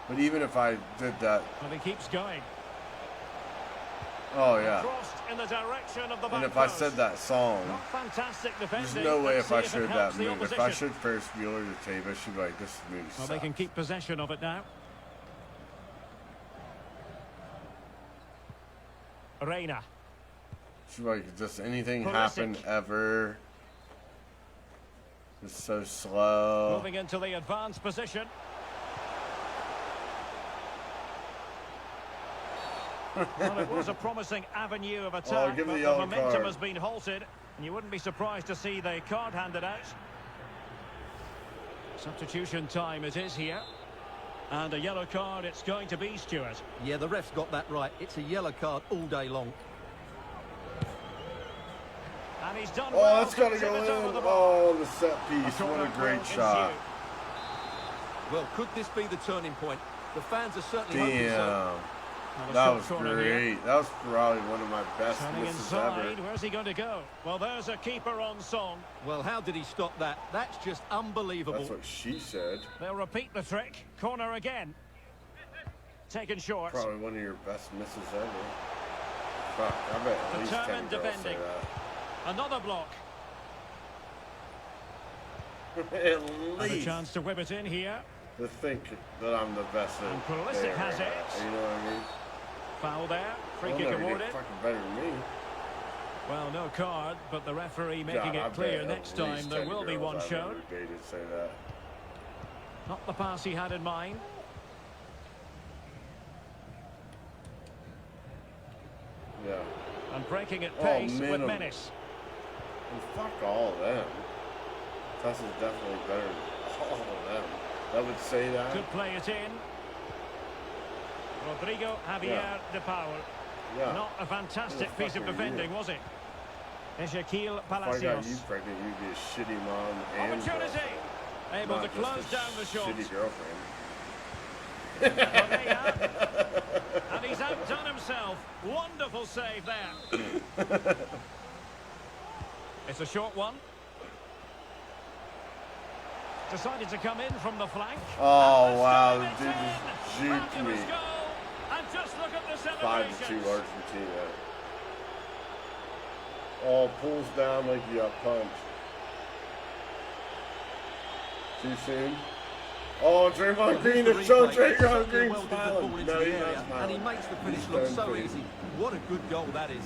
But even if I did that, And he keeps going. oh yeah. Crossed in the direction of the back And if I post. said that song, Not fantastic defending. there's no way Let's if I see showed it that helps the move. If I opposition. showed Ferris Bueller the tape, I should be like, this movie Well, they can sucks. keep possession of it now. Reina. Should be like, does anything Pulisic. happen ever? It's so slow. Moving into the advanced position. Well, it was a promising avenue of attack, give him but the the yellow momentum card. has been halted, and you wouldn't be surprised to see the card handed out. Substitution time it is here. And a yellow card it's going to be, Stuart. Yeah, the ref's got that right. It's a yellow card all day long. And he's done Oh, well that's got to to go tip it over in. the bar. Oh, the set piece. What a great shot. Well, could this be the turning point? The fans are certainly hoping so. Damn. Well, a That short was corner here. great. That was probably one of my best Turning misses inside, ever. where's he going to go? Well, there's a keeper on song. Well, how did he stop that? That's just unbelievable. That's what she said. They'll repeat the trick. Corner again. Taken short. Probably one of your best misses ever. Fuck, I bet at least 10 Determined girls say defending. that. Another block. At And a least chance to whip it in here. to think that I'm the best And at Pulisic there. has it. You know what I mean? Foul there. Free I'll kick never awarded. get fucking better than me. Well, no card, but the referee making God, I it clear bet next at time least there 10 will be girls one I've shown. ever dated say that. Not the pass he had in mind. Yeah. And breaking at Oh, pace with minimum. menace. And fuck all of them. Tessa's definitely better than all of them. That would say that. Could play it in. Rodrigo Javier Yeah. de Paul. Yeah. Not a fantastic Who the piece fuck of are you? defending, was it? Ezequiel If I got Palacios. you pregnant, you'd be a shitty mom and Opportunity. girlfriend, Able not to just close a down the shot. shitty girlfriend. Correa. And he's outdone himself. Wonderful save there. It's a short one. Decided to come in from the flank. Oh And wow, this the time dude it's just in. juked Fabulous me. goal. And just look at the 5-2 celebrations. Argentina. Oh, pulls down like you got punched. Too soon. Oh, Draymond Green Here's is the so replay. It's Draymond certainly Green a well-delivered ball smiling. into No, the he's area, not smiling. and he makes the finish He's look done so for you. easy. What a good goal that is.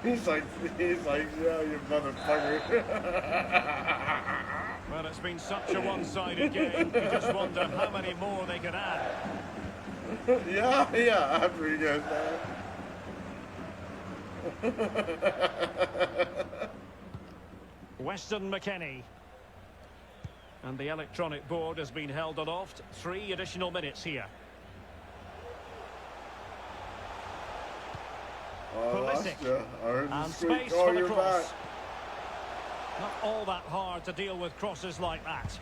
He's like, yeah, you motherfucker. Well, it's been such a one-sided game. You just wonder how many more they could add. yeah, after he goes that. Weston McKennie. And the electronic board has been held aloft. 3 additional minutes here. Oh, I lost Pulisic. ya. I heard the And squeak. space Oh, for the you're cross. back. Not all that hard to deal with crosses like that.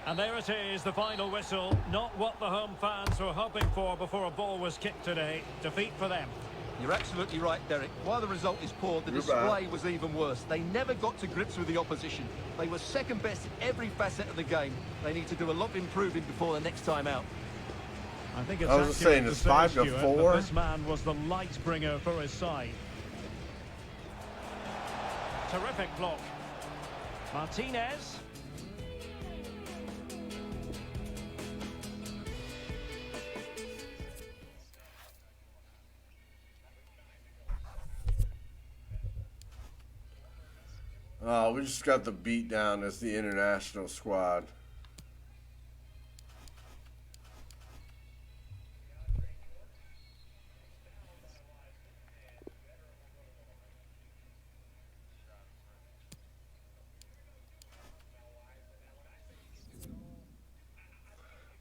And there it is, the final whistle. Not what the home fans were hoping for before a ball was kicked today. Defeat for them. You're absolutely right, Derek. While the result is poor, the You're display back. was even worse. They never got to grips with the opposition. They were second best in every facet of the game. They need to do a lot of improving before the next time out. I think it's I was accurate saying, to it's say, 5-4. Stuart, that this man was the light bringer for his side. Terrific block. Martinez. Oh, we just got the beat down as the international squad.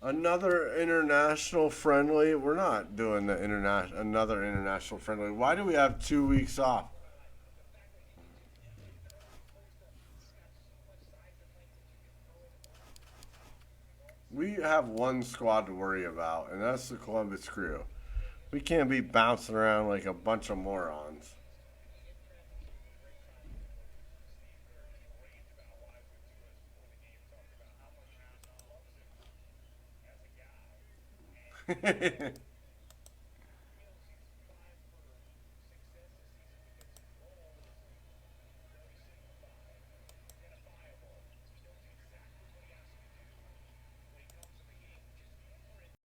Another international friendly. We're not doing the another international friendly. Why do we have 2 weeks off? have one squad to worry about, and that's the Columbus Crew. We can't be bouncing around like a bunch of morons.